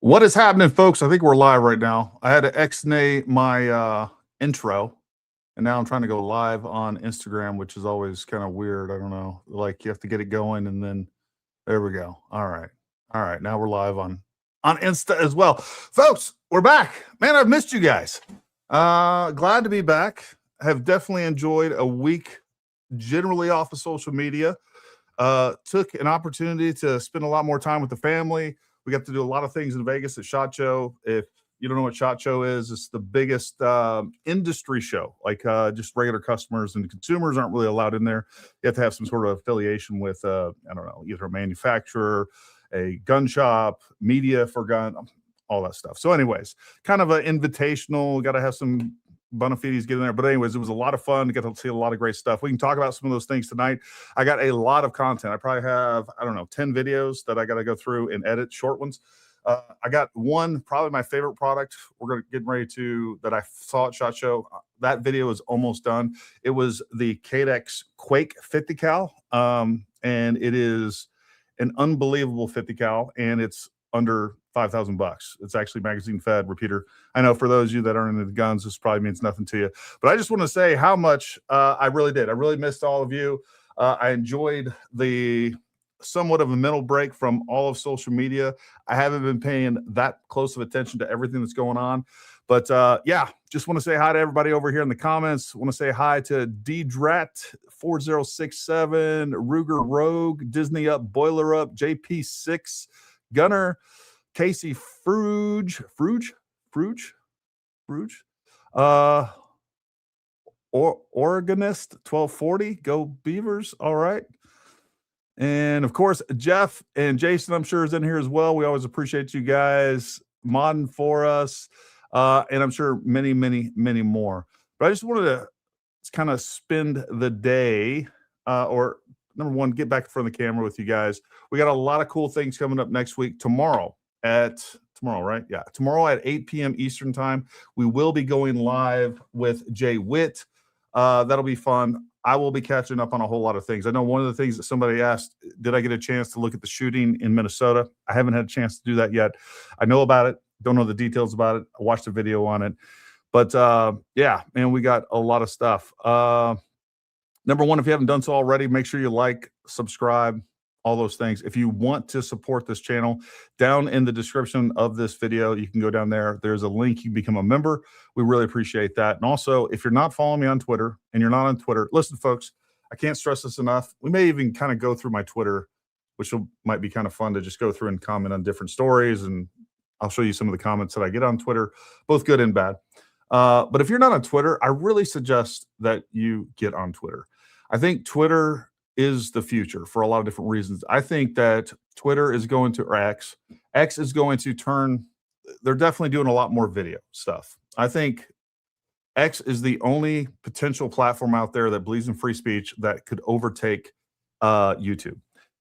What is happening, folks? I think we're live right now. I had to ex-nay my intro, and now I'm trying to go live on Instagram, which is always kind of weird. I don't know. Like you have to get it going, and then there we go. All right. Now we're live on Insta as well, folks. We're back, man. I've missed you guys. Glad to be back. Have definitely enjoyed a week, generally off of social media. Took an opportunity to spend a lot more time with the family. We got to do a lot of things in Vegas at SHOT Show. If you don't know what SHOT Show is, it's the biggest industry show. Like just regular customers and consumers aren't really allowed in there. You have to have some sort of affiliation with, I don't know, either a manufacturer, a gun shop, media for gun, all that stuff. So anyways, kind of an invitational. Got to have some bona fides get in there. But anyways, it was a lot of fun. Got to see a lot of great stuff. We can talk about some of those things tonight. I got a lot of content. I probably have, I don't know, 10 videos that I got to go through and edit, short ones. I got one, probably my favorite product. We're going to get ready to, that I saw at SHOT Show. That video is almost done. It was the Cadex Quake 50 cal. And it is an unbelievable 50 cal, and it's under $5,000. It's actually magazine fed repeater. I know for those of you that aren't into the guns, this probably means nothing to you, but I just want to say how much I really did. I really missed all of you. I enjoyed the somewhat of a mental break from all of social media. I haven't been paying that close of attention to everything that's going on, but yeah, just want to say hi to everybody over here in the comments. Want to say hi to Drat 4067, Ruger Rogue, Disney Up, Boiler Up, JP6, Gunner, Casey Fruge, Oregonist 1240, go Beavers. All right. And of course, Jeff and Jason, I'm sure, is in here as well. We always appreciate you guys modding for us. And I'm sure many, many, many more. But I just wanted to kind of spend the day, or number one, get back in front of the camera with you guys. We got a lot of cool things coming up next week. Tomorrow, right? Yeah. Tomorrow at 8 p.m. Eastern time, we will be going live with Jay Witt. That'll be fun. I will be catching up on a whole lot of things. I know one of the things that somebody asked, did I get a chance to look at the shooting in Minnesota? I haven't had a chance to do that yet. I know about it. Don't know the details about it. I watched a video on it. But yeah, man, we got a lot of stuff. Number one, if you haven't done so already, make sure you like, subscribe, all those things. If you want to support this channel, down in the description of this video, you can go down there. There's a link. You can become a member. We really appreciate that. And also, if you're not following me on Twitter and you're not on Twitter, listen, folks, I can't stress this enough. We may even kind of go through my Twitter, which might be kind of fun to just go through and comment on different stories. And I'll show you some of the comments that I get on Twitter, both good and bad. But if you're not on Twitter, I really suggest that you get on Twitter. I think Twitter is the future for a lot of different reasons. I think that Twitter is going to, or X is going to turn, they're definitely doing a lot more video stuff. I think X is the only potential platform out there that believes in free speech that could overtake YouTube.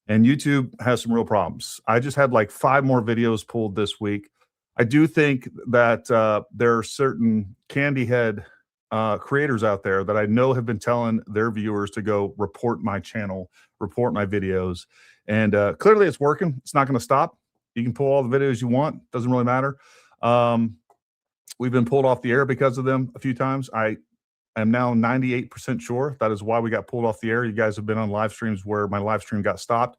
And YouTube has some real problems. I just had like 5 more videos pulled this week. I do think that there are certain candy head creators out there that I know have been telling their viewers to go report my channel, report my videos. And clearly it's working. It's not going to stop. You can pull all the videos you want. Doesn't really matter. We've been pulled off the air because of them a few times. I am now 98% sure that is why we got pulled off the air. You guys have been on live streams where my live stream got stopped.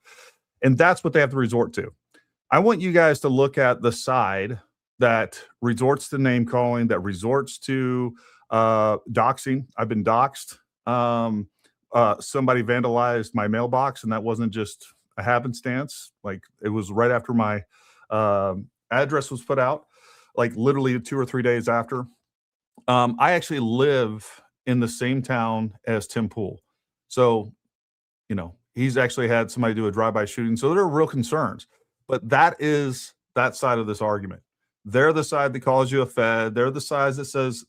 And that's what they have to resort to. I want you guys to look at the side that resorts to name calling, that resorts to doxing. I've been doxed. Somebody vandalized my mailbox, and that wasn't just a happenstance. Like, it was right after my address was put out, like literally 2 or 3 days after. I actually live in the same town as Tim Pool. So, you know, he's actually had somebody do a drive-by shooting. So there are real concerns. But that is that side of this argument. They're the side that calls you a fed. They're the side that says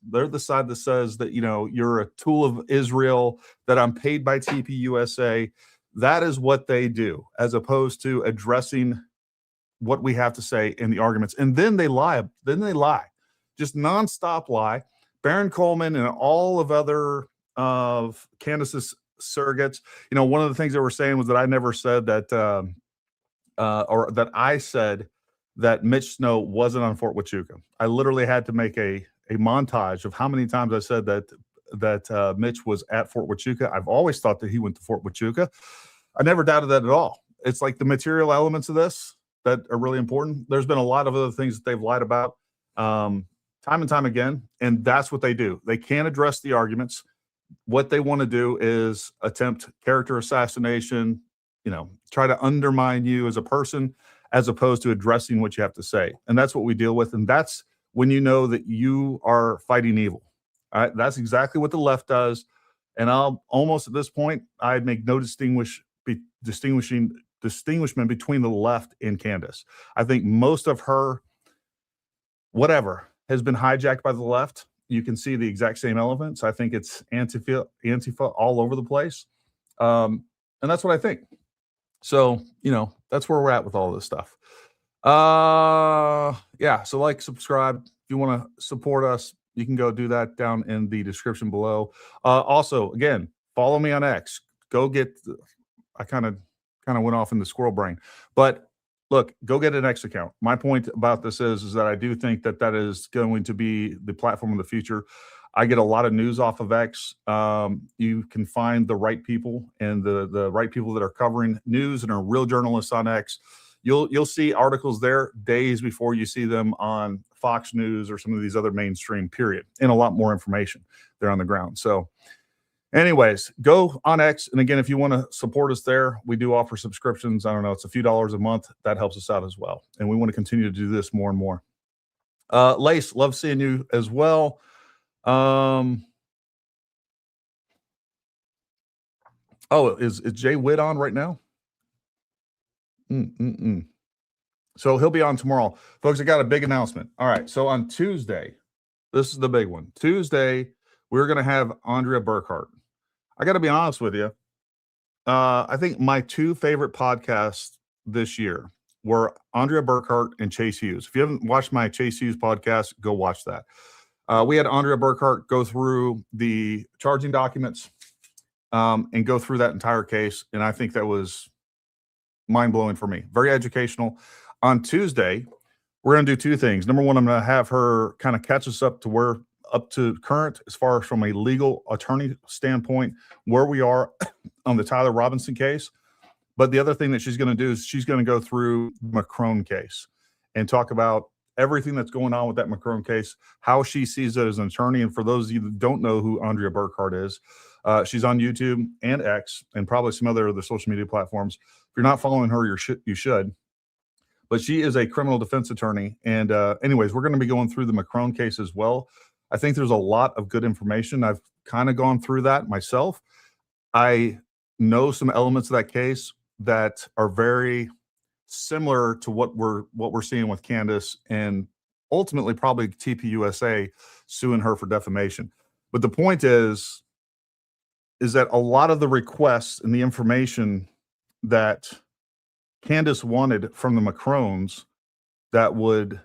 that, you know, you're a tool of Israel, that I'm paid by TPUSA. That is what they do, as opposed to addressing what we have to say in the arguments. And then they lie. Just nonstop lie. Baron Coleman and all of other Candace's surrogates. You know, one of the things they were saying was that I never said that, or that I said that Mitch Snow wasn't on Fort Huachuca. I literally had to make a montage of how many times I said that Mitch was at Fort Huachuca. I've always thought that he went to Fort Huachuca. I never doubted that at all. It's like the material elements of this that are really important. There's been a lot of other things that they've lied about time and time again, and that's what they do. They can't address the arguments. What they want to do is attempt character assassination, try to undermine you as a person, as opposed to addressing what you have to say. And that's what we deal with. And that's when you know that you are fighting evil. All right. That's exactly what the left does. And I'll almost at this point, I'd make no distinguishment between the left and Candace. I think most of her whatever has been hijacked by the left. You can see the exact same elements. I think it's Antifa all over the place. And that's what I think. So, that's where we're at with all this stuff. Yeah. So like, subscribe. If you want to support us, you can go do that down in the description below. Also, again, follow me on X. I kind of went off in the squirrel brain, but look, go get an X account. My point about this is that I do think that is going to be the platform of the future. I get a lot of news off of X. You can find the right people and the right people that are covering news and are real journalists on X. You'll see articles there days before you see them on Fox News or some of these other mainstream, period, and a lot more information there on the ground. So anyways, go on X. And again, if you want to support us there, we do offer subscriptions. I don't know, it's a few dollars a month. That helps us out as well. And we want to continue to do this more and more. Lace, love seeing you as well. Oh, is Jay Witt on right now? So he'll be on tomorrow. Folks, I got a big announcement. All right. So on Tuesday, this is the big one. Tuesday, we're going to have Andrea Burkhart. I got to be honest with you. I think my two favorite podcasts this year were Andrea Burkhart and Chase Hughes. If you haven't watched my Chase Hughes podcast, go watch that. We had Andrea Burkhart go through the charging documents and go through that entire case. And I think that was mind-blowing for me. Very educational. On Tuesday, we're going to do two things. Number one, I'm going to have her kind of catch us up to current as far as from a legal attorney standpoint, where we are on the Tyler Robinson case. But the other thing that she's going to do is she's going to go through the McCrone case and talk about everything that's going on with that McCrone case, how she sees it as an attorney. And for those of you that don't know who Andrea Burkhart is, she's on YouTube and X and probably some other of the social media platforms. If you're not following her, you should. But she is a criminal defense attorney. And anyways, we're going to be going through the McCrone case as well. I think there's a lot of good information. I've kind of gone through that myself. I know some elements of that case that are very similar to what we're seeing with Candace and ultimately probably TPUSA suing her for defamation. But the point is that a lot of the requests and the information that Candace wanted from the McCrones that would,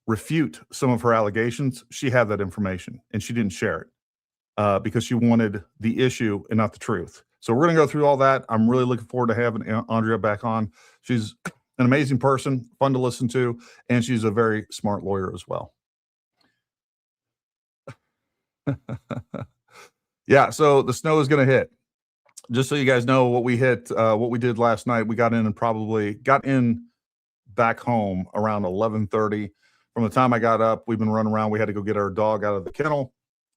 refute some of her allegations, she had that information and she didn't share it because she wanted the issue and not the truth. So we're going to go through all that. I'm really looking forward to having Andrea back on. She's an amazing person, fun to listen to, and she's a very smart lawyer as well. Yeah, so the snow is going to hit. Just so you guys know what we did last night, we got in back home around 11:30. From the time I got up, we've been running around. We had to go get our dog out of the kennel.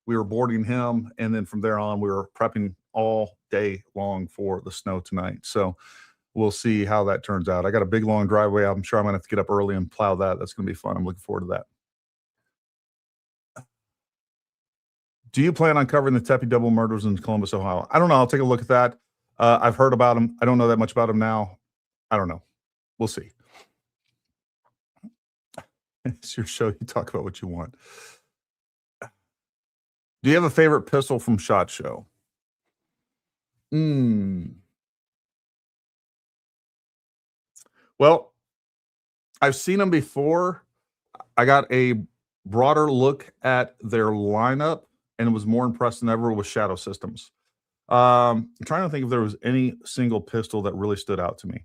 We were boarding him, and then from there on, we were prepping all day long for the snow tonight. So we'll see how that turns out. I got a big, long driveway. I'm sure I'm going to have to get up early and plow that. That's going to be fun. I'm looking forward to that. Do you plan on covering the Tepe double murders in Columbus, Ohio? I don't know. I'll take a look at that. I've heard about them. I don't know that much about them now. I don't know. We'll see. It's your show. You talk about what you want. Do you have a favorite pistol from SHOT Show? Well, I've seen them before. I got a broader look at their lineup and was more impressed than ever with Shadow Systems. I'm trying to think if there was any single pistol that really stood out to me.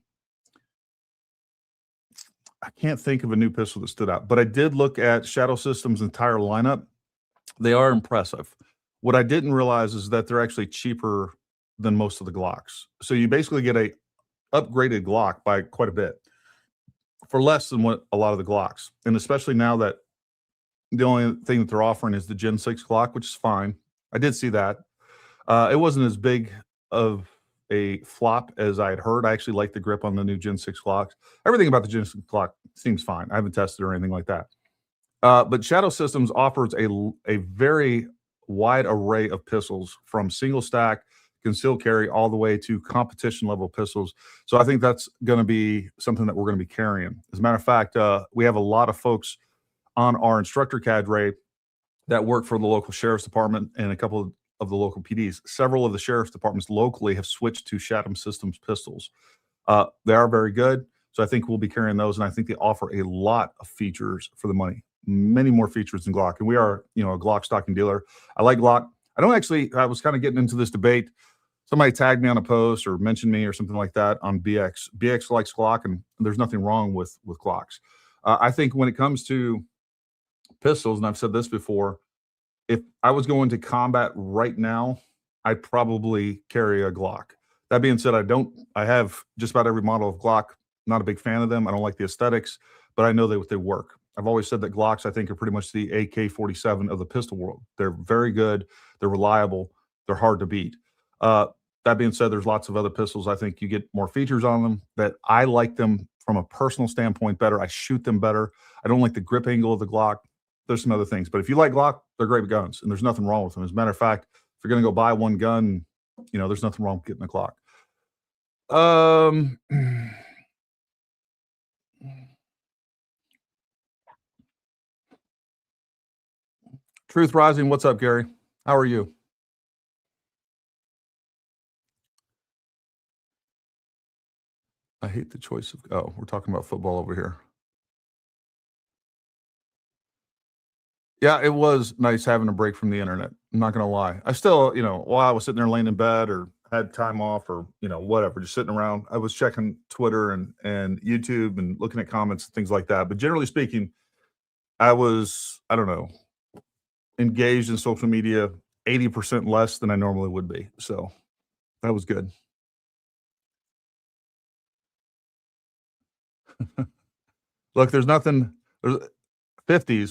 I can't think of a new pistol that stood out, but I did look at Shadow Systems' entire lineup. They are impressive. What I didn't realize is that they're actually cheaper than most of the Glocks. So you basically get a upgraded Glock by quite a bit for less than what a lot of the Glocks. And especially now that the only thing that they're offering is the Gen 6 Glock, which is fine. I did see that. It wasn't as big of a flop as I had heard. I actually like the grip on the new Gen 6 Glocks. Everything about the Gen 6 Glock seems fine. I haven't tested or anything like that. But Shadow Systems offers a very wide array of pistols, from single stack, concealed carry, all the way to competition level pistols. So I think that's going to be something that we're going to be carrying. As a matter of fact, we have a lot of folks on our instructor cadre that work for the local sheriff's department and a couple of the local PDs. Several of the sheriff's departments locally have switched to Shadow Systems pistols. They are very good. So I think we'll be carrying those, and I think they offer a lot of features for the money, many more features than Glock. And we are, a Glock stocking dealer. I like Glock. I was kind of getting into this debate. Somebody tagged me on a post or mentioned me or something like that on BX. BX likes Glock, and there's nothing wrong with Glocks. I think when it comes to pistols, and I've said this before, if I was going to combat right now, I'd probably carry a Glock. That being said, I have just about every model of Glock. Not a big fan of them. I don't like the aesthetics, but I know they work. I've always said that Glocks, I think, are pretty much the AK-47 of the pistol world. They're very good. They're reliable. They're hard to beat. That being said, there's lots of other pistols. I think you get more features on them that I like them from a personal standpoint better. I shoot them better. I don't like the grip angle of the Glock. There's some other things. But if you like Glock, they're great guns, and there's nothing wrong with them. As a matter of fact, if you're going to go buy one gun, there's nothing wrong with getting a Glock. Truth Rising, what's up, Gary? How are you? I hate the choice of. Oh, we're talking about football over here. Yeah, it was nice having a break from the internet. I'm not gonna lie. I still, while I was sitting there laying in bed or had time off or whatever, just sitting around, I was checking Twitter and YouTube and looking at comments and things like that. But generally speaking, I don't know, engaged in social media 80% less than I normally would be. So that was good. Look, there's 50s,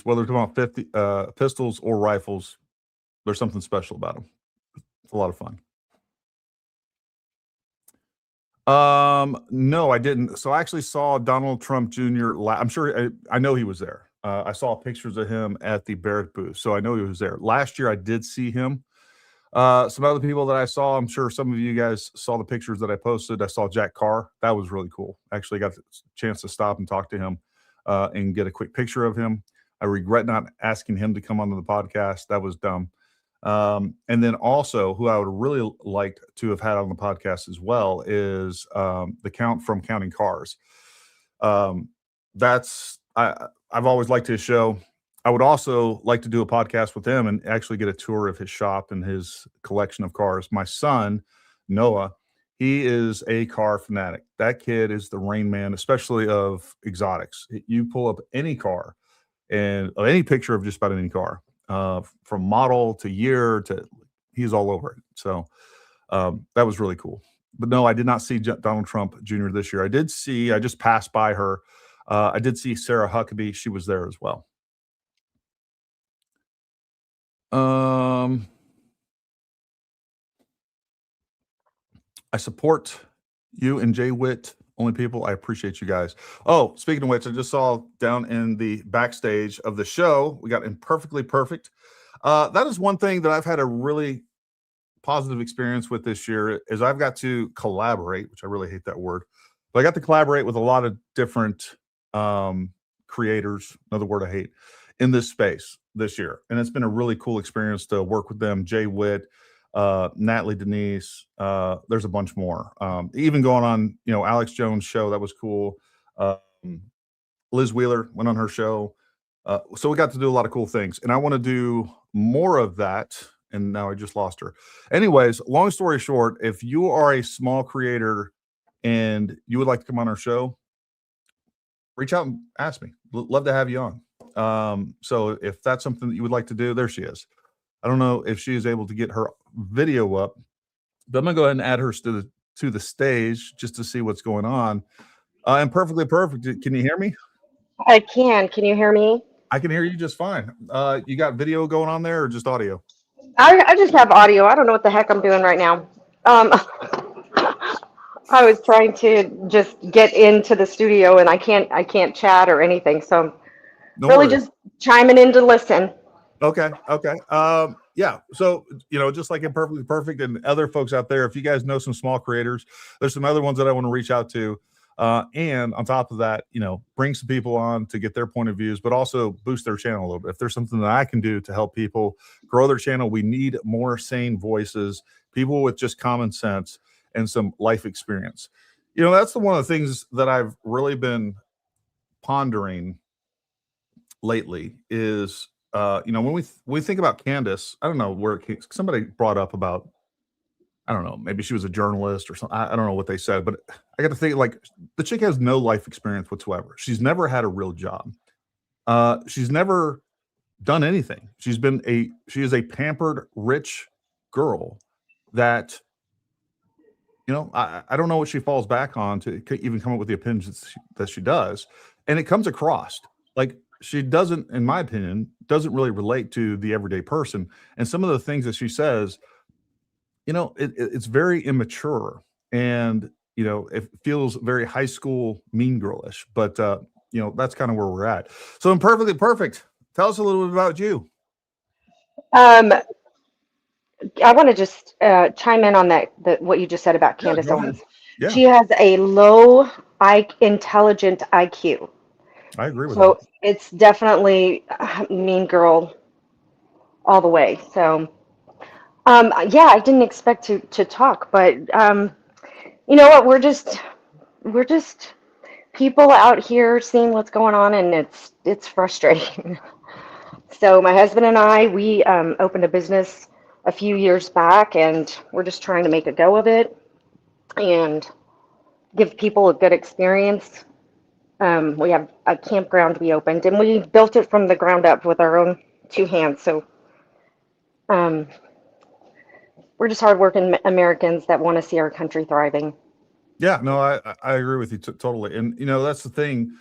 whether we're talking about 50 pistols or rifles, there's something special about them. It's a lot of fun. No, I didn't. So I actually saw Donald Trump Jr. I'm sure I know he was there. I saw pictures of him at the Barrett booth, so I know he was there. Last year, I did see him. Some other people that I saw, I'm sure some of you guys saw the pictures that I posted. I saw Jack Carr. That was really cool. Actually got the chance to stop and talk to him and get a quick picture of him. I regret not asking him to come onto the podcast. That was dumb. And then also, who I would really like to have had on the podcast as well is the Count from Counting Cars. I've always liked his show. I would also like to do a podcast with him and actually get a tour of his shop and his collection of cars. My son, Noah, he is a car fanatic. That kid is the Rain Man, especially of exotics. You pull up any car and any picture of just about any car, from model to year to he's all over it. So that was really cool. But no, I did not see Donald Trump Jr. this year. I just passed by her. I did see Sarah Huckabee. She was there as well. I support you and Jay Witt, only people. I appreciate you guys. Oh, speaking of which, I just saw down in the backstage of the show, we got Imperfectly Perfect. That is one thing that I've had a really positive experience with this year is I've got to collaborate, which I really hate that word, but I got to collaborate with a lot of different creators, another word I hate, in this space this year. And it's been a really cool experience to work with them. Jay Witt, Natalie Denise, there's a bunch more. Even going on, Alex Jones' show, that was cool. Liz Wheeler went on her show. So we got to do a lot of cool things. And I want to do more of that. And now I just lost her. Anyways, long story short, if you are a small creator and you would like to come on our show, reach out and ask me. Love to have you on. So if that's something that you would like to do, there she is. I don't know if she is able to get her video up, but I'm gonna go ahead and add her to the stage just to see what's going on. And perfectly perfect. Can you hear me? I can. Can you hear me? I can hear you just fine. You got video going on there or just audio? I just have audio. I don't know what the heck I'm doing right now. Um, I was trying to just get into the studio and I can't chat or anything. So I'm No really worries. just chiming in to listen. Okay. Okay. Yeah. So, just like in Perfectly Perfect and other folks out there, if you guys know some small creators, there's some other ones that I want to reach out to. And on top of that, bring some people on to get their point of views, but also boost their channel a little bit. If there's something that I can do to help people grow their channel, we need more sane voices, people with just common sense and some life experience. That's one of the things that I've really been pondering lately is when we think about Candace, I don't know where somebody brought up about, I don't know, maybe she was a journalist or something. I don't know what they said, but I got to think, like, the chick has no life experience whatsoever. She's never had a real job. She's never done anything. She is a pampered rich girl that, I don't know what she falls back on to even come up with the opinions that she does. And it comes across like she doesn't, in my opinion, doesn't really relate to the everyday person. And some of the things that she says, it's very immature, and it feels very high school mean girlish. But that's kind of where we're at. So, in Perfectly Perfect, tell us a little bit about you. Um, I want to just chime in on what you just said about Yeah, Candace go ahead. Owens. Yeah, She has a low intelligent IQ. I agree with that. So it's definitely mean girl all the way. So yeah, I didn't expect to talk, but you know what? We're just people out here seeing what's going on, and it's frustrating. So my husband and I, we opened a business a few years back, and we're just trying to make a go of it and give people a good experience. We have a campground we opened, and we built it from the ground up with our own two hands. So um, we're just hardworking Americans that want to see our country thriving. Yeah, no, I agree with you totally. And that's the thing.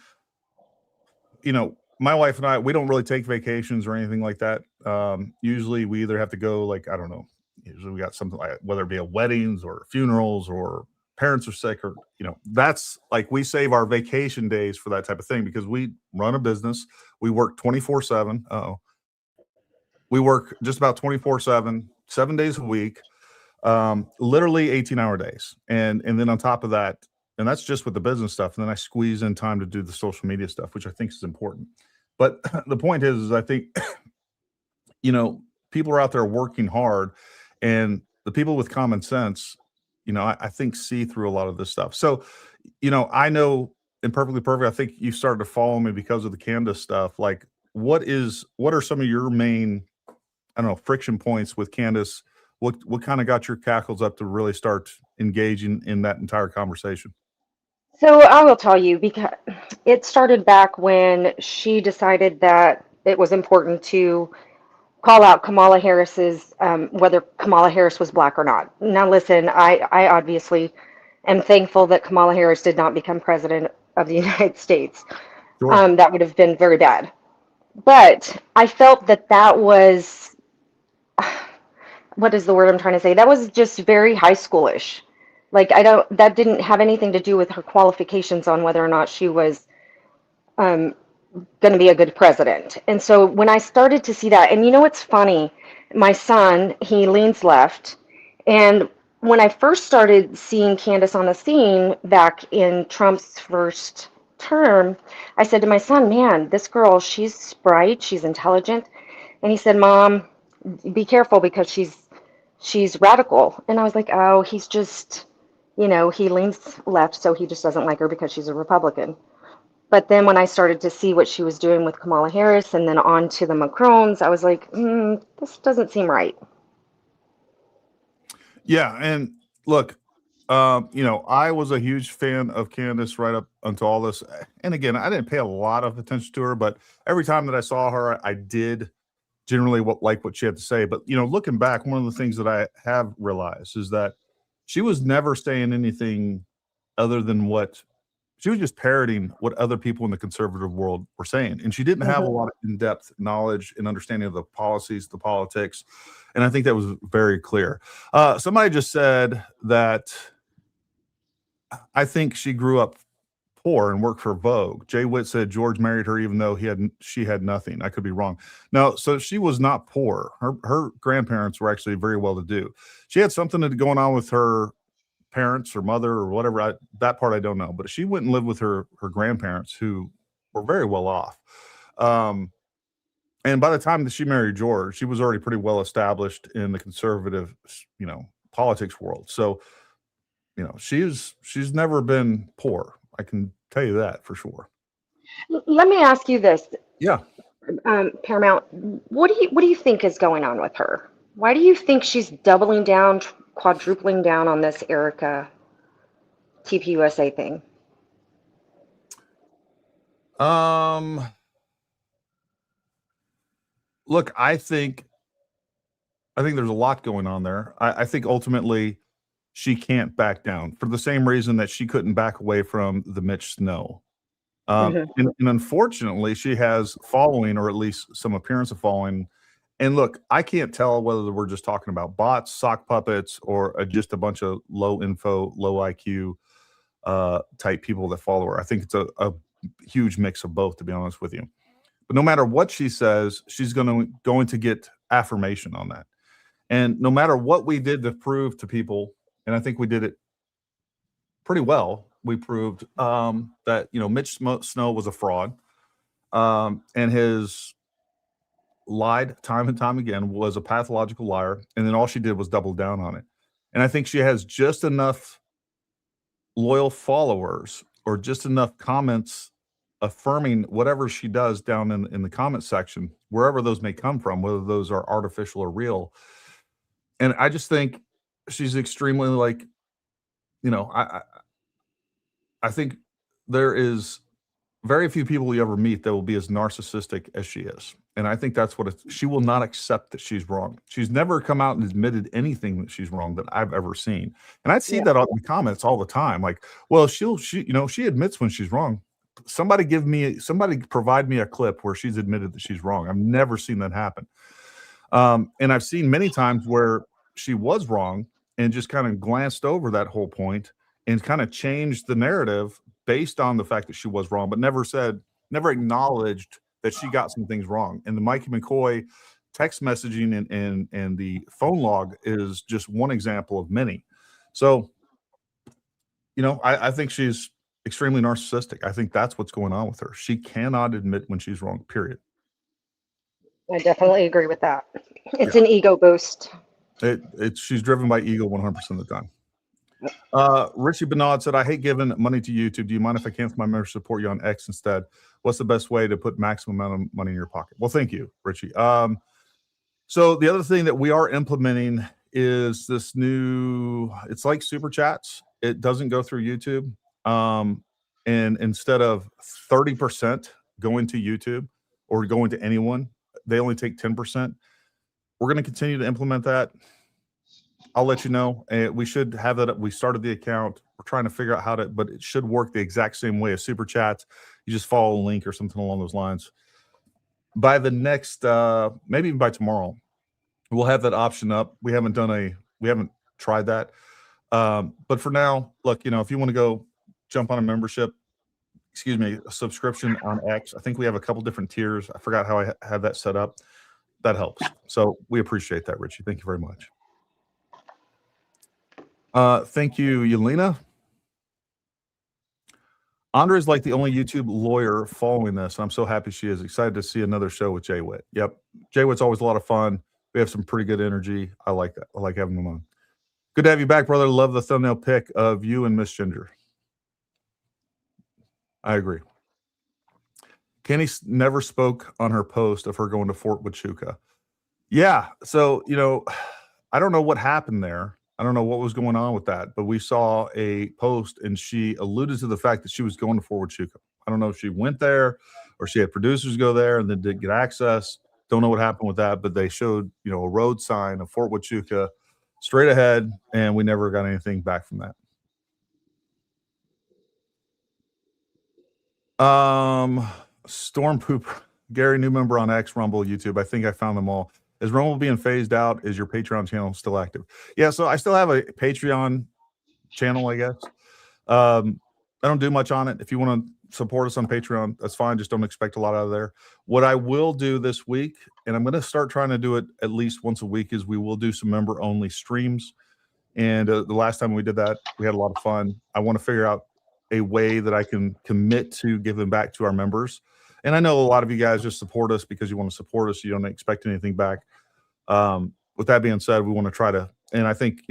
My wife and I, we don't really take vacations or anything like that. Usually we either have to go, like, I don't know, usually we got something like, whether it be a weddings or funerals or parents are sick, or that's like, we save our vacation days for that type of thing because we run a business. We work 24/7. We work just about 24/7, 7 days a week, literally 18-hour days. And then on top of that, and that's just with the business stuff, and then I squeeze in time to do the social media stuff, which I think is important. But the point is I think people are out there working hard, and the people with common sense, I think see through a lot of this stuff. So I know in Perfectly Perfect, I think you started to follow me because of the Candace stuff. Like, what are some of your main, I don't know, friction points with Candace? What kind of got your cackles up to really start engaging in that entire conversation? So I will tell you because it started back when she decided that it was important to call out Kamala Harris's, whether Kamala Harris was black or not. Now, listen, I obviously am thankful that Kamala Harris did not become president of the United States. Sure. That would have been very bad. But I felt that was, what is the word I'm trying to say? That was just very high schoolish. Like, that didn't have anything to do with her qualifications on whether or not she was um, going to be a good president. And so when I started to see that, and what's funny, my son, he leans left. And when I first started seeing Candace on the scene back in Trump's first term, I said to my son, man, this girl, she's bright, she's intelligent. And he said, Mom, be careful because she's radical. And I was like, oh, he's just, he leans left, so he just doesn't like her because she's a Republican. But then when I started to see what she was doing with Kamala Harris and then on to the Macrons, I was like, this doesn't seem right. Yeah, and look, I was a huge fan of Candace right up until all this. And again, I didn't pay a lot of attention to her, but every time that I saw her, I did generally like what she had to say. But looking back, one of the things that I have realized is that she was never saying anything other than what she was just parroting what other people in the conservative world were saying. And she didn't have a lot of in-depth knowledge and understanding of the policies, the politics. And I think that was very clear. Somebody just said that I think she grew up poor and worked for Vogue. Jay Witt said George married her even though she had nothing. I could be wrong. No, so she was not poor. Her grandparents were actually very well to do. She had something going on with her parents or mother or whatever. That part I don't know. But she went and lived with her grandparents who were very well off. And by the time that she married George, she was already pretty well established in the conservative, politics world. So she's never been poor. I can tell you that for sure. Let me ask you this, Yeah. Paramount. What do you think is going on with her? Why do you think she's doubling down, quadrupling down on this Erica TPUSA thing? Look, I think there's a lot going on there. I think ultimately she can't back down for the same reason that she couldn't back away from the Mitch Snow. And unfortunately, she has following, or at least some appearance of following. And look, I can't tell whether we're just talking about bots, sock puppets, or just a bunch of low info, low IQ type people that follow her. I think it's a huge mix of both, to be honest with you. But no matter what she says, she's going to get affirmation on that. And no matter what we did to prove to people, and I think we did it pretty well, we proved that Mitch Snow was a fraud, and his lied time and time again, was a pathological liar, and then all she did was double down on it. And I think she has just enough loyal followers or just enough comments affirming whatever she does down in the comment section, wherever those may come from, whether those are artificial or real. And I just think she's extremely I think there is very few people you ever meet that will be as narcissistic as she is. And I think that's what she will not accept that she's wrong. She's never come out and admitted anything that she's wrong that I've ever seen. And I see that on the comments all the time. Like, well, she admits when she's wrong. Somebody provide me a clip where she's admitted that she's wrong. I've never seen that happen. And I've seen many times where she was wrong and just kind of glanced over that whole point and kind of changed the narrative based on the fact that she was wrong, but never acknowledged that she got some things wrong. And the Mikey McCoy text messaging and the phone log is just one example of many. So, I think she's extremely narcissistic. I think that's what's going on with her. She cannot admit when she's wrong, period. I definitely agree with that. It's an ego boost. She's driven by ego 100% of the time. Richie Bernard said, I hate giving money to YouTube. Do you mind if I cancel my membership, support you on X instead? What's the best way to put maximum amount of money in your pocket? Well, thank you, Richie. So the other thing that we are implementing is this new, it's like super chats. It doesn't go through YouTube. And instead of 30% going to YouTube or going to anyone, they only take 10%. We're going to continue to implement that. I'll let you know. We should have that. We started the account. We're trying to figure out but it should work the exact same way as super chats. You just follow a link or something along those lines. By the next, maybe even by tomorrow, we'll have that option up. We haven't tried that. But for now, look, if you want to go jump on a subscription on X, I think we have a couple different tiers. I forgot how I have that set up. That helps. So we appreciate that, Richie. Thank you very much. Thank you, Yelena. Andre is like the only YouTube lawyer following this. I'm so happy she is. Excited to see another show with Jay Witt. Yep. Jay Witt's always a lot of fun. We have some pretty good energy. I like that. I like having him on. Good to have you back, brother. Love the thumbnail pic of you and Miss Ginger. I agree. Kenny never spoke on her post of her going to Fort Huachuca. Yeah. So, I don't know what happened there. I don't know what was going on with that, but we saw a post and she alluded to the fact that she was going to Fort Huachuca. I don't know if she went there or she had producers go there and then did get access. Don't know what happened with that, but they showed, a road sign of Fort Huachuca straight ahead, and we never got anything back from that. Storm Poop, Gary, new member on X, Rumble, YouTube. I think I found them all. Is Rumble being phased out? Is your Patreon channel still active? Yeah, so I still have a Patreon channel, I guess. I don't do much on it. If you want to support us on Patreon, that's fine. Just don't expect a lot out of there. What I will do this week, and I'm going to start trying to do it at least once a week, is we will do some member-only streams. And the last time we did that, we had a lot of fun. I want to figure out a way that I can commit to giving back to our members. And I know a lot of you guys just support us because you want to support us. You don't expect anything back. With that being said, we want to try to, and I think,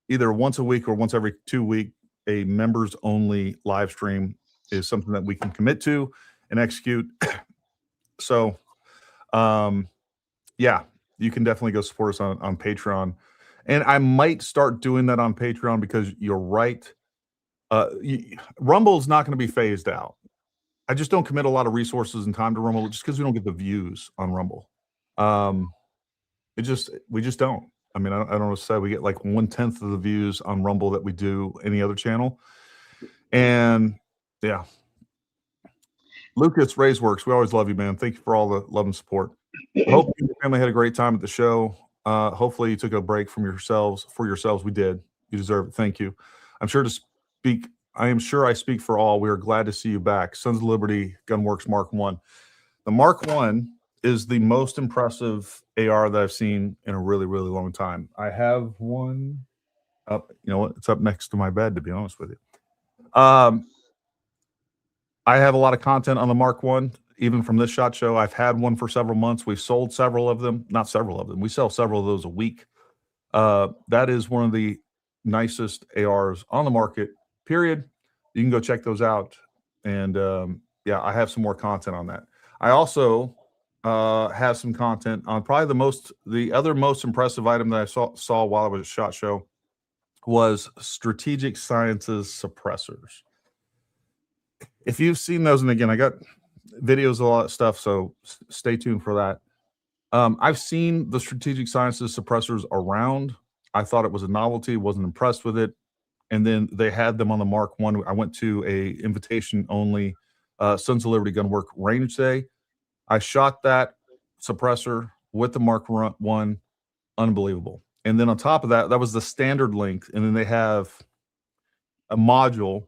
either once a week or once every 2 weeks, a members only live stream is something that we can commit to and execute. So, yeah, you can definitely go support us on Patreon. And I might start doing that on Patreon because you're right. Rumble's not going to be phased out. I just don't commit a lot of resources and time to Rumble just because we don't get the views on Rumble. We just don't. I mean, I don't know what to say. We get like 1/10 of the views on Rumble that we do any other channel. And yeah. Lucas Raceworks, we always love you, man. Thank you for all the love and support. I hope you and your family had a great time at the show. Hopefully you took a break from yourselves. For yourselves, we did. You deserve it. Thank you. I am sure I speak for all. We are glad to see you back. Sons of Liberty Gunworks Mark 1. The Mark 1 is the most impressive AR that I've seen in a really, really long time. I have one up. You know what? It's up next to my bed, to be honest with you. I have a lot of content on the Mark 1, even from this SHOT Show. I've had one for several months. We've sold several of them. Not several of them. We sell several of those a week. That is one of the nicest ARs on the market, period. You can go check those out. And yeah, I have some more content on that. I also have some content on probably the other most impressive item that I saw while I was at SHOT Show was Strategic Sciences suppressors. If you've seen those, and again, I got videos of a lot of stuff, so stay tuned for that. I've seen the Strategic Sciences suppressors around. I thought it was a novelty, wasn't impressed with it. And then they had them on the Mark 1. I went to a invitation-only Sons of Liberty Gunwork range day. I shot that suppressor with the Mark 1. Unbelievable. And then on top of that, that was the standard length. And then they have a module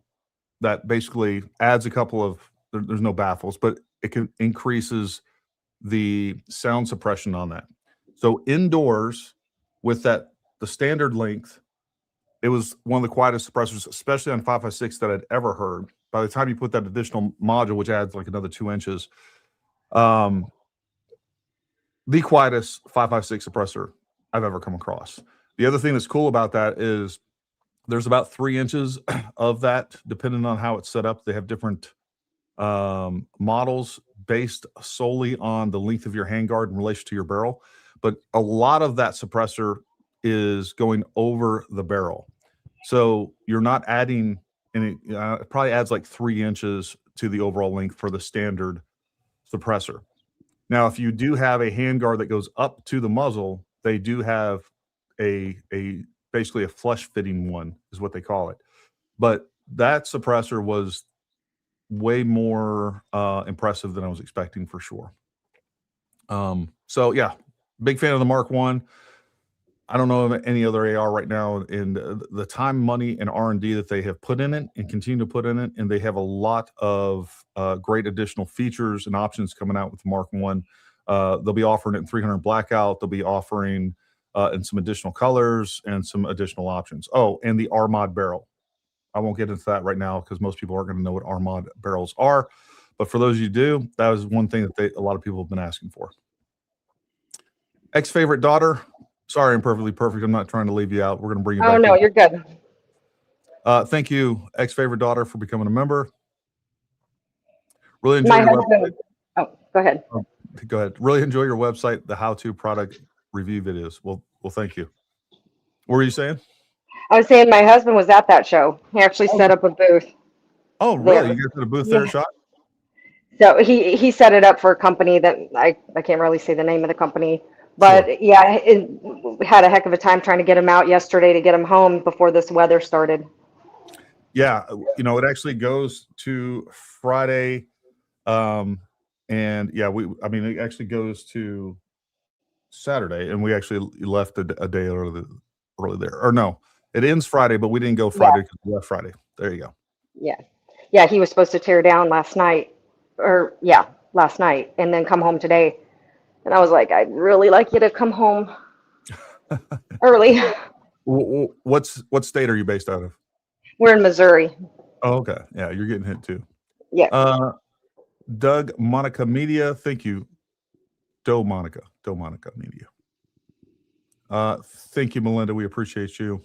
that basically adds a couple of, there's no baffles, but it increases the sound suppression on that. So indoors with the standard length, it was one of the quietest suppressors, especially on 5.56 that I'd ever heard. By the time you put that additional module, which adds like another 2 inches, the quietest 5.56 suppressor I've ever come across. The other thing that's cool about that is there's about 3 inches of that, depending on how it's set up. They have different models based solely on the length of your handguard in relation to your barrel. But a lot of that suppressor is going over the barrel. So you're not adding any, it probably adds like 3 inches to the overall length for the standard suppressor. Now, if you do have a handguard that goes up to the muzzle, they do have basically a flush fitting one is what they call it. But that suppressor was way more impressive than I was expecting for sure. So yeah, big fan of the Mark 1. I don't know of any other AR right now, and the time, money, and R&D that they have put in it and continue to put in it, and they have a lot of great additional features and options coming out with the Mark 1. They'll be offering it in 300 blackout. They'll be offering in some additional colors and some additional options. Oh, and the Armad barrel. I won't get into that right now because most people aren't going to know what Armad barrels are. But for those of you who do, that was one thing that a lot of people have been asking for. Ex-favorite daughter. Sorry, I'm perfectly perfect. I'm not trying to leave you out. We're going to bring you back. Oh, no, you're good. Thank you, ex-favorite daughter, for becoming a member. Really enjoy your website. Oh, go ahead. Go ahead. Really enjoy your website, the how-to product review videos. Well, thank you. What were you saying? I was saying my husband was at that show. He actually set up a booth Oh, really? there. You guys had a booth there Yeah. at SHOT? So he set it up for a company that I can't really say the name of the company, Sure. but yeah, it had a heck of a time trying to get him out yesterday to get him home before this weather started. Yeah, it actually goes to Friday, and yeah, it actually goes to Saturday, and we actually left a day early there. Or no, it ends Friday, but we didn't go Yeah, Friday because we left Friday. There you go. yeah. He was supposed to tear down last night, last night, and then come home today. And I was like, I'd really like you to come home early. What state are you based out of? We're in Missouri. Oh, okay. Yeah, you're getting hit too. Yeah. Doug, Monica Media, thank you. Doe Monica Media. Thank you, Melinda. We appreciate you.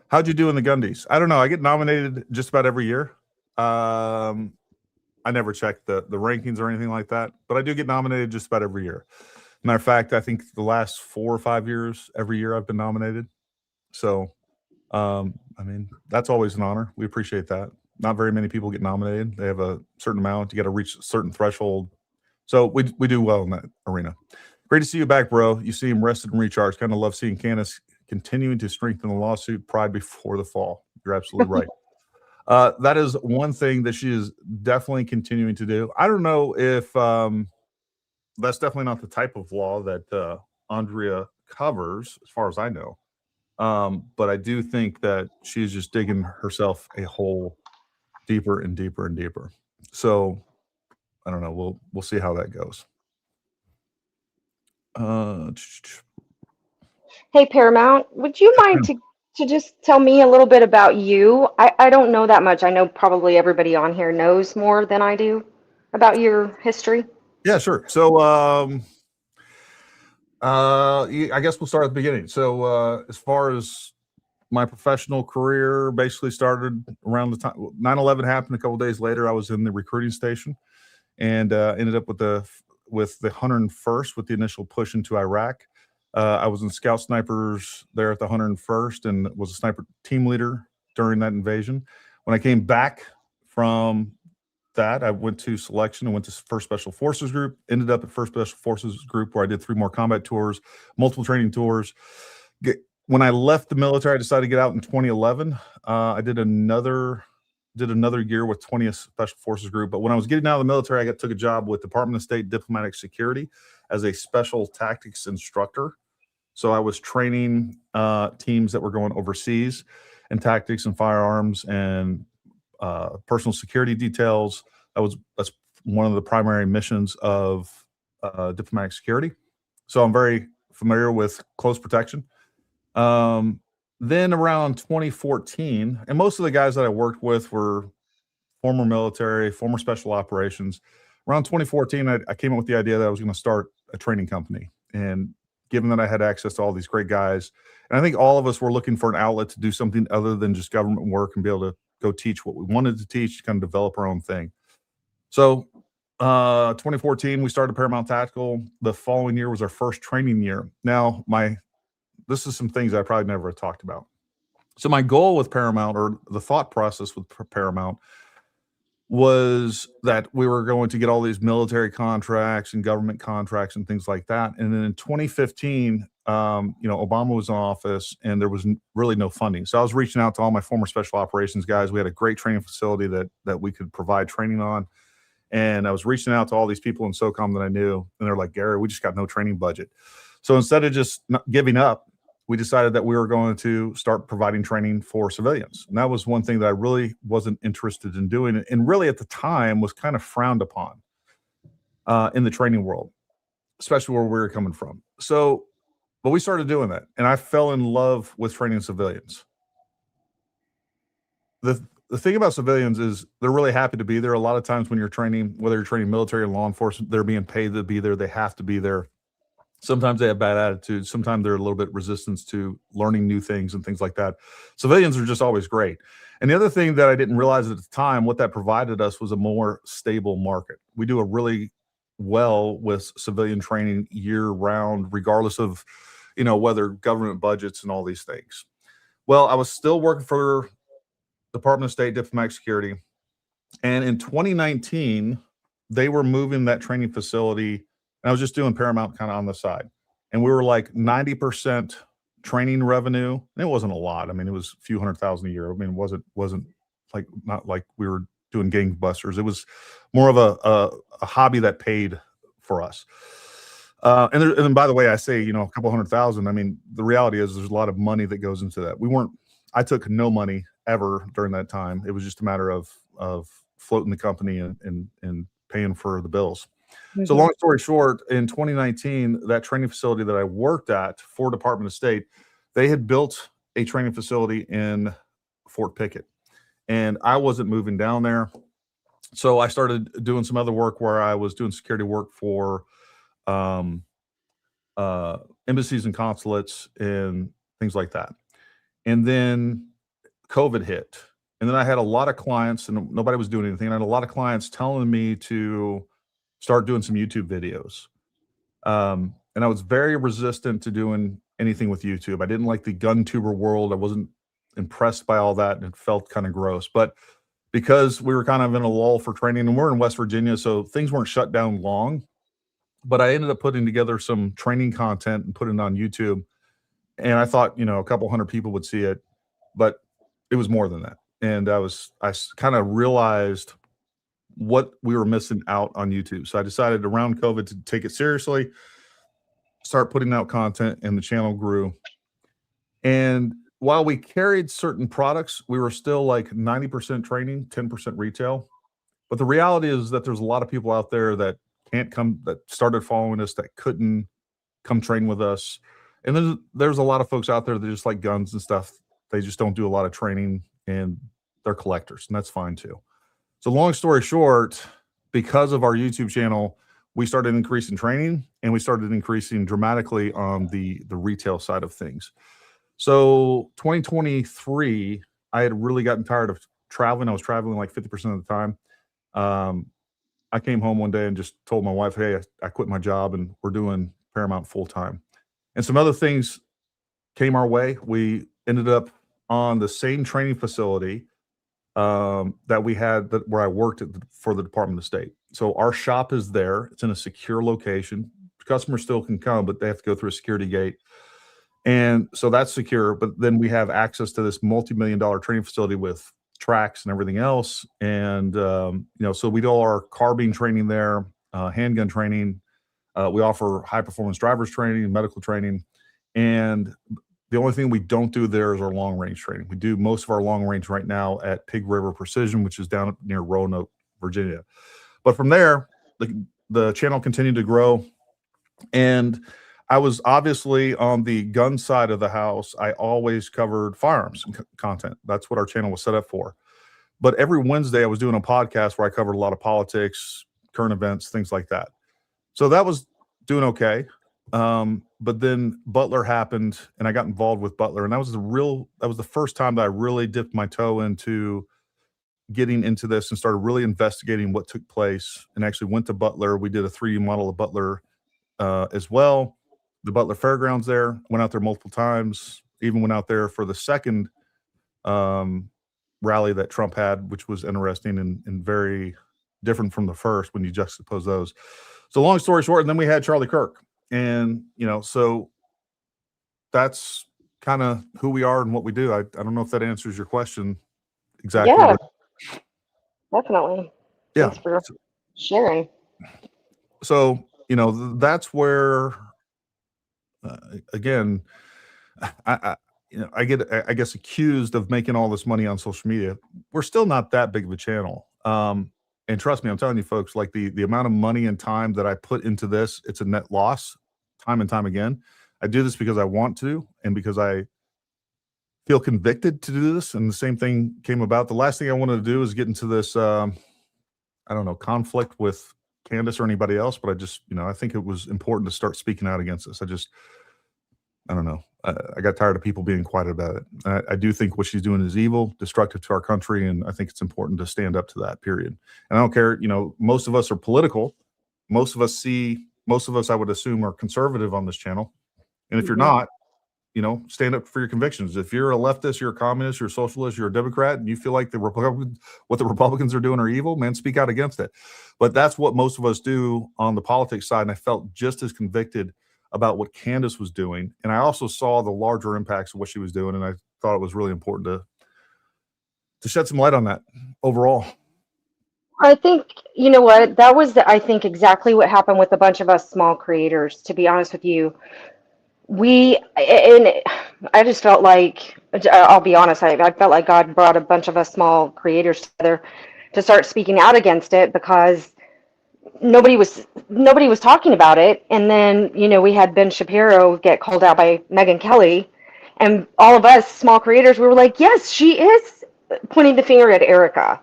How'd you do in the Gundies? I don't know. I get nominated just about every year. I never check the rankings or anything like that, but I do get nominated just about every year. Matter of fact, I think the last 4 or 5 years, every year I've been nominated. So, that's always an honor. We appreciate that. Not very many people get nominated. They have a certain amount. You got to reach a certain threshold. So we do well in that arena. Great to see you back, bro. You seem rested and recharged. Kind of love seeing Candace continuing to strengthen the lawsuit, pride before the fall. You're absolutely right. That is one thing that she is definitely continuing to do. I don't know if that's definitely not the type of law that Andrea covers, as far as I know. But I do think that she's just digging herself a hole deeper and deeper and deeper. So I don't know. We'll see how that goes. Hey, Paramount, would you mind to just tell me a little bit about you? I don't know that much. I know probably everybody on here knows more than I do about your history. Yeah, sure. So I guess we'll start at the beginning. So as far as my professional career, basically started around the time 9/11 happened. A couple of days later, I was in the recruiting station and ended up with the 101st with the initial push into Iraq. I was in Scout Snipers there at the 101st and was a sniper team leader during that invasion. When I came back from that, I went to selection and went to First Special Forces Group, ended up at First Special Forces Group where I did 3 more combat tours, multiple training tours. When I left the military, I decided to get out in 2011. I did another year with 20th Special Forces Group. But when I was getting out of the military, I took a job with Department of State Diplomatic Security as a special tactics instructor. So I was training teams that were going overseas in tactics and firearms and personal security details. That's one of the primary missions of diplomatic security. So I'm very familiar with close protection. Then around 2014, and most of the guys that I worked with were former military, former special operations. Around 2014, I came up with the idea that I was going to start a training company. And given that I had access to all these great guys, and I think all of us were looking for an outlet to do something other than just government work and be able to go teach what we wanted to teach, kind of develop our own thing. So 2014, we started Paramount Tactical. The following year was our first training year. Now, this is some things I probably never talked about. So my goal with Paramount, or the thought process with Paramount, was that we were going to get all these military contracts and government contracts and things like that. And then in 2015, Obama was in office and there was really no funding. So I was reaching out to all my former special operations guys. We had a great training facility that we could provide training on. And I was reaching out to all these people in SOCOM that I knew, and they're like, Gary, we just got no training budget. So instead of just not giving up, we decided that we were going to start providing training for civilians. And that was one thing that I really wasn't interested in doing. And really at the time was kind of frowned upon in the training world, especially where we were coming from. So, but we started doing that. And I fell in love with training civilians. The thing about civilians is they're really happy to be there. A lot of times when you're training, whether you're training military or law enforcement, they're being paid to be there. They have to be there. Sometimes they have bad attitudes. Sometimes they're a little bit resistant to learning new things and things like that. Civilians are just always great. And the other thing that I didn't realize at the time, what that provided us was a more stable market. We do a really well with civilian training year round, regardless of, whether government budgets and all these things. Well, I was still working for Department of State Diplomatic Security. And in 2019, they were moving that training facility. And I was just doing Paramount kind of on the side. And we were like 90% training revenue. And it wasn't a lot. I mean, it was a few $100,000 a year. I mean, it wasn't like, not like we were doing gangbusters. It was more of a hobby that paid for us. And by the way, I say, a couple 100,000. I mean, the reality is there's a lot of money that goes into that. I took no money ever during that time. It was just a matter of floating the company and paying for the bills. Mm-hmm. So long story short, in 2019, that training facility that I worked at for Department of State, they had built a training facility in Fort Pickett, and I wasn't moving down there. So I started doing some other work where I was doing security work for embassies and consulates and things like that. And then COVID hit. And then I had a lot of clients, and nobody was doing anything. And I had a lot of clients telling me to start doing some YouTube videos. And I was very resistant to doing anything with YouTube. I didn't like the gun tuber world. I wasn't impressed by all that, and it felt kind of gross. But because we were kind of in a lull for training, and we're in West Virginia, so things weren't shut down long. But I ended up putting together some training content and putting it on YouTube. And I thought, a couple hundred people would see it, but it was more than that. And I kind of realized what we were missing out on YouTube. So I decided around COVID to take it seriously, start putting out content, and the channel grew. And while we carried certain products, we were still like 90% training, 10% retail. But the reality is that there's a lot of people out there that can't come, that started following us, that couldn't come train with us. And then there's a lot of folks out there that just like guns and stuff. They just don't do a lot of training, and they're collectors, and that's fine too. So long story short, because of our YouTube channel, we started increasing training, and we started increasing dramatically on the retail side of things. So 2023, I had really gotten tired of traveling. I was traveling like 50% of the time. I came home one day and just told my wife, hey, I quit my job and we're doing Paramount full time. And some other things came our way. We ended up on the same training facility that we had where I worked for the Department of State. So our shop is there. It's in a secure location. Customers still can come, but they have to go through a security gate. And so that's secure. But then we have access to this multi-million-dollar training facility with tracks and everything else. And, so we do all our carbine training there, handgun training. We offer high-performance drivers training, medical training. And the only thing we don't do there is our long-range training. We do most of our long-range right now at Pig River Precision, which is down near Roanoke, Virginia. But from there, the channel continued to grow. And I was obviously on the gun side of the house. I always covered firearms content. That's what our channel was set up for. But every Wednesday, I was doing a podcast where I covered a lot of politics, current events, things like that. So that was doing okay. But then Butler happened, and I got involved with Butler, and that was the first time that I really dipped my toe into getting into this and started really investigating what took place, and actually went to Butler. We did a 3D model of Butler as well. The Butler Fairgrounds there, went out there multiple times, even went out there for the second rally that Trump had, which was interesting and very different from the first when you juxtapose those. So long story short, and then we had Charlie Kirk. And, so that's kind of who we are and what we do. I don't know if that answers your question exactly. Yeah, definitely. Yeah. Thanks for sharing. So, that's where, again, I get, I guess, accused of making all this money on social media. We're still not that big of a channel. And trust me, I'm telling you folks, like the amount of money and time that I put into this, it's a net loss time and time again. I do this because I want to, and because I feel convicted to do this. And the same thing came about. The last thing I wanted to do is get into this, conflict with Candace or anybody else, but I just, I think it was important to start speaking out against this. I don't know. I got tired of people being quiet about it. I do think what she's doing is evil, destructive to our country, and I think it's important to stand up to that, period. And I don't care, most of us are political. Most of us, I would assume, are conservative on this channel. And if you're not, stand up for your convictions. If you're a leftist, you're a communist, you're a socialist, you're a Democrat, and you feel like what the Republicans are doing are evil, man, speak out against it. But that's what most of us do on the politics side. And I felt just as convicted about what Candace was doing. And I also saw the larger impacts of what she was doing. And I thought it was really important to shed some light on that overall. I think, you know what, that was, I think, exactly what happened with a bunch of us small creators, to be honest with you. And I just felt like, I'll be honest, I felt like God brought a bunch of us small creators together to start speaking out against it, because nobody was talking about it. And then, we had Ben Shapiro get called out by Megyn Kelly, and all of us small creators, we were like, yes, she is pointing the finger at Erica.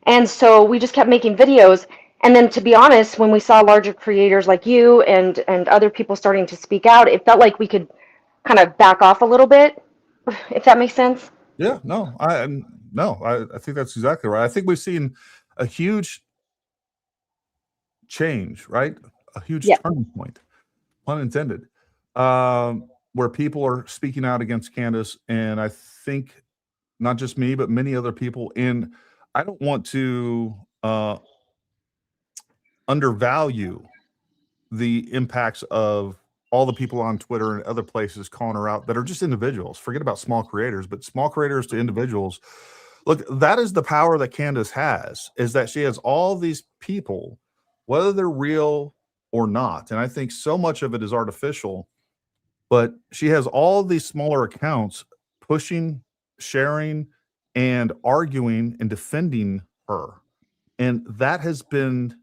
And so we just kept making videos. And then, to be honest, when we saw larger creators like you and other people starting to speak out, it felt like we could kind of back off a little bit, if that makes sense. Yeah, no, I think that's exactly right. I think we've seen a huge change, right? A huge turning point, pun intended, where people are speaking out against Candace. And I think not just me, but many other people. And I don't want to undervalue the impacts of all the people on Twitter and other places calling her out that are just individuals. Forget about small creators, but small creators to individuals. Look, that is the power that Candace has, is that she has all these people, whether they're real or not. And I think so much of it is artificial, but she has all these smaller accounts pushing, sharing, and arguing and defending her. And that has been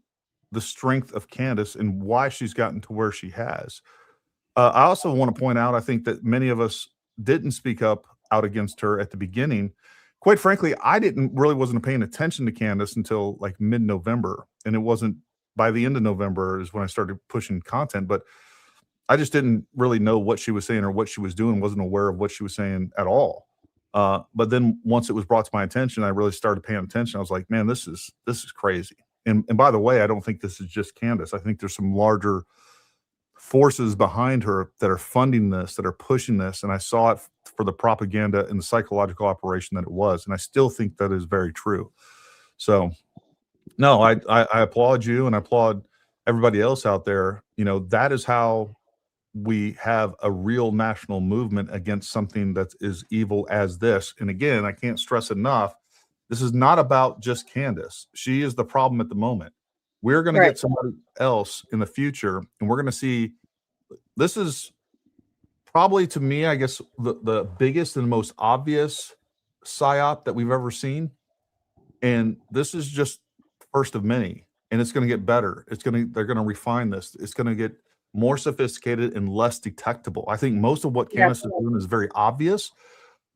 the strength of Candace and why she's gotten to where she has. I also want to point out, I think that many of us didn't speak up out against her at the beginning. Quite frankly, I wasn't paying attention to Candace until like mid-November. And it wasn't by the end of November is when I started pushing content, but I just didn't really know what she was saying or what she was doing, wasn't aware of what she was saying at all. But then once it was brought to my attention, I really started paying attention. I was like, man, this is crazy. And by the way, I don't think this is just Candace. I think there's some larger forces behind her that are funding this, that are pushing this. And I saw it for the propaganda and the psychological operation that it was. And I still think that is very true. So no, I applaud you, and I applaud everybody else out there. That is how we have a real national movement against something that is evil as this. And again, I can't stress enough, this is not about just Candace. She is the problem at the moment. We're going to get somebody else in the future, and we're going to see, this is probably, to me, I guess, the biggest and most obvious psyop that we've ever seen. And this is just first of many, and it's going to get better. They're going to refine this. It's going to get more sophisticated and less detectable. I think most of what Candace is doing is very obvious.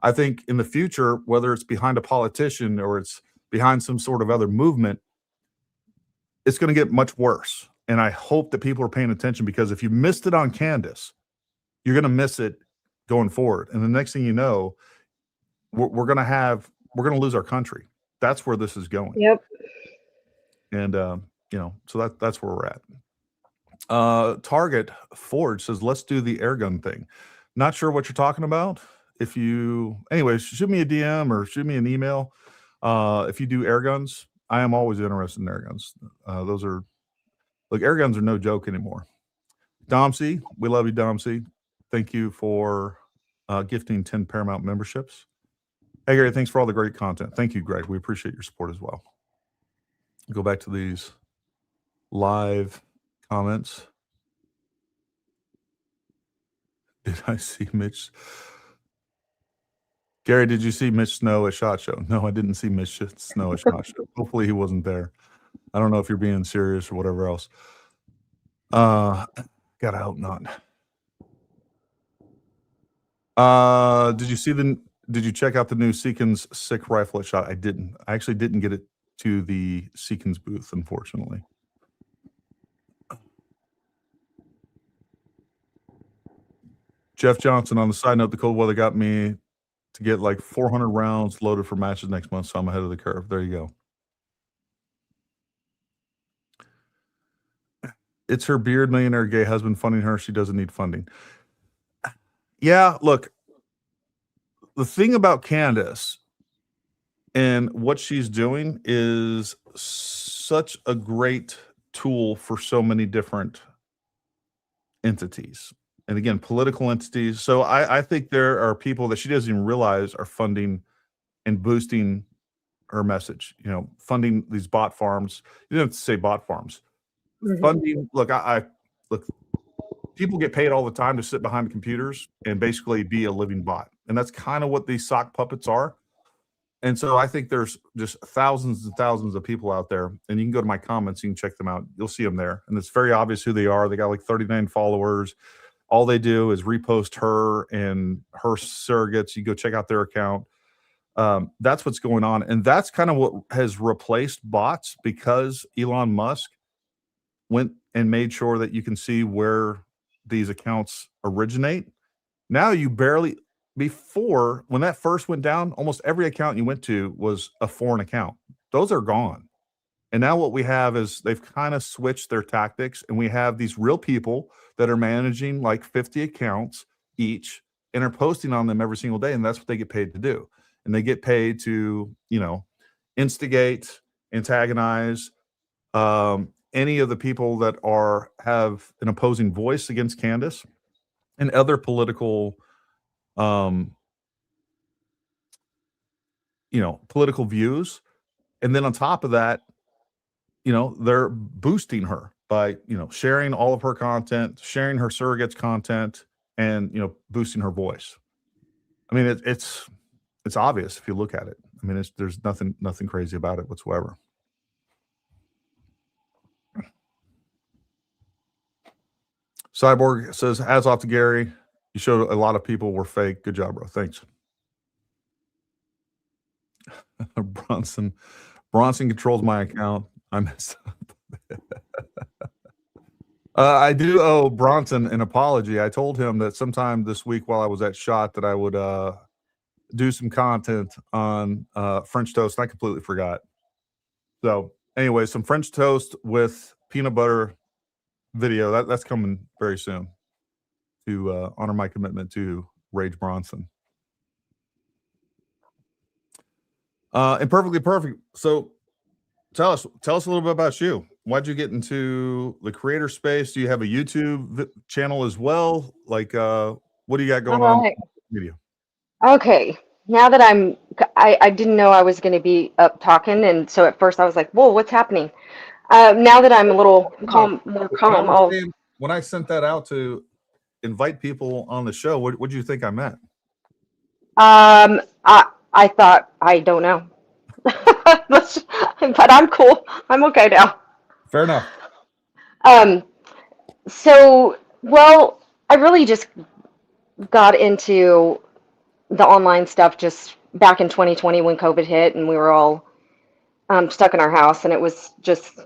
I think in the future, whether it's behind a politician or it's behind some sort of other movement, it's going to get much worse. And I hope that people are paying attention, because if you missed it on Candace, you're going to miss it going forward. And the next thing you know, we're going to lose our country. That's where this is going. Yep. And, so that's where we're at. Target Forge says, let's do the air gun thing. Not sure what you're talking about. Anyways, shoot me a DM or shoot me an email. If you do air guns, I am always interested in air guns. Air guns are no joke anymore. Dom C, we love you, Dom C. Thank you for gifting 10 Paramount memberships. Hey, Gary, thanks for all the great content. Thank you, Greg. We appreciate your support as well. Go back to these live comments. Did I see Mitch? Gary, did you see Mitch Snow at SHOT Show? No, I didn't see Mitch Snow at SHOT Show. Hopefully he wasn't there. I don't know if you're being serious or whatever else. God, I hope not. Did you check out the new Seekins SICK rifle at SHOT? I didn't. I actually didn't get it to the Seekins booth, unfortunately. Jeff Johnson, on the side note, the cold weather got me to get like 400 rounds loaded for matches next month, so I'm ahead of the curve. There you go. It's her beard millionaire gay husband funding her. She doesn't need funding. Yeah, look, the thing about Candace and what she's doing is such a great tool for so many different entities. And again, political entities. So I think there are people that she doesn't even realize are funding and boosting her message, funding these bot farms. You don't have to say bot farms. Funding, look, I look, people get paid all the time to sit behind computers and basically be a living bot. And that's kind of what these sock puppets are. And so I think there's just thousands and thousands of people out there, and you can go to my comments, you can check them out. You'll see them there. And it's very obvious who they are. They got like 39 followers. All they do is repost her and her surrogates. You go check out their account. That's what's going on. And that's kind of what has replaced bots, because Elon Musk went and made sure that you can see where these accounts originate. Now you barely, before, when that first went down, almost every account you went to was a foreign account. Those are gone. And now what we have is they've kind of switched their tactics, and we have these real people that are managing like 50 accounts each and are posting on them every single day. And that's what they get paid to do. And they get paid to, instigate, antagonize, any of the people that have an opposing voice against Candace and other political, political views. And then on top of that, they're boosting her by, sharing all of her content, sharing her surrogates content, and, boosting her voice. I mean, it's obvious if you look at it. I mean, there's nothing crazy about it whatsoever. Cyborg says, hats off to Gary. You showed a lot of people were fake. Good job, bro. Thanks. Bronson controls my account. I messed up. I do owe Bronson an apology. I told him that sometime this week while I was at SHOT that I would do some content on French toast, and I completely forgot. So anyway, some French toast with peanut butter video. That's coming very soon to honor my commitment to Rage Bronson. And perfectly perfect. So tell us a little bit about you. Why'd you get into the creator space? Do you have a YouTube channel as well? Like, what do you got going on? Media. Okay. Now that I didn't know I was going to be up talking. And so at first I was like, whoa, what's happening? Now that I'm a little more calm. When I sent that out to invite people on the show, what do you think I meant? I thought, I don't know. But I'm cool. I'm okay now. Fair enough. So, well, I really just got into the online stuff just back in 2020 when COVID hit and we were all stuck in our house, and it was just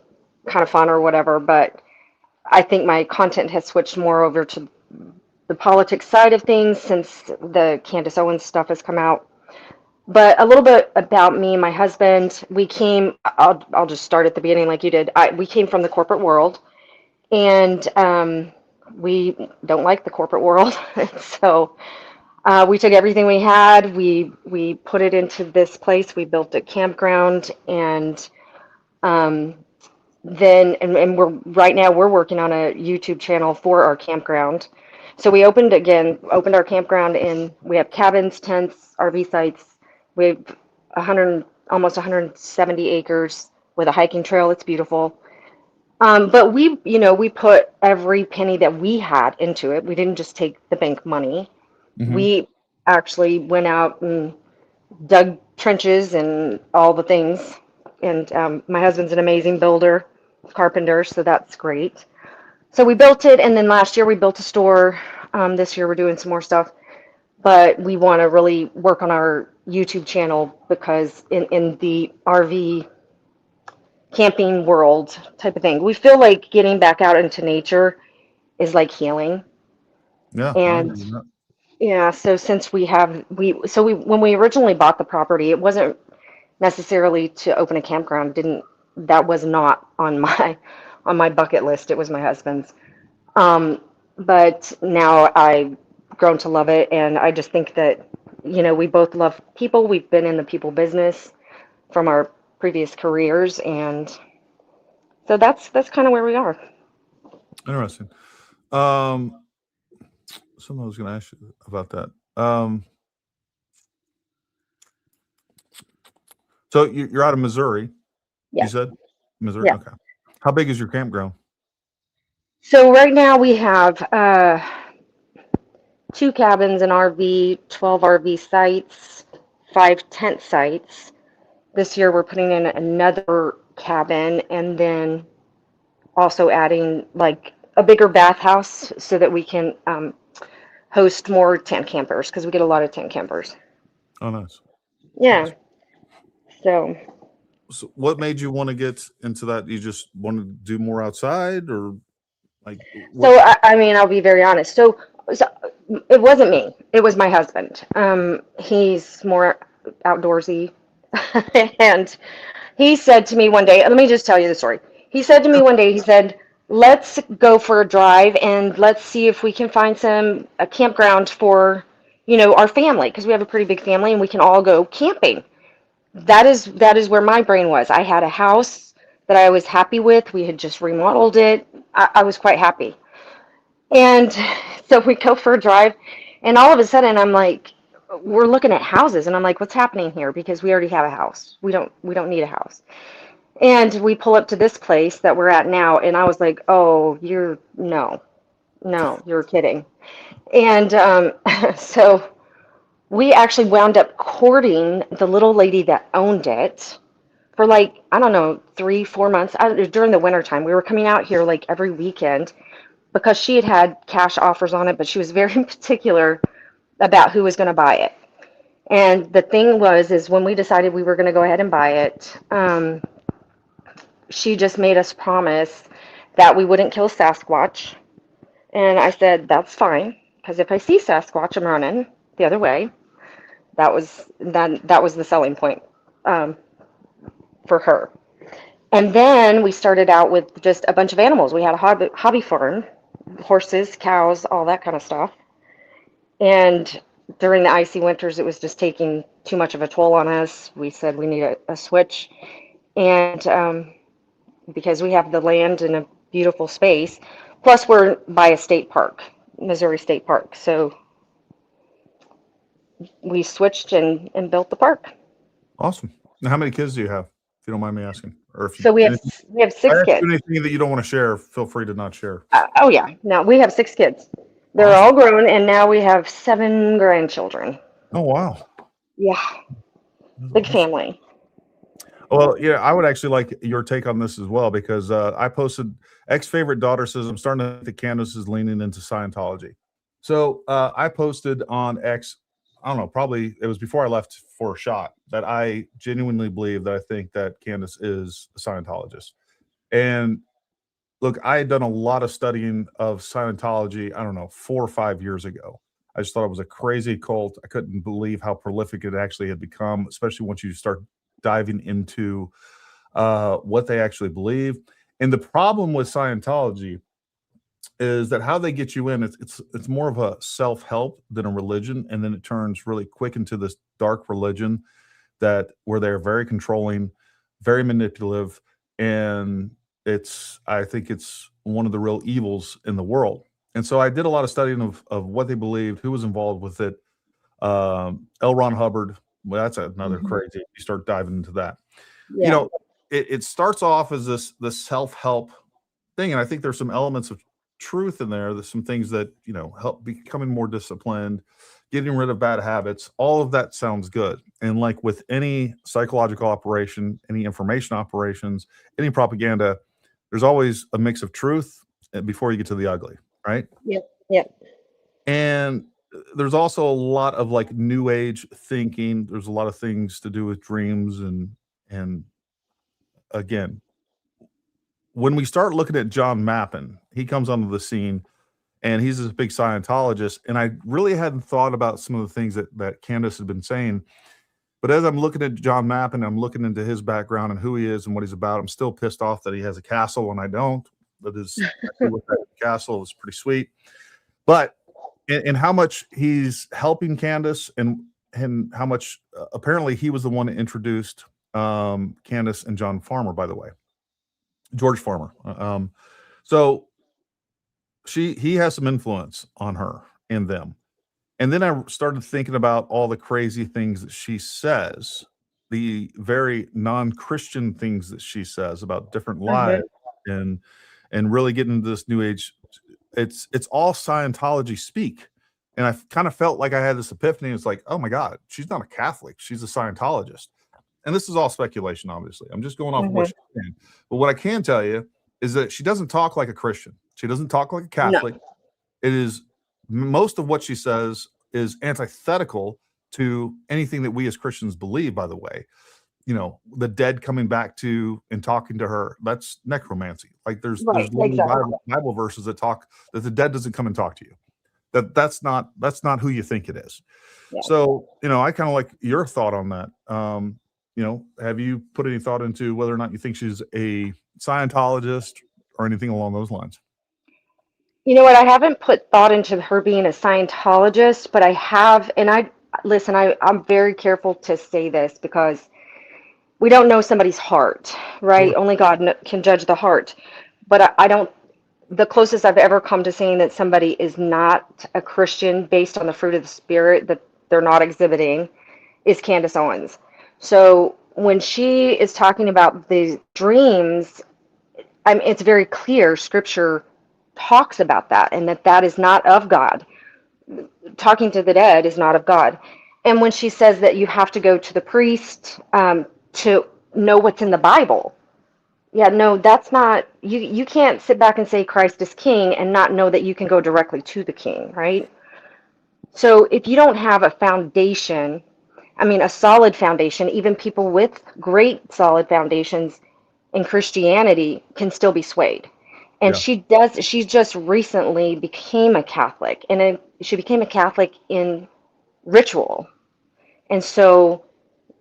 kind of fun or whatever. But I think my content has switched more over to the politics side of things since the Candace Owens stuff has come out. But a little bit about me and my husband. I'll just start at the beginning like you did. We came from the corporate world, and we don't like the corporate world. So we took everything we had, we put it into this place. We built a campground, and then we're working on a YouTube channel for our campground. So we opened our campground, and we have cabins, tents, RV sites. We have almost 170 acres with a hiking trail. It's beautiful. But we put every penny that we had into it. We didn't just take the bank money. Mm-hmm. We actually went out and dug trenches and all the things. And my husband's an amazing builder, carpenter, so that's great. So we built it, and then last year we built a store. This year we're doing some more stuff. But we want to really work on our YouTube channel because in the RV camping world type of thing, we feel like getting back out into nature is like healing. Yeah. And yeah, so since when we originally bought the property, it wasn't necessarily to open a campground. That was not on my bucket list. It was my husband's. But now I grown to love it. And I just think that, we both love people. We've been in the people business from our previous careers. And so that's kind of where we are. Interesting. Something I was going to ask you about that. So you're out of Missouri. Yeah. You said Missouri. Yeah. Okay. How big is your campground? So right now we have 2 cabins, an RV, 12 RV sites, 5 tent sites. This year we're putting in another cabin and then also adding like a bigger bathhouse so that we can host more tent campers because we get a lot of tent campers. Oh, nice. Yeah. Nice. So what made you want to get into that? You just want to do more outside, or like? So I mean, I'll be very honest. So it wasn't me. It was my husband. He's more outdoorsy, and he said to me one day. Let me just tell you the story. He said to me one day. He said, "Let's go for a drive and let's see if we can find a campground for, our family because we have a pretty big family and we can all go camping." That is where my brain was. I had a house that I was happy with. We had just remodeled it. I was quite happy. And so we go for a drive, and all of a sudden I'm like, we're looking at houses, and I'm like, what's happening here? Because we already have a house. We don't need a house. And we pull up to this place that we're at now, and I was like, oh, no, you're kidding. And so we actually wound up courting the little lady that owned it for like, I don't know, 3-4 months. During the winter time. We were coming out here like every weekend because she had cash offers on it, but she was very particular about who was going to buy it. And the thing is when we decided we were going to go ahead and buy it, she just made us promise that we wouldn't kill Sasquatch. And I said, that's fine, because if I see Sasquatch, I'm running the other way. That was the selling point for her. And then we started out with just a bunch of animals. We had a hobby farm, horses, cows, all that kind of stuff. And during the icy winters, it was just taking too much of a toll on us. We said we need a switch. And because we have the land and a beautiful space, plus we're by a state park, Missouri State Park. So we switched and built the park. Awesome. Now, how many kids do you have, if you don't mind me asking? Or if So we have 6 kids. Anything that you don't want to share, feel free to not share. Oh yeah, no, we have 6 kids. They're Awesome. all grown, and now we have 7 grandchildren. Oh, wow. Yeah, big family. Well, yeah, I would actually like your take on this as well, because I posted, favorite daughter says, I'm starting to think Candace is leaning into Scientology. So I posted on X, I don't know, probably it was before I left for a shot, that I genuinely believe that I think that Candace is a Scientologist. And look, I had done a lot of studying of Scientology, I don't know, 4 or 5 years ago. I just thought it was a crazy cult. I couldn't believe how prolific it actually had become, especially once you start diving into what they actually believe. And the problem with Scientology is that how they get you in, it's more of a self-help than a religion, and then it turns really quick into this dark religion where they're very controlling, very manipulative, and I think it's one of the real evils in the world. And so I did a lot of studying of what they believed, who was involved with it. L. Ron Hubbard, well, that's another crazy. You start diving into that. Yeah. It starts off as this self-help thing, and I think there's some elements of truth in there. There's some things that help becoming more disciplined, getting rid of bad habits. All of that sounds good. And like with any psychological operation, any information operations, any propaganda, there's always a mix of truth before you get to the ugly, right? Yep. And there's also a lot of like new age thinking. There's a lot of things to do with dreams, and again, when we start looking at John Mappin, he comes onto the scene, and he's this big Scientologist. And I really hadn't thought about some of the things that Candace had been saying. But as I'm looking at John Mappin, I'm looking into his background and who he is and what he's about. I'm still pissed off that he has a castle and I don't. That is, that castle is pretty sweet. But and how much he's helping Candace, and how much apparently he was the one that introduced Candace and John Farmer, by the way, George Farmer. So he has some influence on her and them. And then I started thinking about all the crazy things that she says, the very non-Christian things that she says about different lives, and really getting into this new age. It's all Scientology speak. And I kind of felt like I had this epiphany. It's like, oh my God, she's not a Catholic. She's a Scientologist. And this is all speculation, obviously. I'm just going off of what she's saying. But what I can tell you is that she doesn't talk like a Christian. She doesn't talk like a Catholic. No. It is, most of what she says is antithetical to anything that we as Christians believe, by the way. You know, the dead coming back to and talking to her, that's necromancy. Like there's exactly. Bible verses that talk that the dead doesn't come and talk to you. That's not who you think it is. Yeah. So, you know, I kind of like your thought on that. You know, have you put any thought into whether or not you think she's a Scientologist or anything along those lines? You know what? I haven't put thought into her being a Scientologist, but I have, and I'm very careful to say this because we don't know somebody's heart, right? Sure. Only God can judge the heart. But I don't, the closest I've ever come to saying that somebody is not a Christian based on the fruit of the Spirit that they're not exhibiting is Candace Owens. So when she is talking about the dreams, I mean, it's very clear Scripture talks about that, and that is not of God. Talking to the dead is not of God. And when she says that you have to go to the priest to know what's in the Bible, yeah, no, that's not, you can't sit back and say Christ is king and not know that you can go directly to the king, right? So if you don't have a foundation, I mean, a solid foundation, even people with great solid foundations in Christianity can still be swayed. And yeah. She just recently became a Catholic, and she became a Catholic in ritual. And so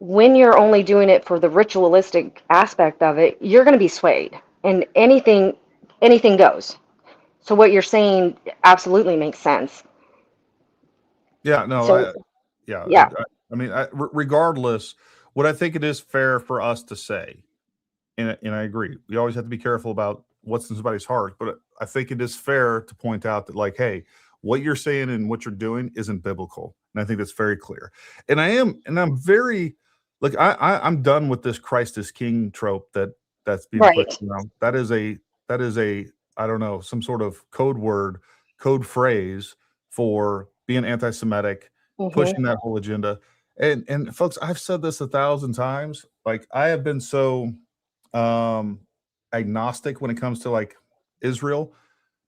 when you're only doing it for the ritualistic aspect of it, you're going to be swayed, and anything goes. So what you're saying absolutely makes sense. Yeah, no, so, yeah. I mean, regardless, what I think it is fair for us to say, and I agree, we always have to be careful about what's in somebody's heart, but I think it is fair to point out that, like, hey, what you're saying and what you're doing isn't biblical, and I think that's very clear. And I'm very, like, I'm done with this Christ is King trope that's being put around. That is a I don't know, some sort of code phrase for being anti-Semitic, pushing that whole agenda. And folks, I've said this 1,000 times. Like, I have been so agnostic when it comes to, like, Israel.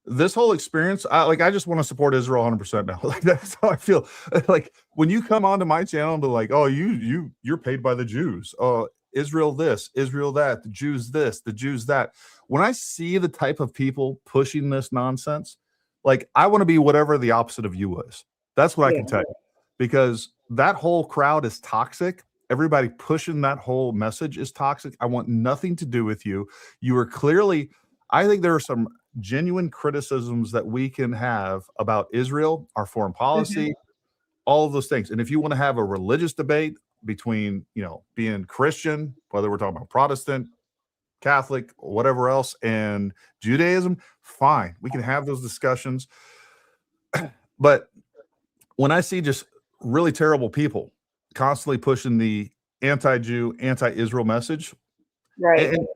This whole experience, I just want to support Israel 100% now. Like, that's how I feel. Like, when you come onto my channel and be like, oh, you're paid by the Jews. Oh, Israel this, Israel that, the Jews this, the Jews that. When I see the type of people pushing this nonsense, like, I want to be whatever the opposite of you is. That's what I can tell you. Because that whole crowd is toxic. Everybody pushing that whole message is toxic. I want nothing to do with you. You are clearly, I think there are some genuine criticisms that we can have about Israel, our foreign policy, all of those things. And if you want to have a religious debate between, you know, being Christian, whether we're talking about Protestant, Catholic, or whatever else, and Judaism, fine. We can have those discussions. But when I see just really terrible people constantly pushing the anti-Jew, anti-Israel message, right? And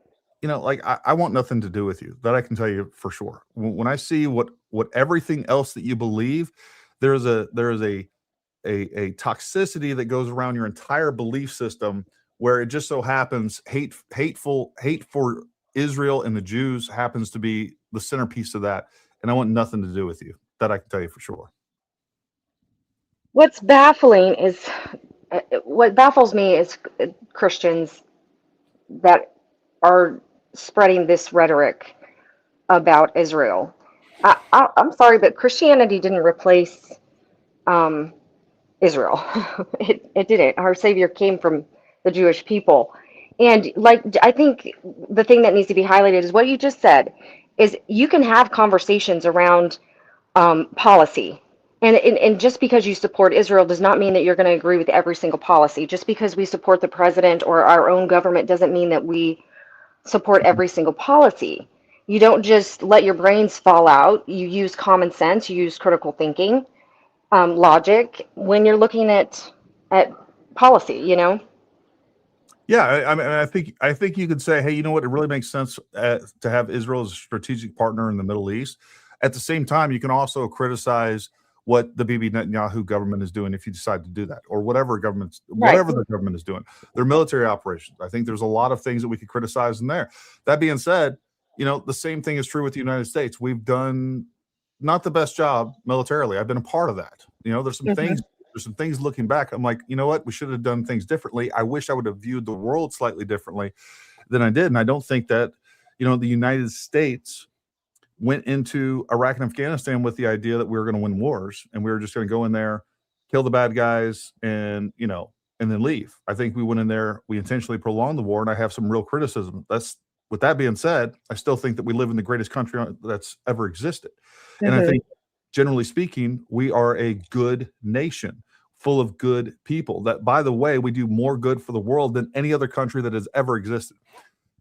you know, like, I want nothing to do with you. That I can tell you for sure. When I see what everything else that you believe, there is a toxicity that goes around your entire belief system, where it just so happens hate for Israel and the Jews happens to be the centerpiece of that. And I want nothing to do with you. That I can tell you for sure. What baffles me is Christians that are spreading this rhetoric about Israel. I'm sorry, but Christianity didn't replace Israel. It didn't. Our Savior came from the Jewish people. And, like, I think the thing that needs to be highlighted is what you just said, is you can have conversations around policy. And just because you support Israel does not mean that you're going to agree with every single policy. Just because we support the president or our own government doesn't mean that we support every single policy. You don't just let your brains fall out. You use common sense, you use critical thinking, logic when you're looking at policy, you know? Yeah, I mean, I think you could say, hey, you know what? It really makes sense to have Israel as a strategic partner in the Middle East. At the same time, you can also criticize what the Bibi Netanyahu government is doing if you decide to do that, or whatever Right. the government is doing, their military operations. I think there's a lot of things that we could criticize in there. That being said, you know, the same thing is true with the United States. We've done not the best job militarily. I've been a part of that. You know, there's some things looking back. I'm like, you know what? We should have done things differently. I wish I would have viewed the world slightly differently than I did. And I don't think that, you know, the United States went into Iraq and Afghanistan with the idea that we were going to win wars and we were just going to go in there, kill the bad guys, and, you know, and then leave. I think we went in there, we intentionally prolonged the war, and I have some real criticism. With that being said, I still think that we live in the greatest country that's ever existed. And I think, generally speaking, we are a good nation full of good people that, by the way, we do more good for the world than any other country that has ever existed.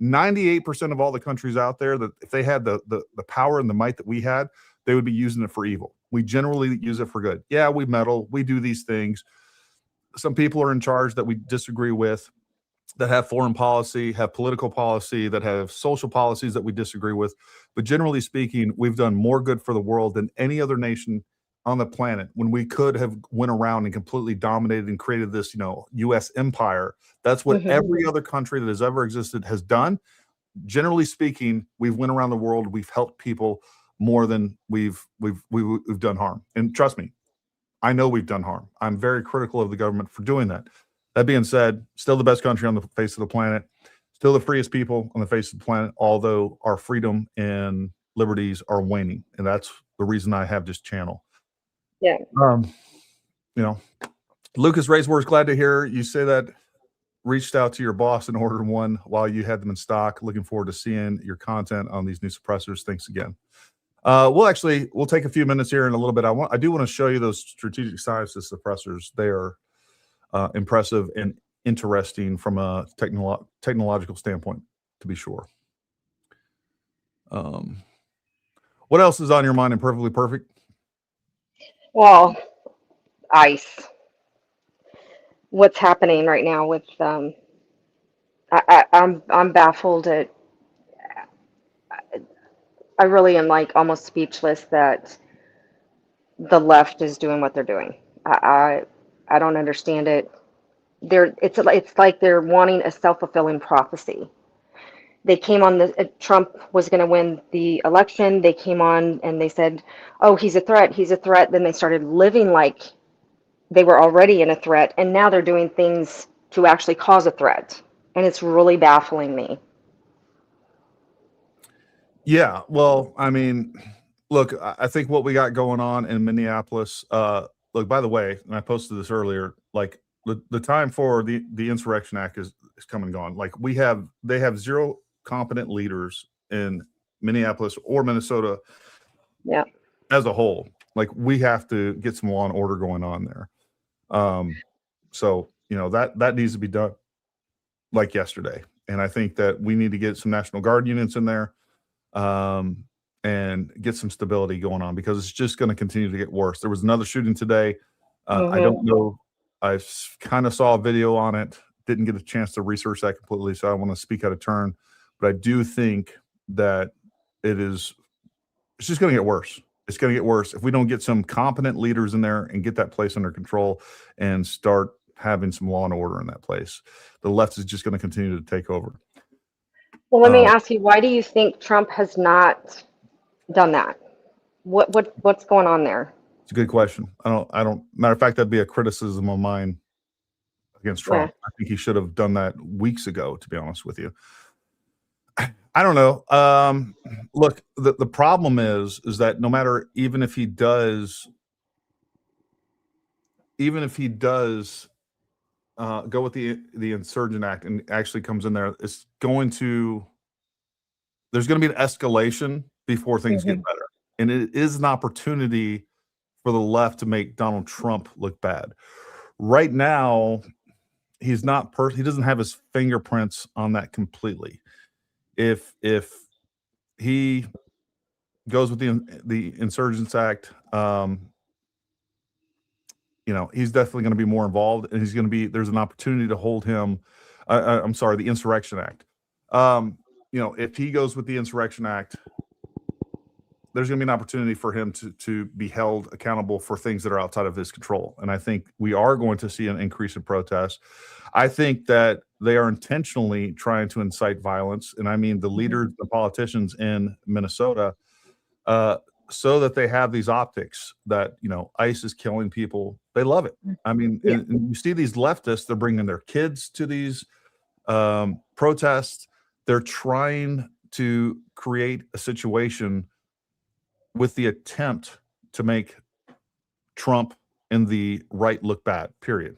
98% of all the countries out there, that if they had the power and the might that we had, they would be using it for evil. We generally use it for good. Yeah, we meddle, we do these things. Some people are in charge that we disagree with, that have foreign policy, have political policy, that have social policies that we disagree with. But generally speaking, we've done more good for the world than any other nation on the planet, when we could have went around and completely dominated and created this, you know, U.S. empire. That's what every other country that has ever existed has done. Generally speaking, we've went around the world. We've helped people more than we've done harm. And trust me, I know we've done harm. I'm very critical of the government for doing that. That being said, still the best country on the face of the planet, still the freest people on the face of the planet, although our freedom and liberties are waning. And that's the reason I have this channel. Yeah. You know, Lucas Raceworks, glad to hear you say that. Reached out to your boss and ordered one while you had them in stock. Looking forward to seeing your content on these new suppressors. Thanks again. We'll take a few minutes here in a little bit. I do want to show you those strategic sciences suppressors. They are impressive and interesting from a technological standpoint, to be sure. What else is on your mind in Perfectly Perfect? Well, ICE. What's happening right now with I'm baffled at. I really am like almost speechless that the left is doing what they're doing. I don't understand it. It's like they're wanting a self-fulfilling prophecy. They came on the Trump was going to win the election. They came on and they said, "Oh, he's a threat. He's a threat." Then they started living like they were already in a threat, and now they're doing things to actually cause a threat, and it's really baffling me. Yeah, well, I mean, look, I think what we got going on in Minneapolis. Look, by the way, and I posted this earlier. Like the time for the Insurrection Act is come and gone. Like they have zero competent leaders in Minneapolis or Minnesota. Yeah. As a whole, like we have to get some law and order going on there. So you know that needs to be done like yesterday, and I think that we need to get some National Guard units in there, and get some stability going on, because it's just going to continue to get worse. There was another shooting today. I don't know. I kind of saw a video on it. Didn't get a chance to research that completely, so I want to speak out of turn. But I do think that it's just going to get worse. It's going to get worse if we don't get some competent leaders in there and get that place under control and start having some law and order in that place. The left is just going to continue to take over. Well, let me ask you, why do you think Trump has not done that? What's going on there? It's a good question. I don't. Matter of fact, that'd be a criticism of mine against Trump. Yeah. I think he should have done that weeks ago, to be honest with you. I don't know. Look, the problem is that no matter, even if he does go with the Insurgent Act and actually comes in there, there's going to be an escalation before things get better. And it is an opportunity for the left to make Donald Trump look bad. Right now, he's not he doesn't have his fingerprints on that completely. If he goes with the Insurgents Act, he's definitely going to be more involved, and there's an opportunity to hold him. I'm sorry, the Insurrection Act. If he goes with the Insurrection Act, there's going to be an opportunity for him to be held accountable for things that are outside of his control. And I think we are going to see an increase in protests. I think that they are intentionally trying to incite violence. And I mean, the leaders, the politicians in Minnesota, so that they have these optics that, ICE is killing people. They love it. I mean, and you see these leftists, they're bringing their kids to these protests. They're trying to create a situation with the attempt to make Trump and the right look bad, period.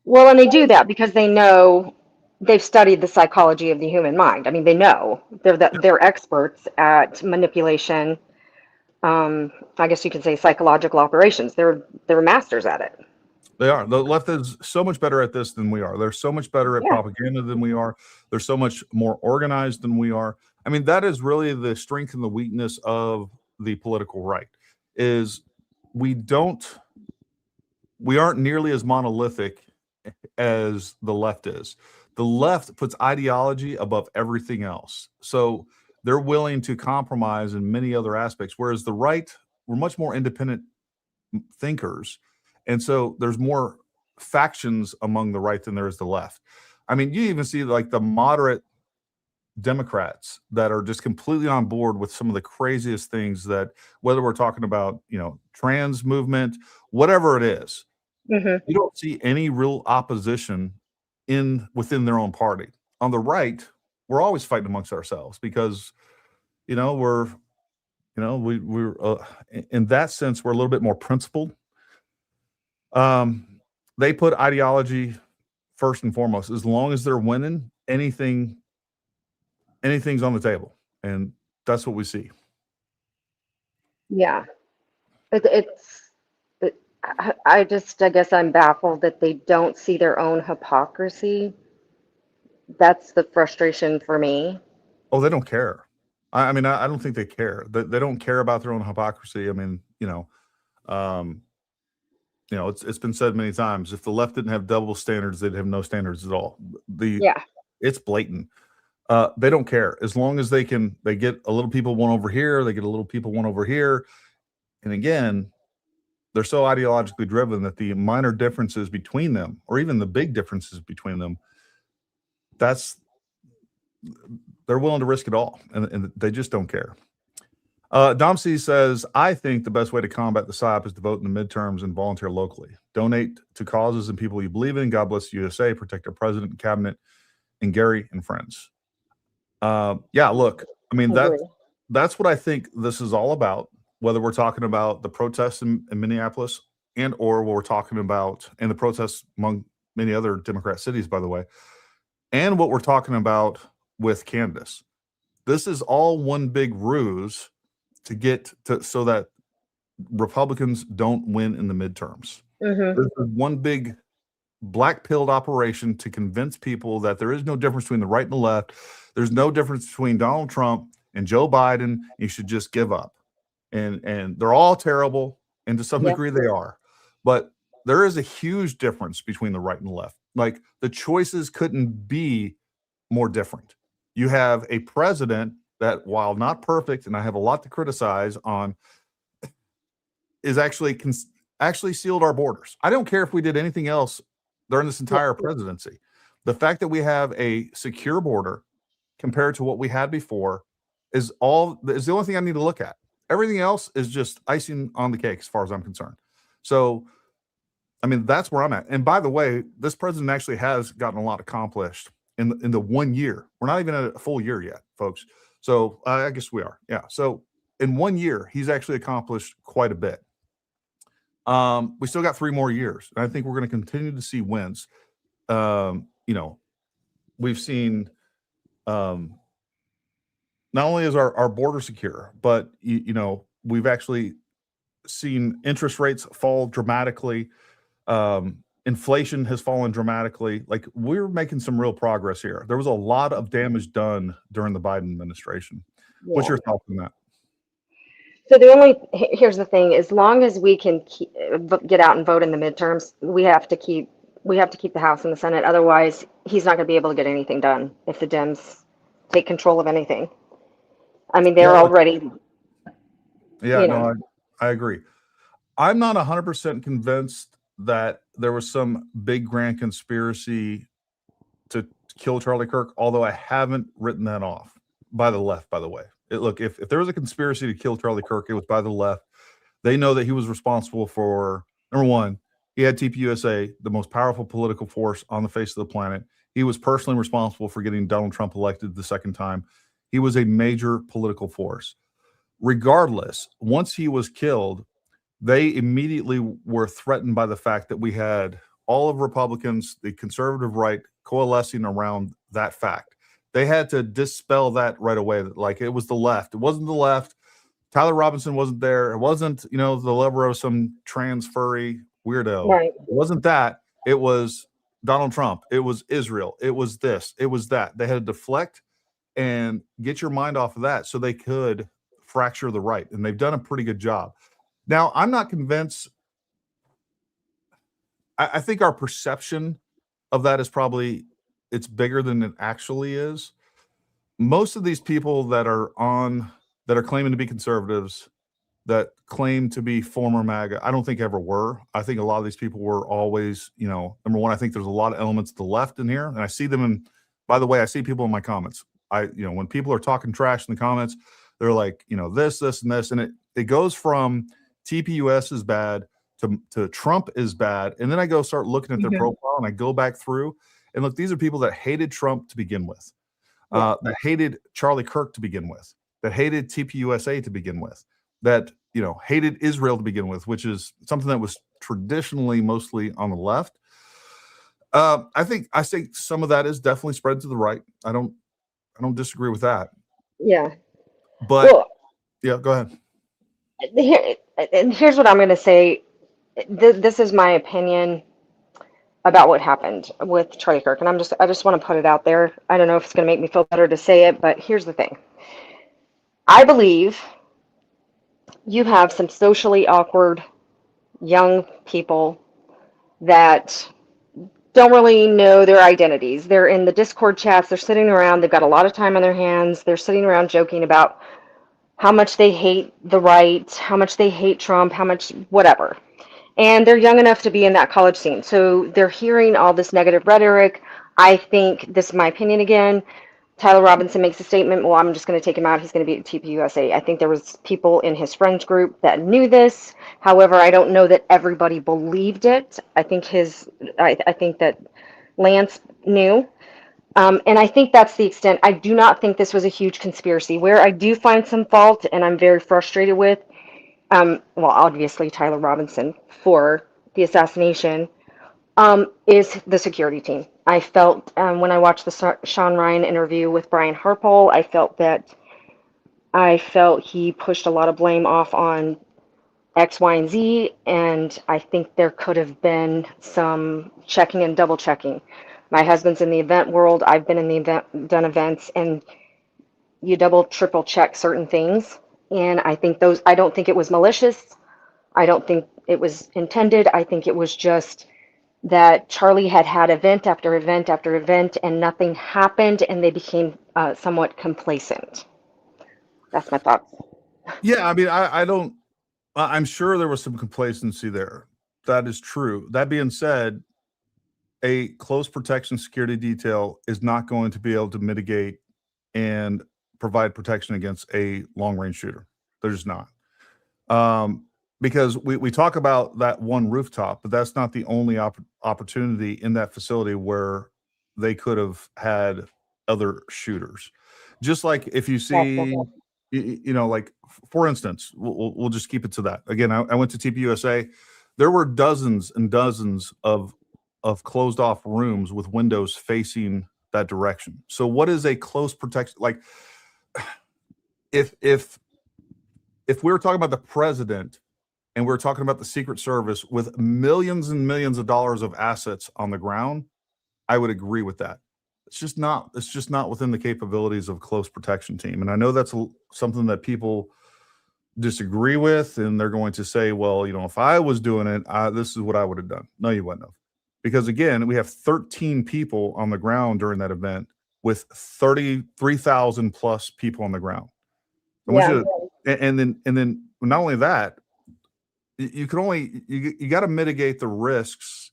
Well, and they do that because they know they've studied the psychology of the human mind. I mean, they know they're experts at manipulation. I guess you could say psychological operations. They're masters at it. They are. The left is so much better at this than we are. They're so much better at propaganda than we are. They're so much more organized than we are. I mean, that is really the strength and the weakness of the political right, is we aren't nearly as monolithic as the left is. The left puts ideology above everything else. So they're willing to compromise in many other aspects, whereas the right, we're much more independent thinkers. And so there's more factions among the right than there is the left. I mean, you even see like the moderate Democrats that are just completely on board with some of the craziest things, that whether we're talking about, trans movement, whatever it is, you don't see any real opposition within their own party. On the right, we're always fighting amongst ourselves because, we're in that sense, we're a little bit more principled. They put ideology first and foremost. As long as they're winning, anything's on the table, and that's what we see. Yeah, I guess I'm baffled that they don't see their own hypocrisy. That's the frustration for me. Oh, they don't care. I mean, I don't think they care. They don't care about their own hypocrisy. I mean, it's been said many times, if the left didn't have double standards, they'd have no standards at all. It's blatant. They don't care. As long as they get a little people one over here, they get a little people one over here. And again, they're so ideologically driven that the minor differences between them, or even the big differences between them, they're willing to risk it all. And they just don't care. Dom C says, I think the best way to combat the PSYOP is to vote in the midterms and volunteer locally. Donate to causes and people you believe in. God bless the USA. Protect our president and cabinet and Gary and friends. Look, I mean, that's what I think this is all about, whether we're talking about the protests in Minneapolis or what we're talking about, and the protests among many other Democrat cities, by the way, and what we're talking about with Candace. This is all one big ruse to get to so that Republicans don't win in the midterms. This is one big black-pilled operation to convince people that there is no difference between the right and the left. There's no difference between Donald Trump and Joe Biden. You should just give up. And they're all terrible, and to some degree they are. But there is a huge difference between the right and the left. Like, the choices couldn't be more different. You have a president that, while not perfect, and I have a lot to criticize on, is actually sealed our borders. I don't care if we did anything else during this entire presidency. The fact that we have a secure border compared to what we had before is the only thing I need to look at. Everything else is just icing on the cake as far as I'm concerned. So, I mean, that's where I'm at. And by the way, this president actually has gotten a lot accomplished in the 1 year. We're not even at a full year yet, folks. So I guess we are. Yeah. So in 1 year, he's actually accomplished quite a bit. We still got 3 more years. And I think we're going to continue to see wins. We've seen not only is our border secure, but we've actually seen interest rates fall dramatically. Inflation has fallen dramatically. Like, we're making some real progress here. There was a lot of damage done during the Biden administration. What's Yeah. your thoughts on that? So here's the thing, as long as we can get out and vote in the midterms, we have to keep the House and the Senate. Otherwise, he's not going to be able to get anything done if the Dems take control of anything. I mean, they're already, Yeah, no, I agree. I'm not 100% convinced that there was some big grand conspiracy to kill Charlie Kirk, although I haven't written that off by the left, by the way. Look, if there was a conspiracy to kill Charlie Kirk, it was by the left. They know that he was responsible for, number one, he had TPUSA, the most powerful political force on the face of the planet. He was personally responsible for getting Donald Trump elected the second time. He was a major political force. Regardless, once he was killed, they immediately were threatened by the fact that we had all of Republicans, the conservative right, coalescing around that fact. They had to dispel that right away. Like, it was the left. It wasn't the left. Tyler Robinson wasn't there. It wasn't, the lover of some trans furry weirdo. right. It wasn't that. It was Donald Trump. It was Israel. It was this. It was that. They had to deflect and get your mind off of that so they could fracture the right. And they've done a pretty good job. Now, I'm not convinced. I think our perception of that is probably, it's bigger than it actually is. Most of these people that are claiming to be conservatives, that claim to be former MAGA, I don't think ever were. I think a lot of these people were always, number one, I think there's a lot of elements to the left in here. And I see them in, by the way, I see people in my comments. When people are talking trash in the comments, they're like, this, and this. And it goes from TPUS is bad to Trump is bad. And then I go start looking at their profile and I go back through and look, these are people that hated Trump to begin with, that hated Charlie Kirk to begin with, that hated TPUSA to begin with, that, hated Israel to begin with, which is something that was traditionally mostly on the left. I think some of that is definitely spread to the right. I don't disagree with that. Yeah. But yeah, go ahead. Here's what I'm going to say. This is my opinion about what happened with Charlie Kirk, and I just want to put it out there. I don't know if it's going to make me feel better to say it, but here's the thing. I believe you have some socially awkward young people that don't really know their identities. They're in the Discord chats, they're sitting around, they've got a lot of time on their hands, they're sitting around joking about how much they hate the right, how much they hate Trump, how much whatever. And they're young enough to be in that college scene. So they're hearing all this negative rhetoric. I think, this is my opinion again, Tyler Robinson makes a statement, well, I'm just going to take him out. He's going to be at TPUSA. I think there was people in his friends group that knew this. However, I don't know that everybody believed it. I think that Lance knew. And I think that's the extent. I do not think this was a huge conspiracy. Where I do find some fault and I'm very frustrated with, well, obviously Tyler Robinson for the assassination, is the security team. I felt when I watched the Sean Ryan interview with Brian Harpole, I felt he pushed a lot of blame off on X, Y, and Z, and I think there could have been some checking and double checking. My husband's in the event world. I've been in the done events, and you double, triple check certain things. And I don't think it was malicious. I don't think it was intended. I think it was just that Charlie had event after event after event, and nothing happened, and they became somewhat complacent. That's my thoughts. Yeah, I mean, I'm sure there was some complacency there. That is true. That being said, a close protection security detail is not going to be able to mitigate and provide protection against a long-range shooter. They're just not. Because we talk about that one rooftop, but that's not the only opportunity in that facility where they could have had other shooters. Just like if you see, like, for instance, we'll just keep it to that. Again, I went to TPUSA. There were dozens and dozens of closed off rooms with windows facing that direction. So what is a close protection? Like, if we were talking about the president and we're talking about the Secret Service with millions and millions of dollars of assets on the ground, I would agree with that. It's just not within the capabilities of a close protection team. And I know that's something that people disagree with, and they're going to say, well, if I was doing it, this is what I would have done. No, you wouldn't have. Because again, we have 13 people on the ground during that event with 33,000 plus people on the ground. Yeah. And then not only that, you got to mitigate the risks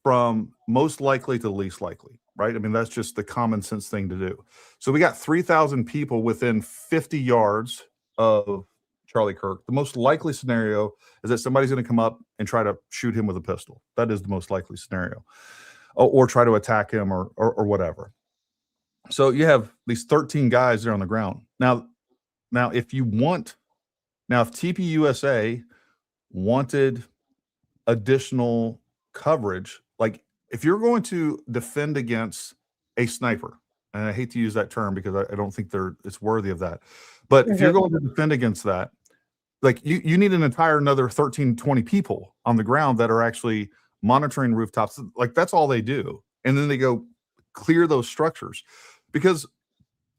from most likely to least likely, right? I mean, that's just the common sense thing to do. So we got 3,000 people within 50 yards of Charlie Kirk. The most likely scenario is that somebody's going to come up and try to shoot him with a pistol. That is the most likely scenario, or try to attack him or whatever. So you have these 13 guys there on the ground. Now if TPUSA wanted additional coverage, like if you're going to defend against a sniper, and I hate to use that term because I don't think it's worthy of that, but if you're going to defend against that, like you need an entire another 13, 20 people on the ground that are actually monitoring rooftops. Like that's all they do. And then they go clear those structures, because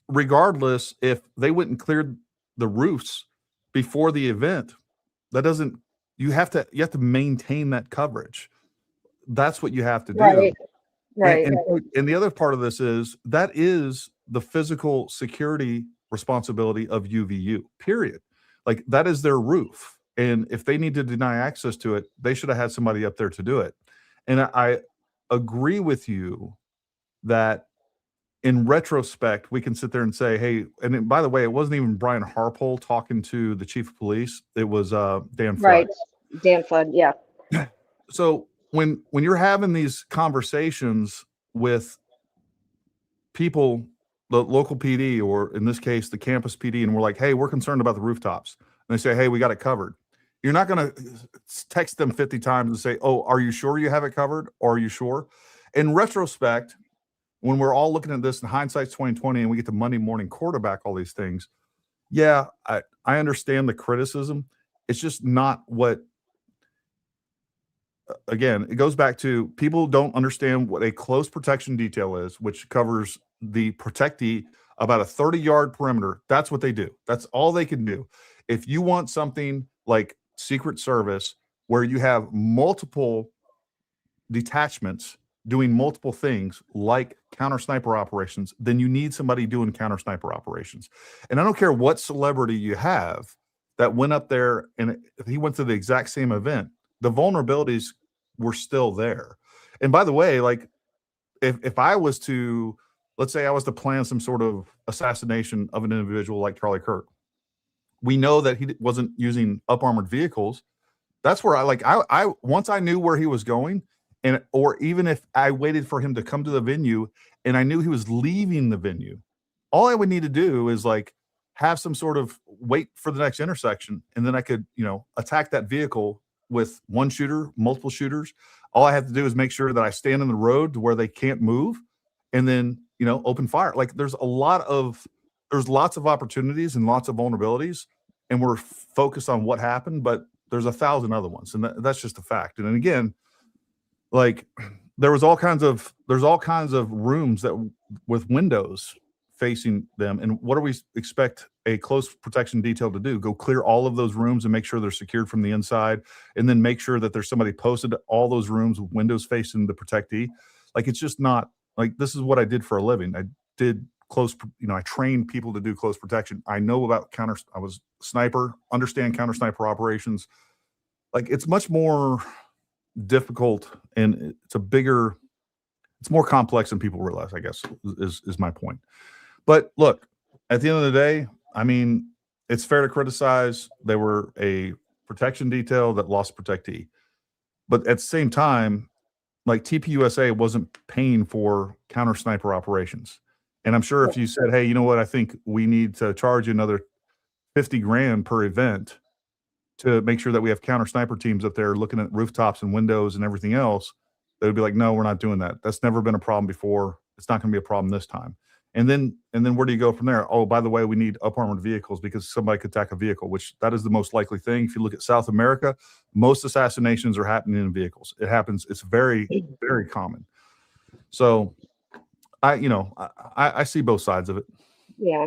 regardless, if they went and cleared the roofs before the event, you have to maintain that coverage. That's what you have to do. Right. And the other part of this is that is the physical security responsibility of UVU, period. Like that is their roof. And if they need to deny access to it, they should have had somebody up there to do it. And I agree with you that in retrospect, we can sit there and say, hey, and by the way, it wasn't even Brian Harpole talking to the chief of police. It was Dan Flood. Right. Dan Flood. Yeah. So when you're having these conversations with people, the local PD, or in this case, the campus PD, and we're like, hey, we're concerned about the rooftops. And they say, hey, we got it covered. You're not going to text them 50 times and say, oh, are you sure you have it covered? Or are you sure? In retrospect, when we're all looking at this in hindsight's 2020 and we get to Monday morning quarterback all these things, yeah, I understand the criticism. It's just not what, again, it goes back to people don't understand what a close protection detail is, which covers the protectee about a 30-yard perimeter. That's what they do. That's all they can do. If you want something like Secret Service, where you have multiple detachments doing multiple things like counter sniper operations, then you need somebody doing counter sniper operations. And I don't care what celebrity you have that went up there and he went to the exact same event, the vulnerabilities were still there. And by the way, like if I was to, let's say I was to plan some sort of assassination of an individual like Charlie Kirk, we know that he wasn't using up armored vehicles. That's where I once I knew where he was going, or even if I waited for him to come to the venue and I knew he was leaving the venue, all I would need to do is like have some sort of wait for the next intersection. And then I could, attack that vehicle with one shooter, multiple shooters. All I have to do is make sure that I stand in the road to where they can't move and then, open fire. Like there's lots of opportunities and lots of vulnerabilities, and we're focused on what happened, but there's 1,000 other ones. And that's just a fact. And then again, like there's all kinds of rooms that with windows facing them. And what do we expect a close protection detail to do? Go clear all of those rooms and make sure they're secured from the inside, and then make sure that there's somebody posted to all those rooms with windows facing the protectee. Like, it's just not like, this is what I did for a living. I did I trained people to do close protection. I know about I was sniper, understand counter sniper operations. Like, it's much more difficult, and it's more complex than people realize, I guess, is my point. But look, at the end of the day, I mean, it's fair to criticize. They were a protection detail that lost protectee. But at the same time, like, TPUSA wasn't paying for counter sniper operations. And I'm sure if you said, hey, you know what, I think we need to charge you another $50,000 per event to make sure that we have counter sniper teams up there looking at rooftops and windows and everything else, they would be like, no, we're not doing that. That's never been a problem before. It's not going to be a problem this time. And then where do you go from there? Oh, by the way, we need up armored vehicles because somebody could attack a vehicle, which that is the most likely thing. If you look at South America, most assassinations are happening in vehicles. It happens. It's very, very common. So I see both sides of it. Yeah.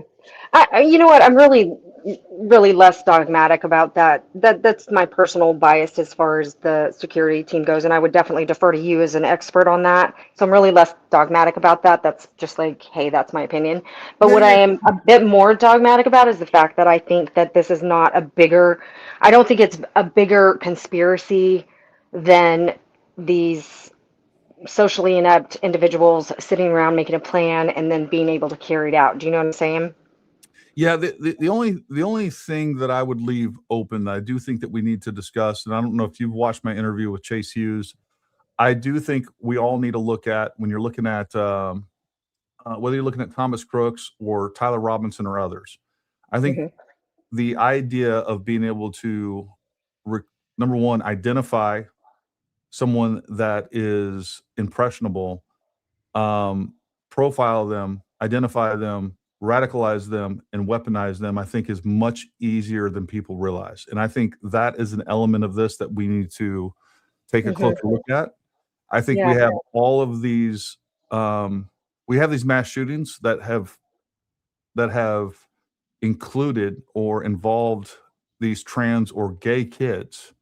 You know what? I'm really less dogmatic about that. That's my personal bias as far as the security team goes, and I would definitely defer to you as an expert on that. So I'm really less dogmatic about that. That's just like, hey, that's my opinion. But Yeah, what I yeah. am a bit more dogmatic about is the fact that I think that this is not I don't think it's a bigger conspiracy than these socially inept individuals sitting around making a plan and then being able to carry it out. Do you know what I'm saying? Yeah, the only thing that I would leave open that I do think that we need to discuss, and I don't know if you've watched my interview with Chase Hughes, I do think we all need to look at when you're looking at whether you're looking at Thomas Crooks or Tyler Robinson or others. I think Hmm. the idea of being able to, re- number one, identify someone that is impressionable, um, profile them, identify them, radicalize them, and weaponize them, I think is much easier than people realize. And I think that is an element of this that we need to take a Hmm. closer look at. I think Yeah. we have all of these, we have these mass shootings that have included or involved these trans or gay kids.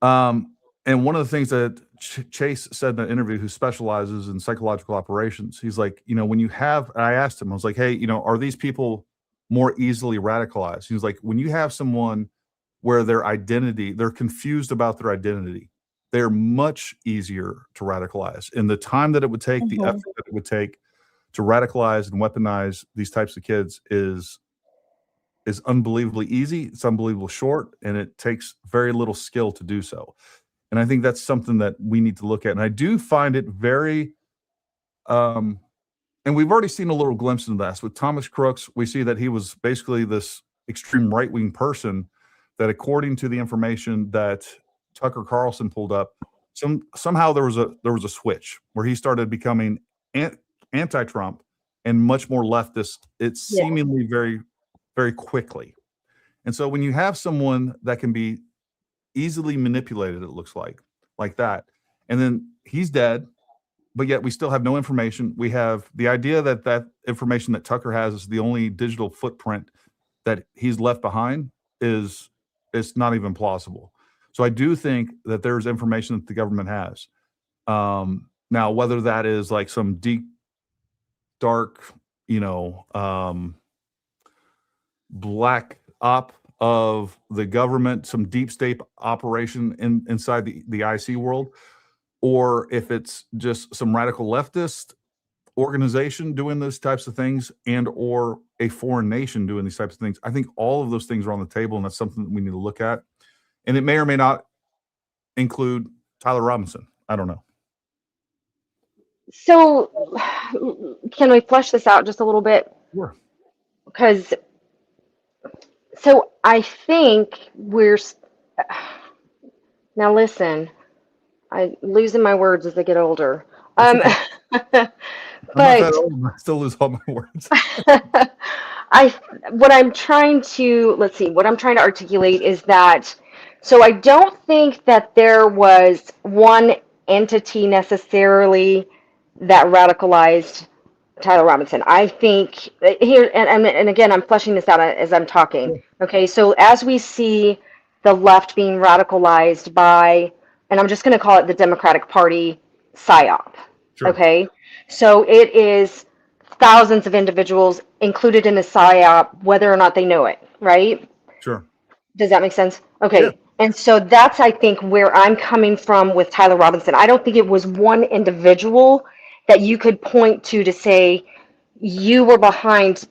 And one of the things that Chase said in an interview, who specializes in psychological operations, he's like, when you have, I asked him, I was like, hey, are these people more easily radicalized? He was like, when you have someone where they're confused about their identity, they're much easier to radicalize. And the time that it would take, the effort Hmm. that it would take to radicalize and weaponize these types of kids is unbelievably easy. It's unbelievably short, and it takes very little skill to do so. And I think that's something that we need to look at. And I do find it very, um, and we've already seen a little glimpse into this with Thomas Crooks. We see that he was basically this extreme right wing person that, according to the information that Tucker Carlson pulled up, somehow there was a switch where he started becoming anti-Trump and much more leftist. It's Yeah. seemingly very, very quickly. And so when you have someone that can be easily manipulated, it looks like that, and then he's dead, but yet we still have no information. We have the idea that that information that Tucker has is the only digital footprint that he's left behind is it's not even plausible. So I do think that there's information that the government has. Now, whether that is like some deep, dark, black op of the government, some deep state operation inside the IC world, or if it's just some radical leftist organization doing those types of things and or a foreign nation doing these types of things. I think all of those things are on the table, and that's something that we need to look at. And it may or may not include Tyler Robinson. I don't know. So, can we flesh this out just a little bit? Sure. Because, so I think now listen, I losing my words as I get older. That's Um, okay. I'm not that but old. I still lose all my words. I, what I'm trying to, let's see, what I'm trying to articulate is that, so I don't think that there was one entity necessarily that radicalized Tyler Robinson. I think here, and again, I'm fleshing this out as I'm talking. Sure. Okay, so as we see the left being radicalized by, and I'm just going to call it the Democratic Party psyop. Sure. Okay, so it is thousands of individuals included in the psyop, whether or not they know it, right? Sure. Does that make sense? Yeah. Okay. And so that's, I think, where I'm coming from with Tyler Robinson. I don't think it was one individual that you could point to say you were behind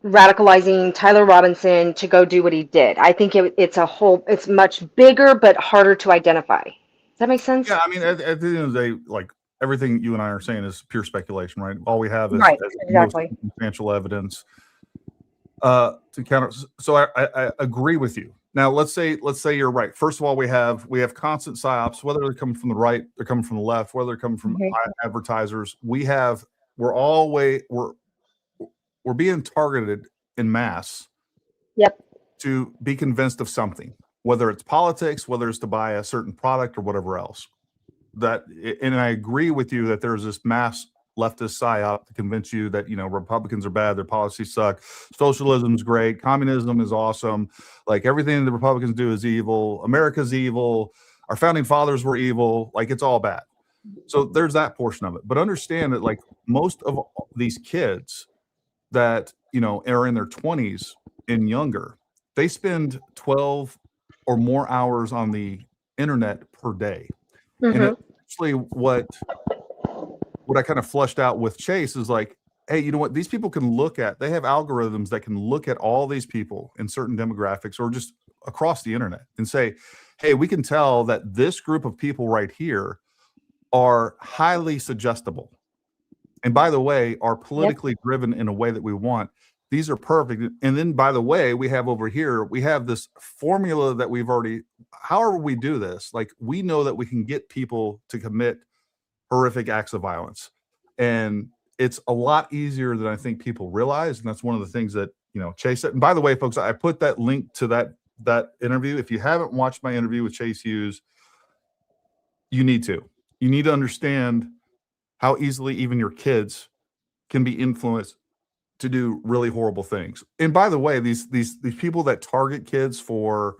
radicalizing Tyler Robinson to go do what he did. I think it's much bigger but harder to identify. Does that make sense? Yeah. I mean, at the end of the day, like everything you and I are saying is pure speculation, right? All we have is Right, most exactly. substantial evidence to counter. So I agree with you. Now let's say you're right. First of all, we have constant psyops, whether they're coming from the right, they're coming from the left, whether they're coming from Mhm. advertisers. We're we're being targeted in mass. Yep. To be convinced of something, whether it's politics, whether it's to buy a certain product or whatever else. And I agree with you that there's this mass leftist psyop to convince you that, Republicans are bad, their policies suck, socialism's great, communism is awesome, like everything the Republicans do is evil, America's evil, our founding fathers were evil, like it's all bad. So there's that portion of it. But understand that like most of these kids that, are in their 20s and younger, they spend 12 or more hours on the internet per day. Mm-hmm. And actually what I kind of flushed out with Chase is like, hey, you know what? These people can they have algorithms that can look at all these people in certain demographics or just across the internet and say, hey, we can tell that this group of people right here are highly suggestible. And by the way, are politically driven in a way that we want. These are perfect. And then, by the way, we have over here, we have this formula that we've already, however we do this, like we know that we can get people to commit horrific acts of violence. And it's a lot easier than I think people realize. And that's one of the things that, Chase said. And by the way, folks, I put that link to that interview. If you haven't watched my interview with Chase Hughes, you need to. You need to understand how easily even your kids can be influenced to do really horrible things. And by the way, these people that target kids for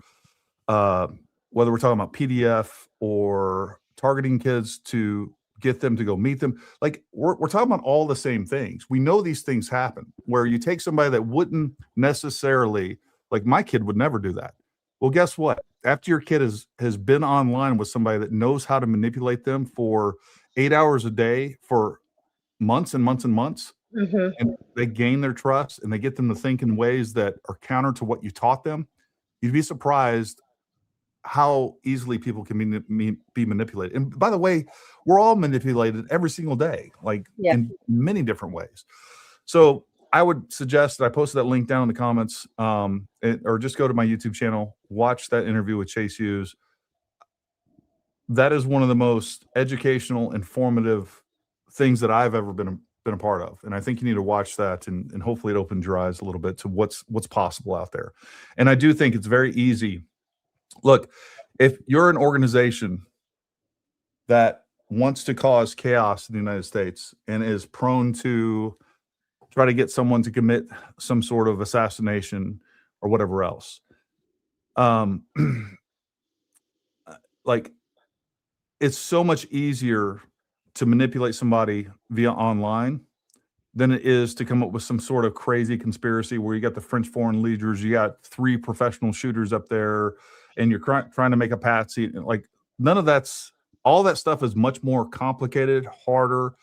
whether we're talking about PDF or targeting kids to get them to go meet them, like we're talking about all the same things. We know these things happen where you take somebody that wouldn't necessarily, like my kid would never do that. Well, guess what? After your kid has been online with somebody that knows how to manipulate them for 8 hours a day for months and months and months, and they gain their trust and they get them to think in ways that are counter to what you taught them, you'd be surprised how easily people can be manipulated. And by the way, we're all manipulated every single day, like in many different ways. So I would suggest that I posted that link down in the comments, or just go to my YouTube channel, watch that interview with Chase Hughes. That is one of the most educational, informative things that I've ever been a part of. And I think you need to watch that and hopefully it opens your eyes a little bit to what's possible out there. And I do think it's very easy. Look, if you're an organization that wants to cause chaos in the United States and is prone to try to get someone to commit some sort of assassination or whatever else, like it's so much easier to manipulate somebody via online than it is to come up with some sort of crazy conspiracy where you got the French foreign leaders, you got 3 professional shooters up there, and you're trying to make a patsy. Like all that stuff is much more complicated, harder,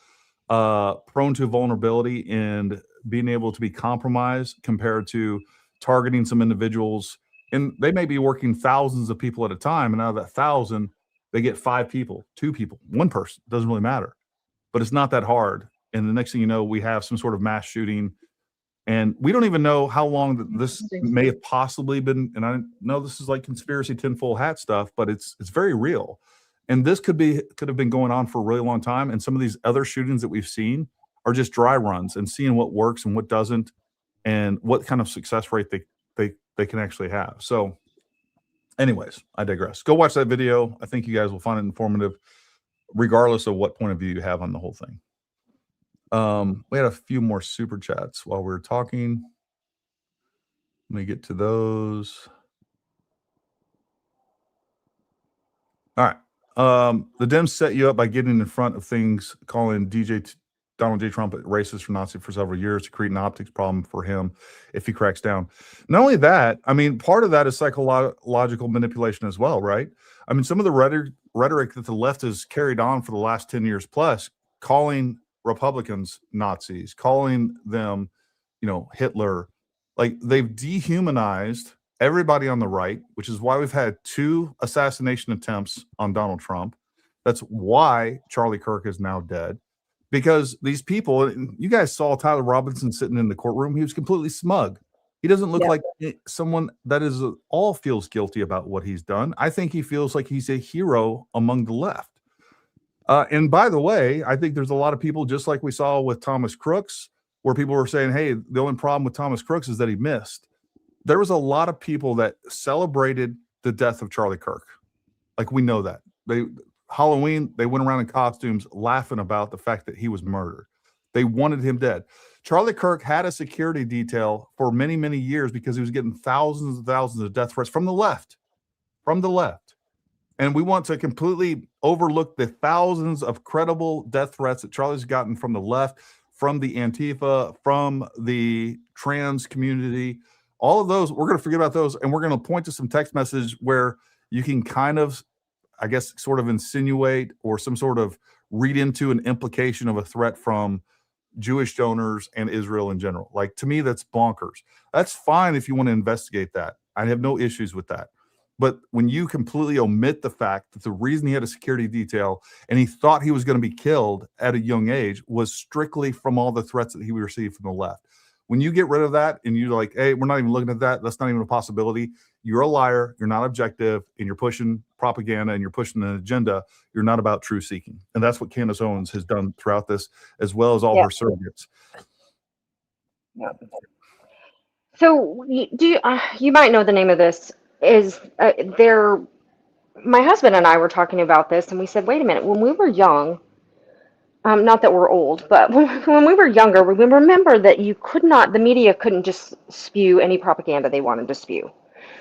prone to vulnerability and being able to be compromised compared to targeting some individuals. And they may be working thousands of people at a time, and out of that 1,000, they get 5 people, 2 people, 1 person. Doesn't really matter. But it's not that hard. And the next thing you know, we have some sort of mass shooting. And we don't even know how long this may have possibly been. And I know this is like conspiracy tinfoil hat stuff, but it's very real. And this could have been going on for a really long time. And some of these other shootings that we've seen are just dry runs and seeing what works and what doesn't, and what kind of success rate they can actually have. So anyways, I digress. Go watch that video. I think you guys will find it informative, regardless of what point of view you have on the whole thing. We had a few more super chats while we were talking. Let me get to those. All right. The Dems set you up by getting in front of things, calling Donald J. Trump racist for Nazi for several years to create an optics problem for him if he cracks down. Not only that, I mean, part of that is psychological manipulation as well, right? I mean, some of the rhetoric that the left has carried on for the last 10 years plus, calling Republicans Nazis, calling them, Hitler, like they've dehumanized everybody on the right, which is why we've had 2 assassination attempts on Donald Trump. That's why Charlie Kirk is now dead. Because these people, you guys saw Tyler Robinson sitting in the courtroom. He was completely smug. He doesn't look like someone that is all feels guilty about what he's done. I think he feels like he's a hero among the left. And by the way, I think there's a lot of people, just like we saw with Thomas Crooks, where people were saying, hey, the only problem with Thomas Crooks is that he missed. There was a lot of people that celebrated the death of Charlie Kirk. Like, we know that. Halloween, they went around in costumes laughing about the fact that he was murdered. They wanted him dead. Charlie Kirk had a security detail for many, many years because he was getting thousands and thousands of death threats from the left. And we want to completely overlook the thousands of credible death threats that Charlie's gotten from the left, from the Antifa, from the trans community. All of those, we're going to forget about those, and we're going to point to some text message where you can kind of, I guess, sort of insinuate or some sort of read into an implication of a threat from Jewish donors and Israel in general. Like, to me, that's bonkers. That's fine if you want to investigate that. I have no issues with that. But when you completely omit the fact that the reason he had a security detail and he thought he was going to be killed at a young age was strictly from all the threats that he received from the left. When you get rid of that and you're like, hey, we're not even looking at that, that's not even a possibility, you're a liar, you're not objective, and you're pushing propaganda and you're pushing an agenda. You're not about truth seeking. And that's what Candace Owens has done throughout this, as well as all her surrogates. Yeah. So you might know the name of this. Is my husband and I were talking about this, and we said, wait a minute, when we were young, not that we're old, but when we were younger, we remember that the media couldn't just spew any propaganda they wanted to spew.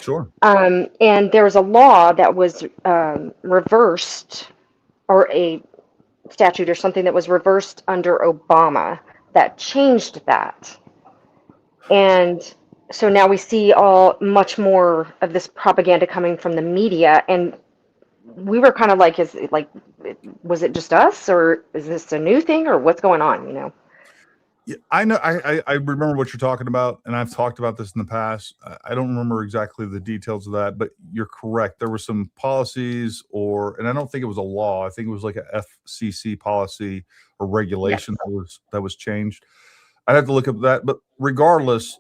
Sure. And there was a law that was reversed, or a statute or something that was reversed under Obama that changed that. And so now we see much more of this propaganda coming from the media, and we were kind of like, was it just us, or is this a new thing, or what's going on? Yeah, I know. I remember what you're talking about, and I've talked about this in the past. I don't remember exactly the details of that, but you're correct. There were some policies, and I don't think it was a law. I think it was like a FCC policy or regulation that was changed. I'd have to look up that, but regardless,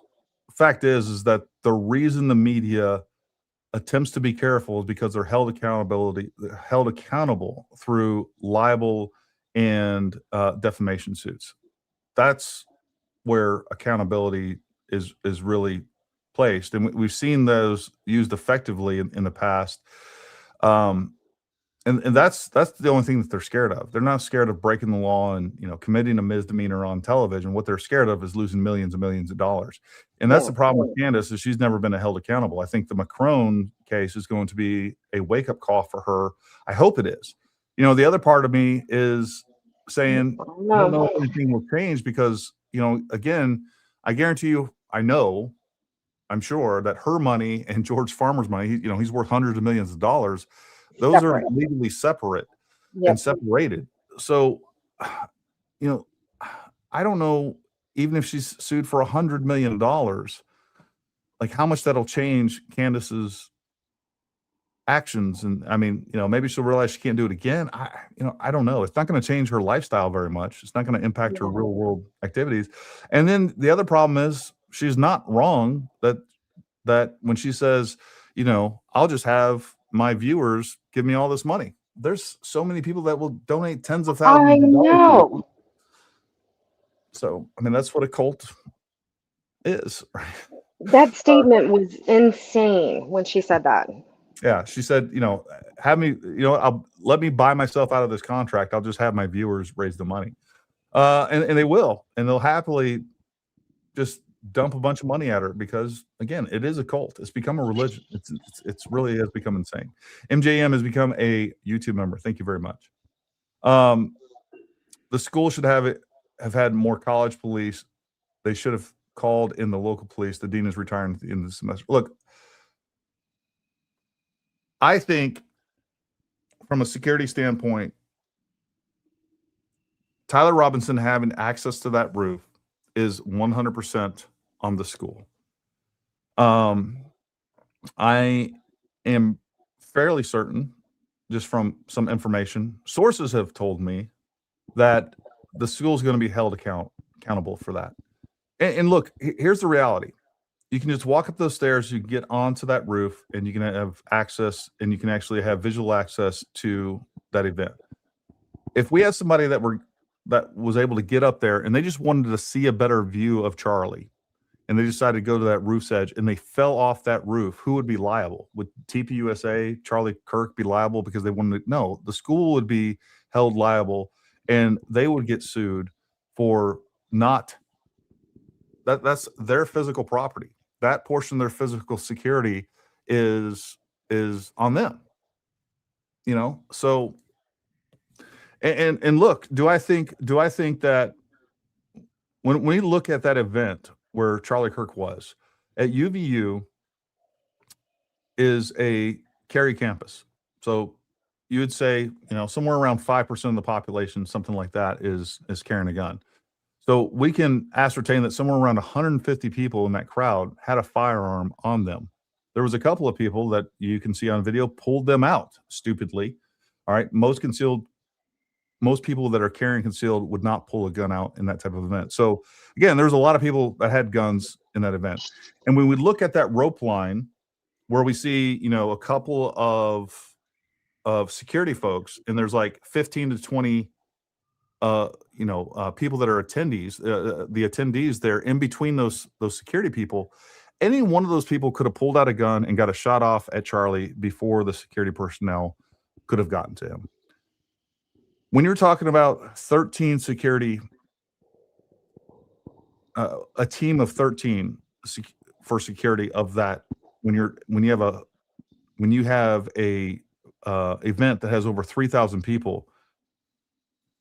fact is that the reason the media attempts to be careful is because they're held accountable through libel and defamation suits. That's where accountability is really placed, and we've seen those used effectively in the past. And that's the only thing that they're scared of. They're not scared of breaking the law and committing a misdemeanor on television. What they're scared of is losing millions and millions of dollars. And that's the problem with Candace, is she's never been held accountable. I think the Macron case is going to be a wake-up call for her. I hope it is. The other part of me is saying, I don't know if anything will change because, again, I guarantee you, I'm sure that her money and George Farmer's money, he's worth hundreds of millions of dollars. Those are legally separate and separated. So, I don't know, even if she's sued for $100 million, like how much that'll change Candace's actions. And I mean, maybe she'll realize she can't do it again. I don't know. It's not going to change her lifestyle very much. It's not going to impact her real world activities. And then the other problem is she's not wrong that when she says, I'll just have my viewers give me all this money. There's so many people that will donate tens of thousands of dollars. I know. So, I mean, that's what a cult is. That statement was insane when she said that. Yeah, she said, have me, let me buy myself out of this contract. I'll just have my viewers raise the money. And they will, and they'll happily just dump a bunch of money at her because, again, it is a cult. It's become a religion. It's really has become insane. MJM has become a YouTube member. Thank you very much. The school should have had more college police. They should have called in the local police. The dean is retiring at the end of the semester. Look, I think from a security standpoint, Tyler Robinson having access to that roof is 100% on the school. I am fairly certain, just from some information, sources have told me that the school is going to be held accountable for that. And look, here's the reality. You can just walk up those stairs, you can get onto that roof, and you can have access, and you can actually have visual access to that event. If we had somebody that were that was able to get up there, and they just wanted to see a better view of Charlie. And they decided to go to that roof's edge, and they fell off that roof. Who would be liable? Would TPUSA, Charlie Kirk, be liable because they wanted to? No, the school would be held liable, and they would get sued for not that's their physical property. That portion of their physical security is on them. So and look, do I think that when we look at that event where Charlie Kirk was at UVU is a carry campus. So you would say, somewhere around 5% of the population, something like that, is carrying a gun. So we can ascertain that somewhere around 150 people in that crowd had a firearm on them. There was a couple of people that you can see on video pulled them out stupidly. All right. Most people that are carrying concealed would not pull a gun out in that type of event. So again, there's a lot of people that had guns in that event. And when we look at that rope line where we see, a couple of security folks, and there's like 15 to 20 people that are attendees, the attendees there in between those security people, any one of those people could have pulled out a gun and got a shot off at Charlie before the security personnel could have gotten to him. When you're talking about 13 security, a team of 13 for security of that, when you have a event that has over 3,000 people,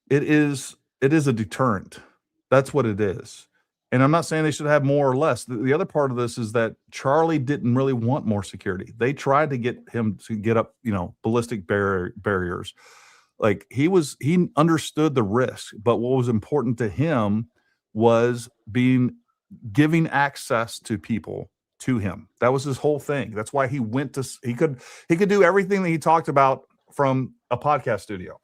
it is a deterrent. That's what it is. And I'm not saying they should have more or less. The other part of this is that Charlie didn't really want more security. They tried to get him to get up, ballistic barriers. Like he understood the risk, but what was important to him was giving access to people to him. That was his whole thing. That's why he could do everything that he talked about from a podcast studio.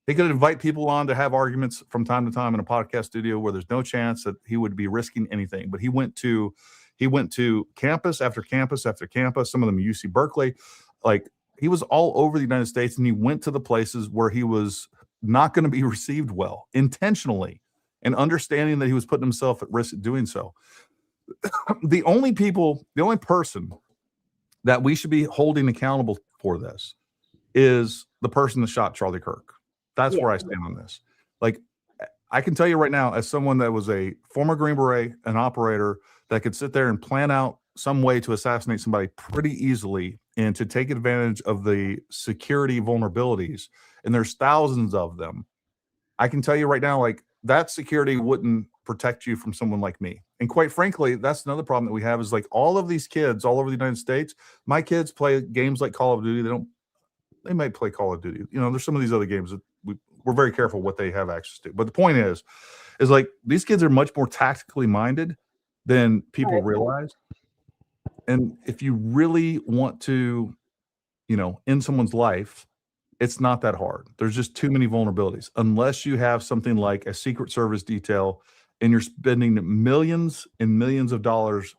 He could invite people on to have arguments from time to time in a podcast studio where there's no chance that he would be risking anything. But he went to campus after campus after campus, some of them UC Berkeley. Like he was all over the United States, and he went to the places where he was not going to be received well intentionally, and understanding that he was putting himself at risk of doing so. The only person that we should be holding accountable for this is the person that shot Charlie Kirk. That's where I stand on this. Like, I can tell you right now, as someone that was a former Green Beret, an operator that could sit there and plan out some way to assassinate somebody pretty easily and to take advantage of the security vulnerabilities, and there's thousands of them. I can tell you right now, like, that security wouldn't protect you from someone like me. And quite frankly, that's another problem that we have is like all of these kids all over the United States, my kids play games like Call of Duty. They might play Call of Duty. There's some of these other games that we're very careful what they have access to. But the point is like these kids are much more tactically minded than people realize. And if you really want to, end someone's life, it's not that hard. There's just too many vulnerabilities. Unless you have something like a Secret Service detail and you're spending millions and millions of dollars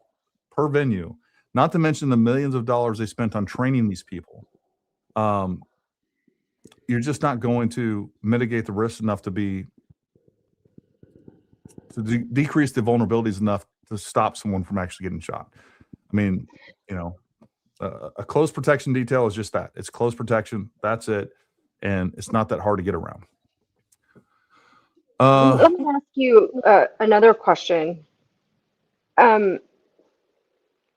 per venue, not to mention the millions of dollars they spent on training these people. You're just not going to mitigate the risk enough to decrease the vulnerabilities enough to stop someone from actually getting shot. I mean, a close protection detail is just that. It's close protection. That's it. And it's not that hard to get around. Let me ask you another question. Is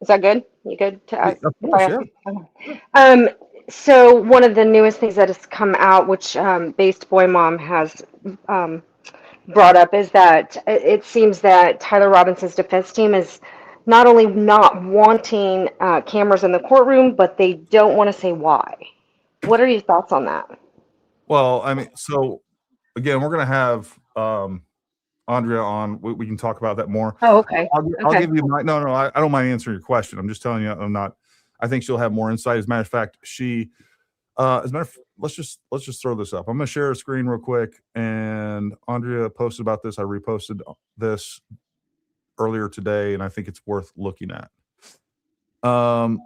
that good? You good to ask? Of course, So one of the newest things that has come out, which Based Boy Mom has brought up, is that it seems that Tyler Robinson's defense team is not only not wanting cameras in the courtroom, but they don't want to say why. What are your thoughts on that? Well, I mean, so again, we're going to have Andrea on. We can talk about that more. Oh, okay. I'll give you my, no, I don't mind answering your question. I'm just telling you, I think she'll have more insight. As a matter of fact, let's just throw this up. I'm going to share a screen real quick. And Andrea posted about this. I reposted this earlier today, and I think it's worth looking at. Let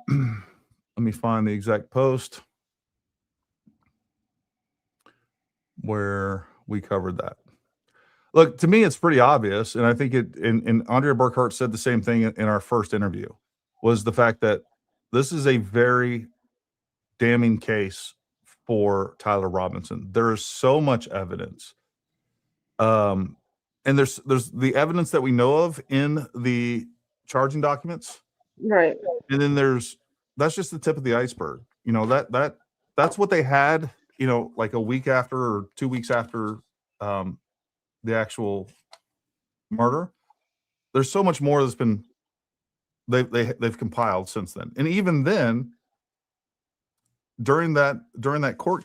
me find the exact post where we covered that. Look, to me, it's pretty obvious, and I think and Andrea Burkhart said the same thing in our first interview, was the fact that this is a very damning case for Tyler Robinson. There is so much evidence. And there's the evidence that we know of in the charging documents. Right. And then that's just the tip of the iceberg. That's what they had, like a week after or 2 weeks after the actual murder. There's so much more that's been they've compiled since then. And even then, during that court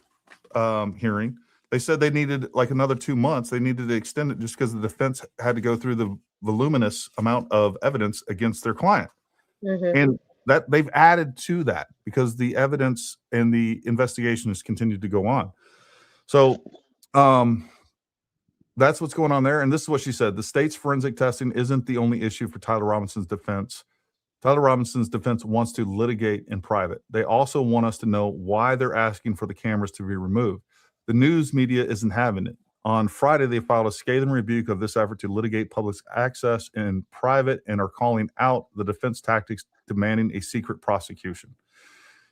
hearing, they said they needed like another 2 months. They needed to extend it just because the defense had to go through the voluminous amount of evidence against their client. Mm-hmm. And that they've added to that because the evidence and the investigation has continued to go on. So that's what's going on there. And this is what she said. The state's forensic testing isn't the only issue for Tyler Robinson's defense. Tyler Robinson's defense wants to litigate in private. They also want us to know why they're asking for the cameras to be removed. The news media isn't having it. On Friday, they filed a scathing rebuke of this effort to litigate public access in private and are calling out the defense tactics demanding a secret prosecution.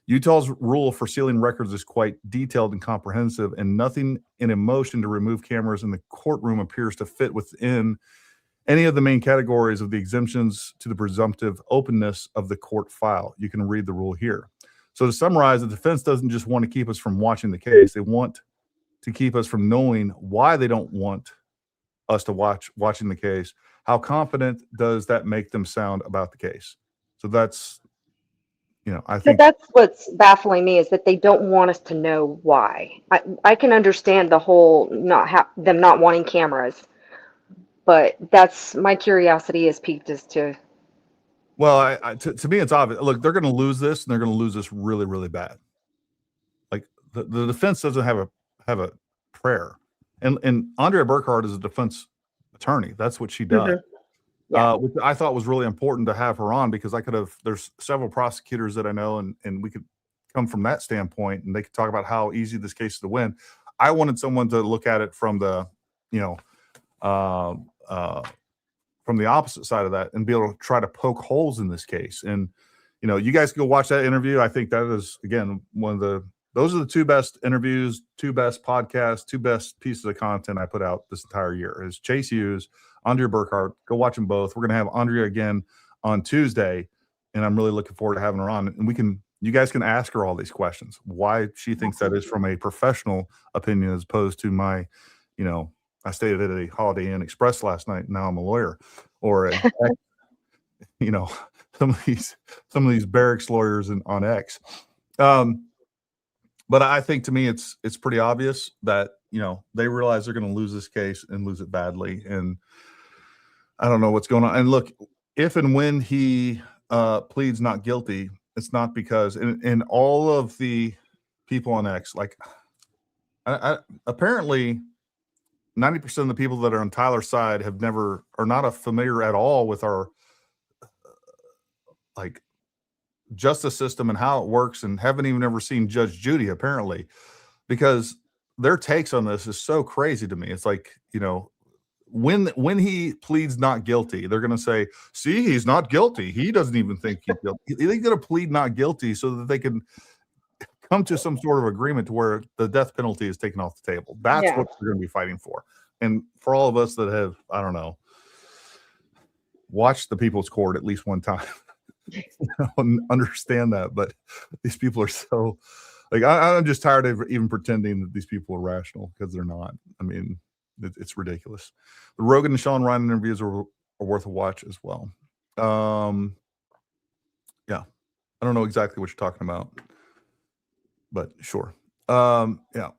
Utah's rule for sealing records is quite detailed and comprehensive, and nothing in a motion to remove cameras in the courtroom appears to fit within any of the main categories of the exemptions to the presumptive openness of the court file. You can read the rule here. So to summarize, the defense doesn't just want to keep us from watching the case. They want to keep us from knowing why they don't want us to watching the case. How confident does that make them sound about the case? So that's, I think that's what's baffling me, is that they don't want us to know why. I can understand the whole them not wanting cameras, but that's my curiosity is piqued as to. Well, to me, it's obvious. Look, they're going to lose this, and they're going to lose this really, really bad. Like the defense doesn't have a prayer, and Andrea Burkhart is a defense attorney. That's what she does. Mm-hmm. Yeah. Which I thought was really important to have her on, because there's several prosecutors that I know, and we could come from that standpoint, and they could talk about how easy this case is to win. I wanted someone to look at it from the, from the opposite side of that and be able to try to poke holes in this case. And, you guys can go watch that interview. I think that is, again, those are the two best interviews, two best podcasts, two best pieces of content I put out this entire year is Chase Hughes, Andrea Burkhart. Go watch them both. We're going to have Andrea again on Tuesday, and I'm really looking forward to having her on. And you guys can ask her all these questions, why she thinks that is from a professional opinion, as opposed to my, I stayed at a Holiday Inn Express last night, and now I'm a lawyer, or some of these barracks lawyers on X. But I think, to me, it's pretty obvious that, they realize they're going to lose this case and lose it badly. And I don't know what's going on. And look, if and when he pleads not guilty, it's not because, and all of the people on X, like, apparently 90% of the people that are on Tyler's side are not familiar at all with our like justice system and how it works, and haven't even ever seen Judge Judy, apparently, because their takes on this is so crazy to me. It's like, when he pleads not guilty, they're going to say, see, he's not guilty. He doesn't even think he's guilty. They're going to plead not guilty so that they can come to some sort of agreement to where the death penalty is taken off the table. That's what they're going to be fighting for. And for all of us that have, I don't know, watched the People's Court at least one time, understand that. But these people are so, like, I'm just tired of even pretending that these people are rational, because they're not. I mean, it's ridiculous. The Rogan and Sean Ryan interviews are worth a watch as well. Yeah, I don't know exactly what you're talking about, but sure. Yeah.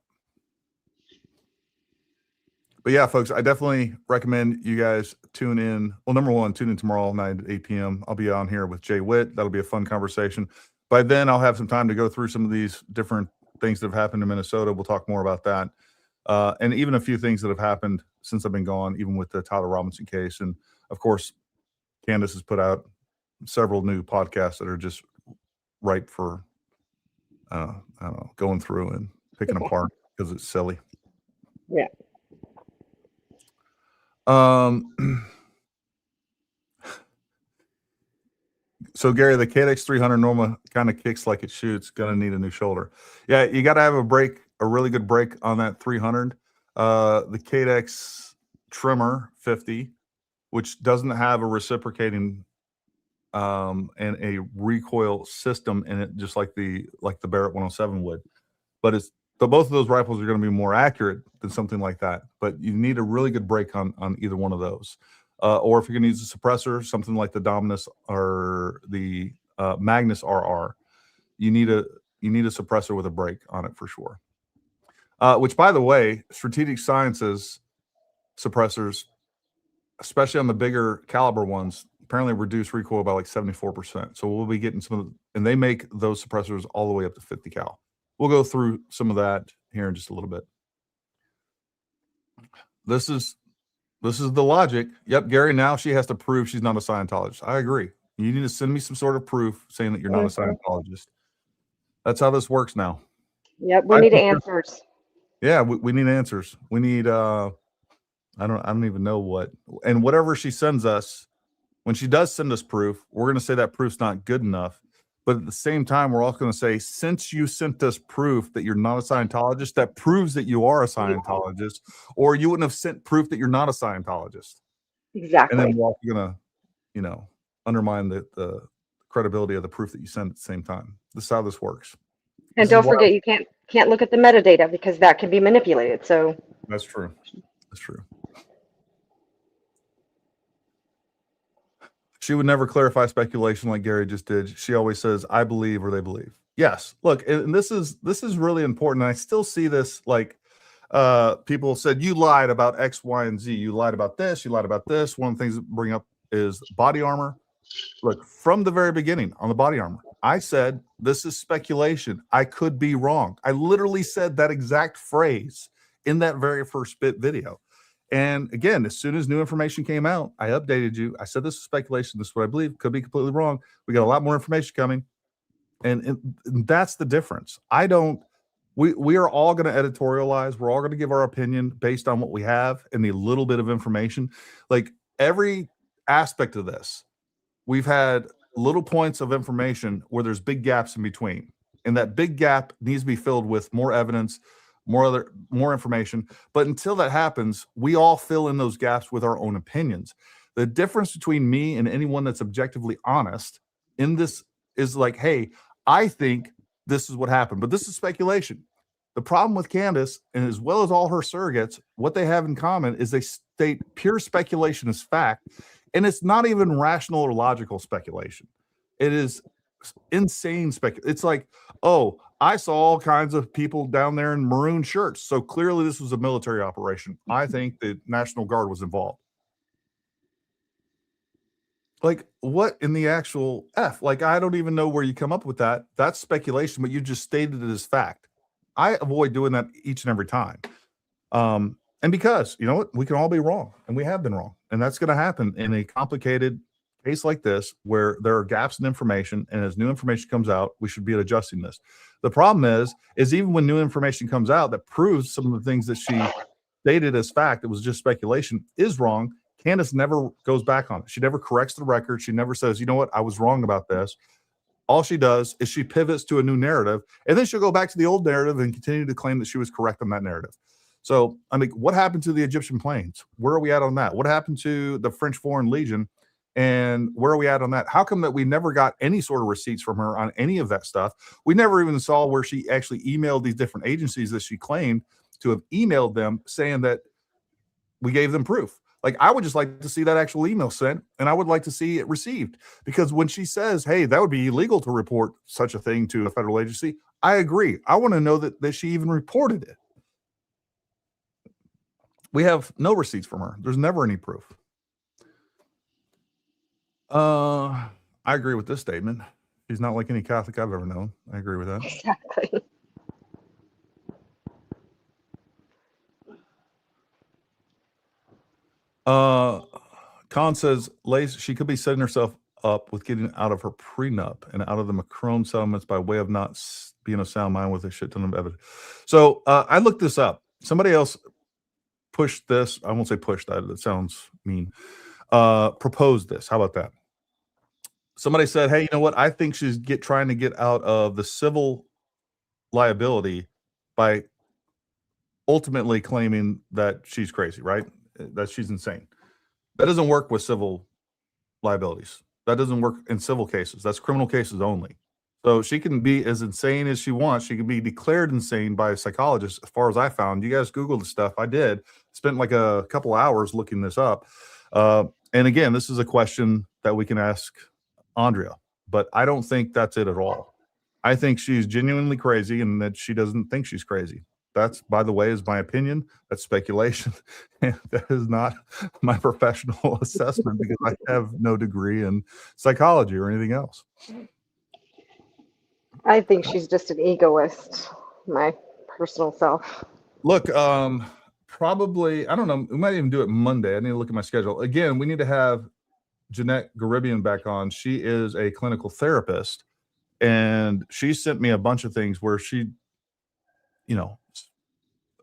But yeah, folks, I definitely recommend you guys tune in. Well, number one, tune in tomorrow night at 8 p.m. I'll be on here with Jay Witt. That'll be a fun conversation. By then, I'll have some time to go through some of these different things that have happened in Minnesota. We'll talk more about that. And even a few things that have happened since I've been gone, even with the Tyler Robinson case. And of course, Candace has put out several new podcasts that are just ripe for, I don't know, going through and picking apart, because it's silly. Yeah. So Gary, the KDX 300 Norma kind of kicks like it shoots. Gonna need a new shoulder. Yeah, you got to have a really good brake on that 300. The KDX Trimmer 50, which doesn't have a reciprocating and a recoil system in it, just like the Barrett 107 would. But both of those rifles are going to be more accurate than something like that. But you need a really good brake on either one of those. Or if you're going to use a suppressor, something like the Dominus or the Magnus RR, you need a suppressor with a brake on it for sure. Which, by the way, Strategic Sciences suppressors, especially on the bigger caliber ones, apparently reduce recoil by like 74%. So we'll be getting and they make those suppressors all the way up to 50 cal. We'll go through some of that here in just a little bit. This is the logic. Yep, Gary, now she has to prove she's not a Scientologist. I agree. You need to send me some sort of proof saying that you're not a Scientologist. That's how this works now. Yep, we need answers. Yeah, we need answers. We need I don't even know what. And whatever she sends us, when she does send us proof, we're going to say that proof's not good enough. But at the same time, we're also going to say, since you sent us proof that you're not a Scientologist, that proves that you are a Scientologist, or you wouldn't have sent proof that you're not a Scientologist. Exactly. And then we're also going to, undermine the credibility of the proof that you send at the same time. This is how this works. And don't forget, you can't look at the metadata because that can be manipulated. So that's true. That's true. She would never clarify speculation like Gary just did. She always says, I believe, or they believe. Yes. Look, and this is really important. I still see this, like people said, you lied about X, Y, and Z. You lied about this. You lied about this. One of the things that bring up is body armor. Look, from the very beginning on the body armor, I said, this is speculation. I could be wrong. I literally said that exact phrase in that very first video. And again, as soon as new information came out, I updated you. I said, this is speculation. This is what I believe. Could be completely wrong. We got a lot more information coming. And that's the difference. We are all going to editorialize. We're all going to give our opinion based on what we have and the little bit of information. Like every aspect of this, we've had little points of information where there's big gaps in between. And that big gap needs to be filled with more evidence, more information. But until that happens, we all fill in those gaps with our own opinions. The difference between me and anyone that's objectively honest in this is like, hey, I think this is what happened, but this is speculation. The problem with Candace, and as well as all her surrogates, what they have in common is they state pure speculation as fact, and it's not even rational or logical speculation. It is insane speculation. It's like, oh, I saw all kinds of people down there in maroon shirts, so clearly this was a military operation. I think the National Guard was involved. Like, what in the actual F? Like, I don't even know where you come up with that. That's speculation, but you just stated it as fact. I avoid doing that each and every time. And because, you know what, we can all be wrong, and we have been wrong. And that's going to happen in a complicated case like this, where there are gaps in information, and as new information comes out, we should be adjusting this. The problem is even when new information comes out that proves some of the things that she stated as fact, it was just speculation, is wrong, Candace never goes back on it. She never corrects the record. She never says, you know what, I was wrong about this. All she does is she pivots to a new narrative, and then she'll go back to the old narrative and continue to claim that she was correct on that narrative. So, I mean, what happened to the Egyptian planes? Where are we at on that? What happened to the French Foreign Legion? And where are we at on that? How come that we never got any sort of receipts from her on any of that stuff? We never even saw where she actually emailed these different agencies that she claimed to have emailed them saying that we gave them proof. Like, I would just like to see that actual email sent, and I would like to see it received. Because when she says, hey, that would be illegal to report such a thing to a federal agency, I agree. I want to know that she even reported it. We have no receipts from her. There's never any proof. I agree with this statement. She's not like any Catholic I've ever known. I agree with that. Exactly. Khan says, Lace, she could be setting herself up with getting out of her prenup and out of the Macron settlements by way of not being a sound mind with a shit ton of evidence. So I looked this up. Somebody else push this. I won't say push that. That sounds mean. Propose this. How about that? Somebody said, hey, you know what? I think she's trying to get out of the civil liability by ultimately claiming that she's crazy, right? That she's insane. That doesn't work with civil liabilities. That doesn't work in civil cases. That's criminal cases only. So she can be as insane as she wants. She can be declared insane by a psychologist, as far as I found. You guys Googled the stuff. I did. Spent like a couple hours looking this up. And again, this is a question that we can ask Andrea, but I don't think that's it at all. I think she's genuinely crazy and that she doesn't think she's crazy. That's, by the way, is my opinion. That's speculation. That is not my professional assessment because I have no degree in psychology or anything else. I think she's just an egoist, my personal self. Look, probably, I don't know, we might even do it Monday. I need to look at my schedule. Again, we need to have Jeanette Garibian back on. She is a clinical therapist, and she sent me a bunch of things where she,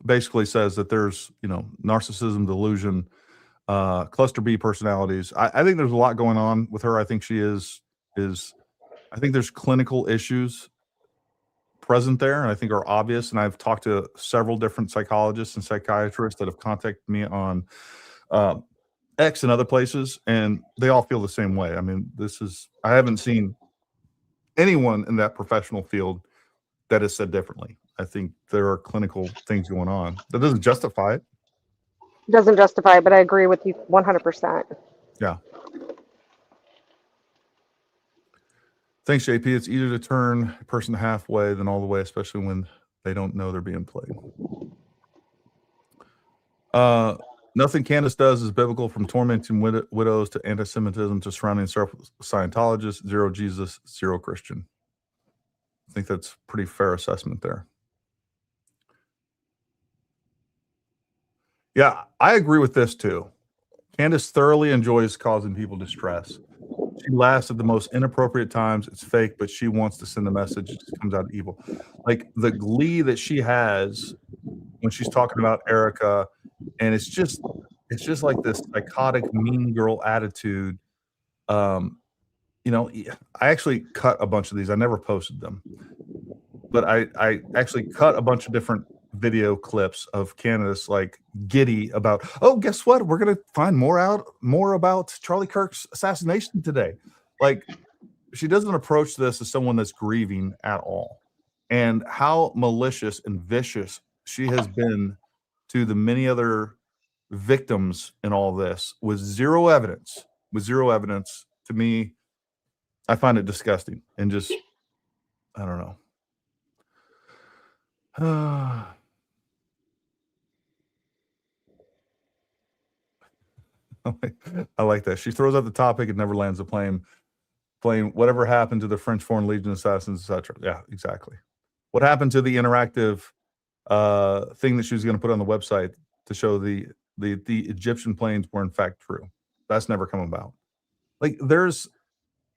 basically says that there's, narcissism, delusion, cluster B personalities. I think there's a lot going on with her. I think she I think there's clinical issues present there, and I think are obvious. And I've talked to several different psychologists and psychiatrists that have contacted me on X and other places, and they all feel the same way. I mean, I haven't seen anyone in that professional field that has said differently. I think there are clinical things going on. That doesn't justify it. Doesn't justify it, but I agree with you 100%. Yeah. Thanks, JP. It's easier to turn a person halfway than all the way, especially when they don't know they're being played. Nothing Candace does is biblical, from tormenting widows to anti-Semitism to surrounding Scientologists. Zero Jesus, zero Christian. I think that's a pretty fair assessment there. Yeah, I agree with this too. Candace thoroughly enjoys causing people distress. She laughs at the most inappropriate times. It's fake, but she wants to send a message. It just comes out of evil. Like the glee that she has when she's talking about Erica, and it's just like this psychotic mean girl attitude. I actually cut a bunch of these. I never posted them, but I actually cut a bunch of different video clips of Candace like giddy about, oh, guess what? We're gonna find more about Charlie Kirk's assassination today. Like, she doesn't approach this as someone that's grieving at all. And how malicious and vicious she has been to the many other victims in all this with zero evidence. To me, I find it disgusting and just, I don't know. I like that. She throws out the topic and never lands the plane. Whatever happened to the French Foreign Legion assassins, etc. Yeah, exactly. What happened to the interactive thing that she was going to put on the website to show the Egyptian planes were in fact true? That's never come about. Like there's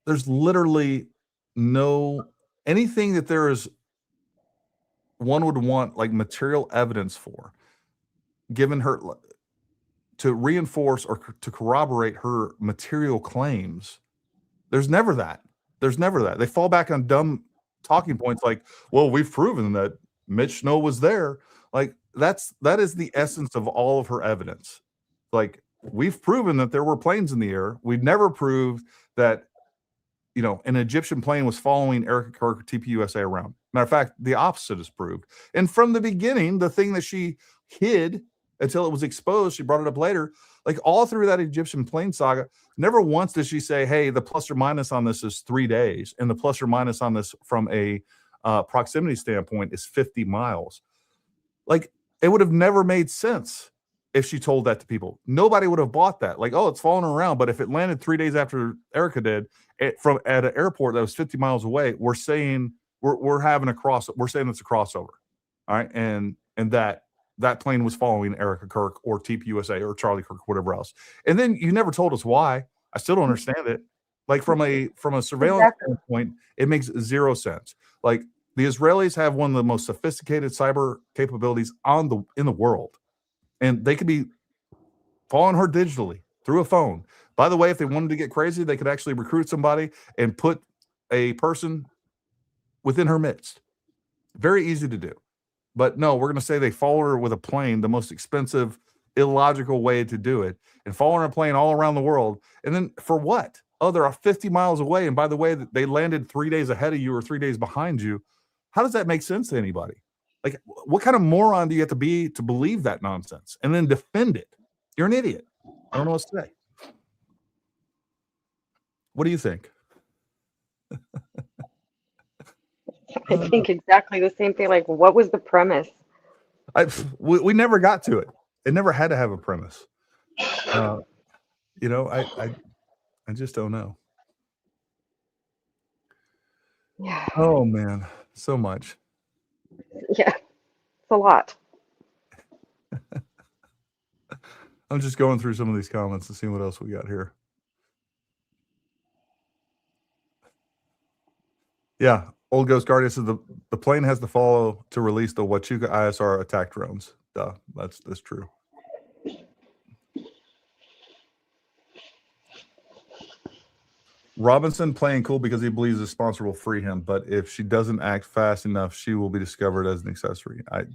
literally no anything that there is one would want like material evidence for, given her, to reinforce or to corroborate her material claims. There's never that. They fall back on dumb talking points like, well, we've proven that Mitch Snow was there. Like that is the essence of all of her evidence. Like, we've proven that there were planes in the air. We've never proved that, an Egyptian plane was following Erica Kirk or TPUSA around. Matter of fact, the opposite is proved. And from the beginning, the thing that she hid until it was exposed, she brought it up later, like all through that Egyptian plane saga, never once did she say, hey, the plus or minus on this is 3 days, and the plus or minus on this from a proximity standpoint is 50 miles. Like, it would have never made sense if she told that to people. Nobody would have bought that. Like, oh, it's falling around. But if it landed 3 days after Erica did, at an airport that was 50 miles away, we're saying we're saying it's a crossover. All right. And that plane was following Erica Kirk or TPUSA or Charlie Kirk, whatever else. And then you never told us why. I still don't understand it. Like from a surveillance standpoint, it makes zero sense. Like, the Israelis have one of the most sophisticated cyber capabilities in the world. and they could be following her digitally through a phone. By the way, if they wanted to get crazy, they could actually recruit somebody and put a person within her midst. Very easy to do. But no, we're going to say they follow her with a plane, the most expensive, illogical way to do it, and follow her a plane all around the world. And then for what? Oh, they're 50 miles away. And by the way, they landed 3 days ahead of you or 3 days behind you. How does that make sense to anybody? Like, what kind of moron do you have to be to believe that nonsense and then defend it? You're an idiot. I don't know what to say. What do you think? I think exactly the same thing. Like, what was the premise? We never got to it. It never had to have a premise. You know, I just don't know. Yeah. Oh man, so much. Yeah, it's a lot. I'm just going through some of these comments and seeing what else we got here. Yeah, Old Ghost Guardian says the plane has to follow to release the Huachuca ISR attack drones. Duh, that's true. Robinson playing cool because he believes the sponsor will free him, but if she doesn't act fast enough, she will be discovered as an accessory. I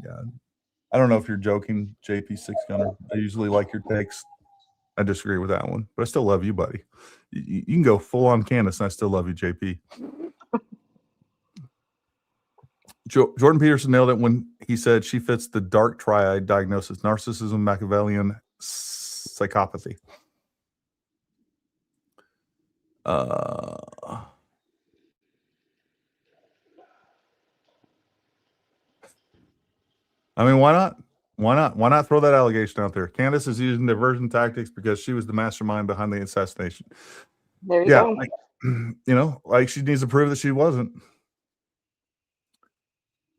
don't know if you're joking, JP Six Gunner. I usually like your takes. I disagree with that one, but I still love you, buddy. You can go full on Candace, and I still love you, JP. Jordan Peterson nailed it when he said she fits the dark triad diagnosis: narcissism, Machiavellian, psychopathy. I mean, why not? Why not? Why not throw that allegation out there? Candace is using diversion tactics because she was the mastermind behind the assassination. There you go. Like, you know, like she needs to prove that she wasn't.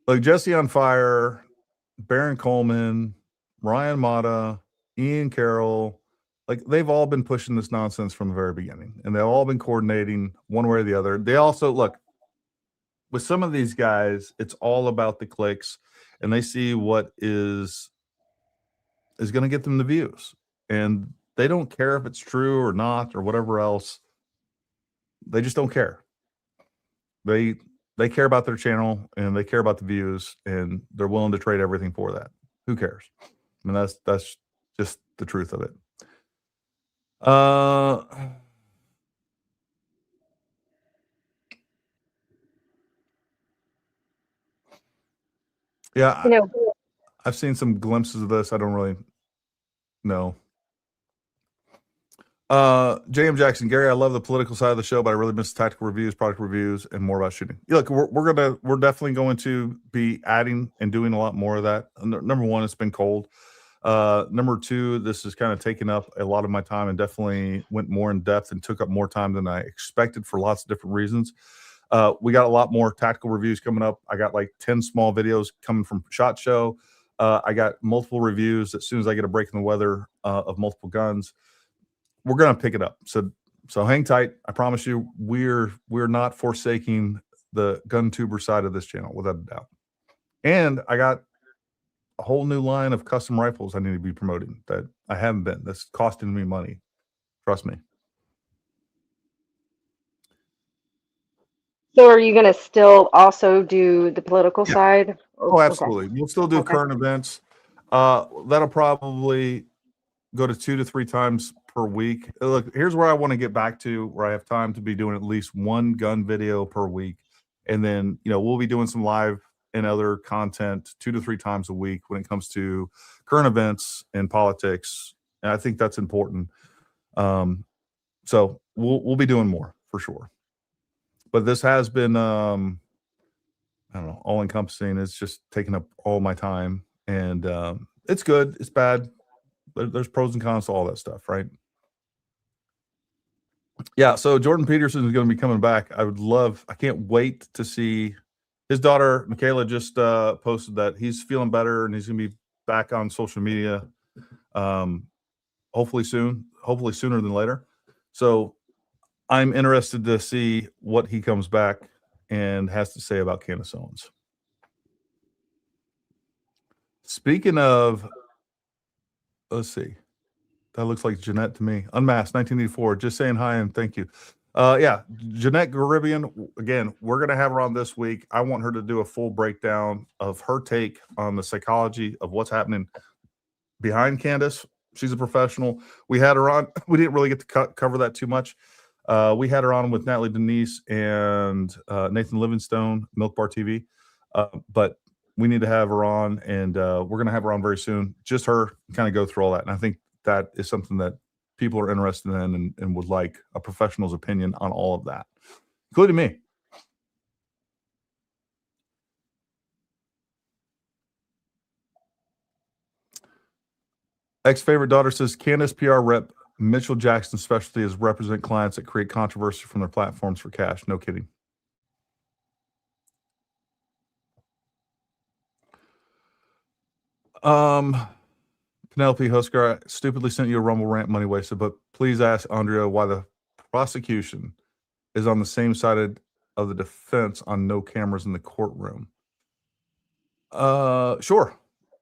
Like Jesse on Fire, Baron Coleman, Ryan Mata, Ian Carroll, like they've all been pushing this nonsense from the very beginning, and they've all been coordinating one way or the other. They also look with some of these guys, it's all about the clicks, and they see what is going to get them the views, and they don't care if it's true or not or whatever else. They just don't care. They care about their channel and they care about the views, and they're willing to trade everything for that. Who cares? I mean, that's just the truth of it. Yeah, You know, I've seen some glimpses of this. I don't really know. JM Jackson, Gary, I love the political side of the show, but I really miss tactical reviews, product reviews, and more about shooting. Yeah, look, we're definitely going to be adding and doing a lot more of that. Number one, it's been cold. Number two, this has kind of taken up a lot of my time and definitely went more in depth and took up more time than I expected for lots of different reasons. We got a lot more tactical reviews coming up. I got like 10 small videos coming from SHOT Show. I got multiple reviews as soon as I get a break in the weather of multiple guns. We're going to pick it up. So hang tight. I promise you, we're not forsaking the gun tuber side of this channel without a doubt. And I got a whole new line of custom rifles I need to be promoting that I haven't been. That's costing me money. Trust me. so are you going to still also do the political side? Oh, absolutely. Okay. We'll still do current events. That'll probably go to 2 to 3 times per week. Look, here's where I want to get back to, where I have time to be doing at least one gun video per week. And then, you know, we'll be doing some live and other content 2 to 3 times a week when it comes to current events and politics. And I think that's important. So we'll be doing more for sure. But this has been, I don't know, all encompassing. It's just taking up all my time, and it's good. It's bad. There's pros and cons to all that stuff, right? Yeah. So Jordan Peterson is going to be coming back. I can't wait to see his daughter. Michaela just posted that he's feeling better and he's going to be back on social media. Hopefully soon, hopefully sooner than later. So I'm interested to see what he comes back and has to say about Candace Owens. Speaking of let's see. That looks like Jeanette to me. Unmasked, 1984. Just saying hi and thank you. Yeah, Jeanette Garibian. Again, we're going to have her on this week. I want her to do a full breakdown of her take on the psychology of what's happening behind Candace. She's a professional. We had her on. We didn't really get to cover that too much. We had her on with Natalie Denise and Nathan Livingstone, Milk Bar TV. But we need to have her on, and we're going to have her on very soon. Just her kind of go through all that. And I think that is something that people are interested in and would like a professional's opinion on all of that, including me. Ex-favorite daughter says, Candace PR rep Mitchell Jackson's specialty is represent clients that create controversy from their platforms for cash. No kidding. Penelope Husker, I stupidly sent you a Rumble rant, money wasted, but please ask Andrea why the prosecution is on the same side of the defense on no cameras in the courtroom. Sure,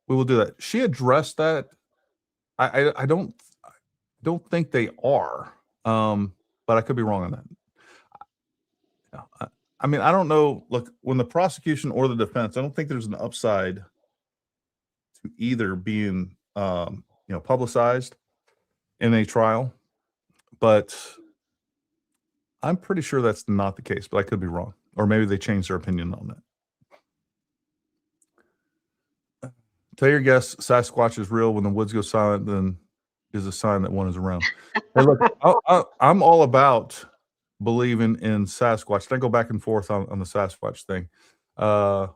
we will do that. She addressed that. I don't think they are, but I could be wrong on that. I mean, I don't know. Look, when the prosecution or the defense, I don't think there's an upside to either being publicized in a trial, but I'm pretty sure that's not the case, but I could be wrong. Or maybe they changed their opinion on that. Tell your guests Sasquatch is real. When the woods go silent, then is a sign that one is around. Hey, look, I'm all about believing in Sasquatch. I go back and forth on the Sasquatch thing. I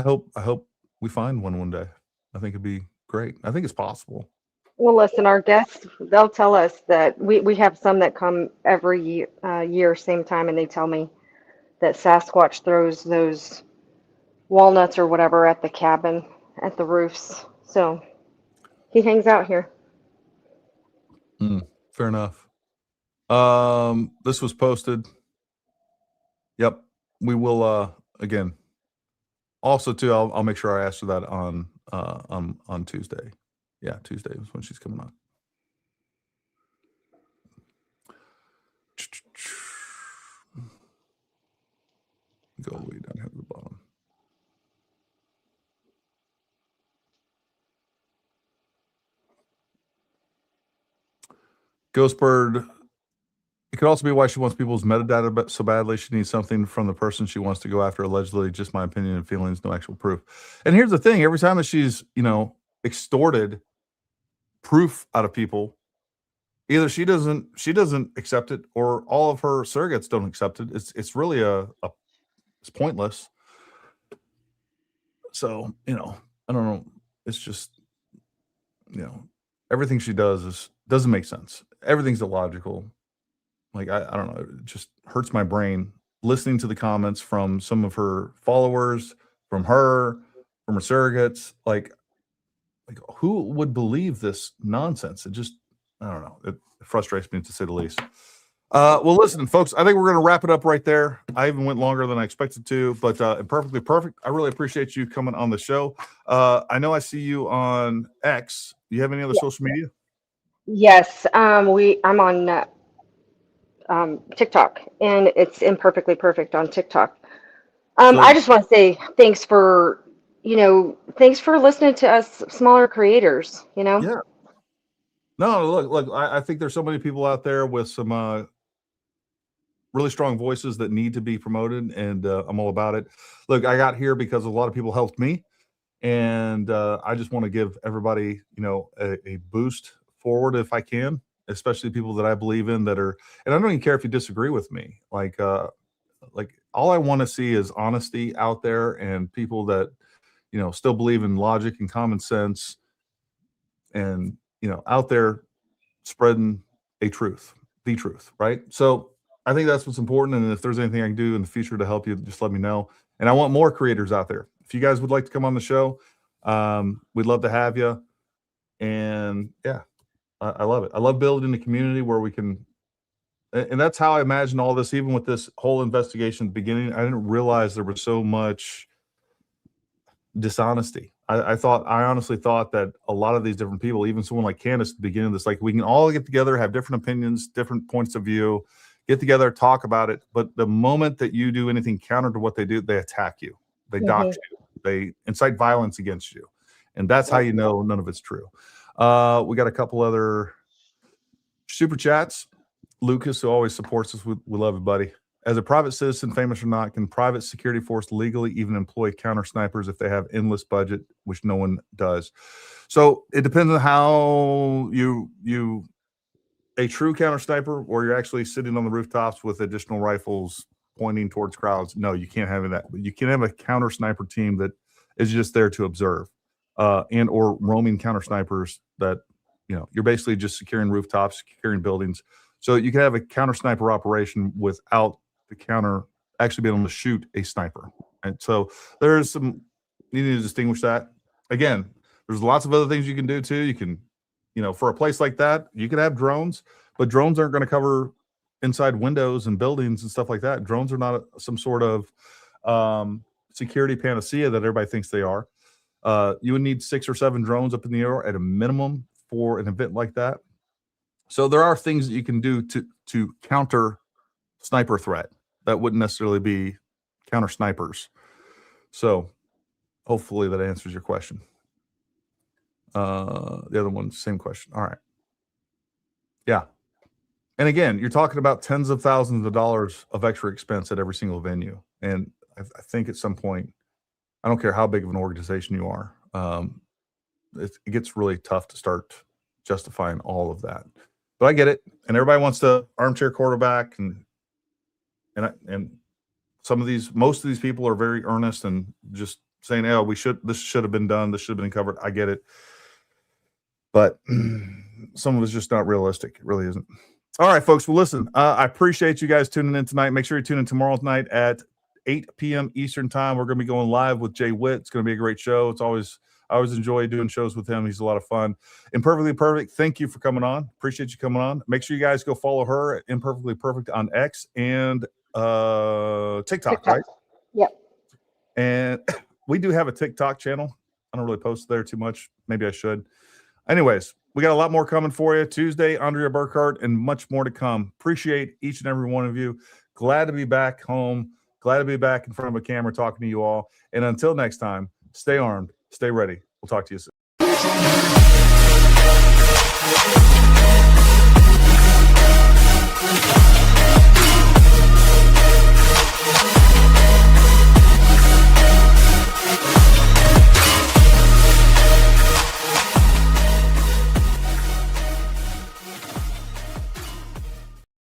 hope we find one day. I think it'd be great. I think it's possible. Well, listen, our guests, they'll tell us that we have some that come every year, same time, and they tell me that Sasquatch throws those walnuts or whatever at the cabin, at the roofs. So he hangs out here. Fair enough. This was posted. Yep. We will, again, also too, I'll make sure I ask her that on Tuesday. Yeah, Tuesday is when she's coming on. Go way down here to the bottom. Ghostbird. It could also be why she wants people's metadata so badly. She needs something from the person she wants to go after, allegedly. Just my opinion and feelings, no actual proof. And here's the thing: every time that she's, extorted proof out of people, either she doesn't accept it, or all of her surrogates don't accept it. It's really it's pointless. So, I don't know. It's just, everything she does doesn't make sense. Everything's illogical. Like, I don't know. It just hurts my brain listening to the comments from some of her followers, from her surrogates. Like who would believe this nonsense? It just, I don't know. It frustrates me, to say the least. Well, listen, folks, I think we're going to wrap it up right there. I even went longer than I expected to, but perfectly perfect. I really appreciate you coming on the show. I know I see you on X. Do you have any other social media? Yes, I'm on TikTok, and it's imperfectly perfect on TikTok. I just want to say thanks for listening to us smaller creators. Yeah. No, look, I think there's so many people out there with some really strong voices that need to be promoted, and I'm all about it. Look, I got here because a lot of people helped me, and I just want to give everybody, a boost forward if I can, especially people that I believe in that are, and I don't even care if you disagree with me. Like all I want to see is honesty out there, and people that, still believe in logic and common sense, and, out there spreading the truth, right? So I think that's what's important. And if there's anything I can do in the future to help you, just let me know. And I want more creators out there. If you guys would like to come on the show, we'd love to have you. And yeah, I love it. I love building a community where we can, and that's how I imagine all this, even with this whole investigation at the beginning. I didn't realize there was so much dishonesty. I honestly thought that a lot of these different people, even someone like Candace at the beginning of this, like we can all get together, have different opinions, different points of view, get together, talk about it. But the moment that you do anything counter to what they do, they attack you, they dox you, they incite violence against you. And that's how you know none of it's true. We got a couple other super chats. Lucas, who always supports us, we love you, buddy. As a private citizen, famous or not, can private security force legally even employ counter snipers if they have endless budget, which no one does? So it depends on how you a true counter sniper, or you're actually sitting on the rooftops with additional rifles pointing towards crowds. No, you can't have that. But you can have a counter sniper team that is just there to observe, and or roaming counter snipers that, you know, you're basically just securing rooftops, securing buildings. So you can have a counter sniper operation without the counter actually being able to shoot a sniper. And so there's some, you need to distinguish that. Again, there's lots of other things you can do too. You can, you know, for a place like that, you could have drones, but drones aren't going to cover inside windows and buildings and stuff like that. Drones are not some sort of security panacea that everybody thinks they are. You would need 6 or 7 drones up in the air at a minimum for an event like that. So there are things that you can do to counter sniper threat that wouldn't necessarily be counter snipers. So hopefully that answers your question. The other one, same question. All right. Yeah. And again, you're talking about tens of thousands of dollars of extra expense at every single venue. And I think at some point, I don't care how big of an organization you are, it gets really tough to start justifying all of that. But I get it. And everybody wants to armchair quarterback, and some of these, most of these people are very earnest and just saying, "Oh, this should have been done. This should have been covered." I get it. But some of it's just not realistic. It really isn't. All right, folks. Well, listen, I appreciate you guys tuning in tonight. Make sure you tune in tomorrow night at 8 p.m. Eastern time. We're going to be going live with Jay Witt. It's going to be a great show. I always enjoy doing shows with him. He's a lot of fun. Imperfectly Perfect, thank you for coming on. Appreciate you coming on. Make sure you guys go follow her at Imperfectly Perfect on X and TikTok, right? Yep. And we do have a TikTok channel. I don't really post there too much. Maybe I should. Anyways, we got a lot more coming for you. Tuesday, Andrea Burkhart, and much more to come. Appreciate each and every one of you. Glad to be back home. Glad to be back in front of a camera talking to you all. And until next time, stay armed, stay ready. We'll talk to you soon.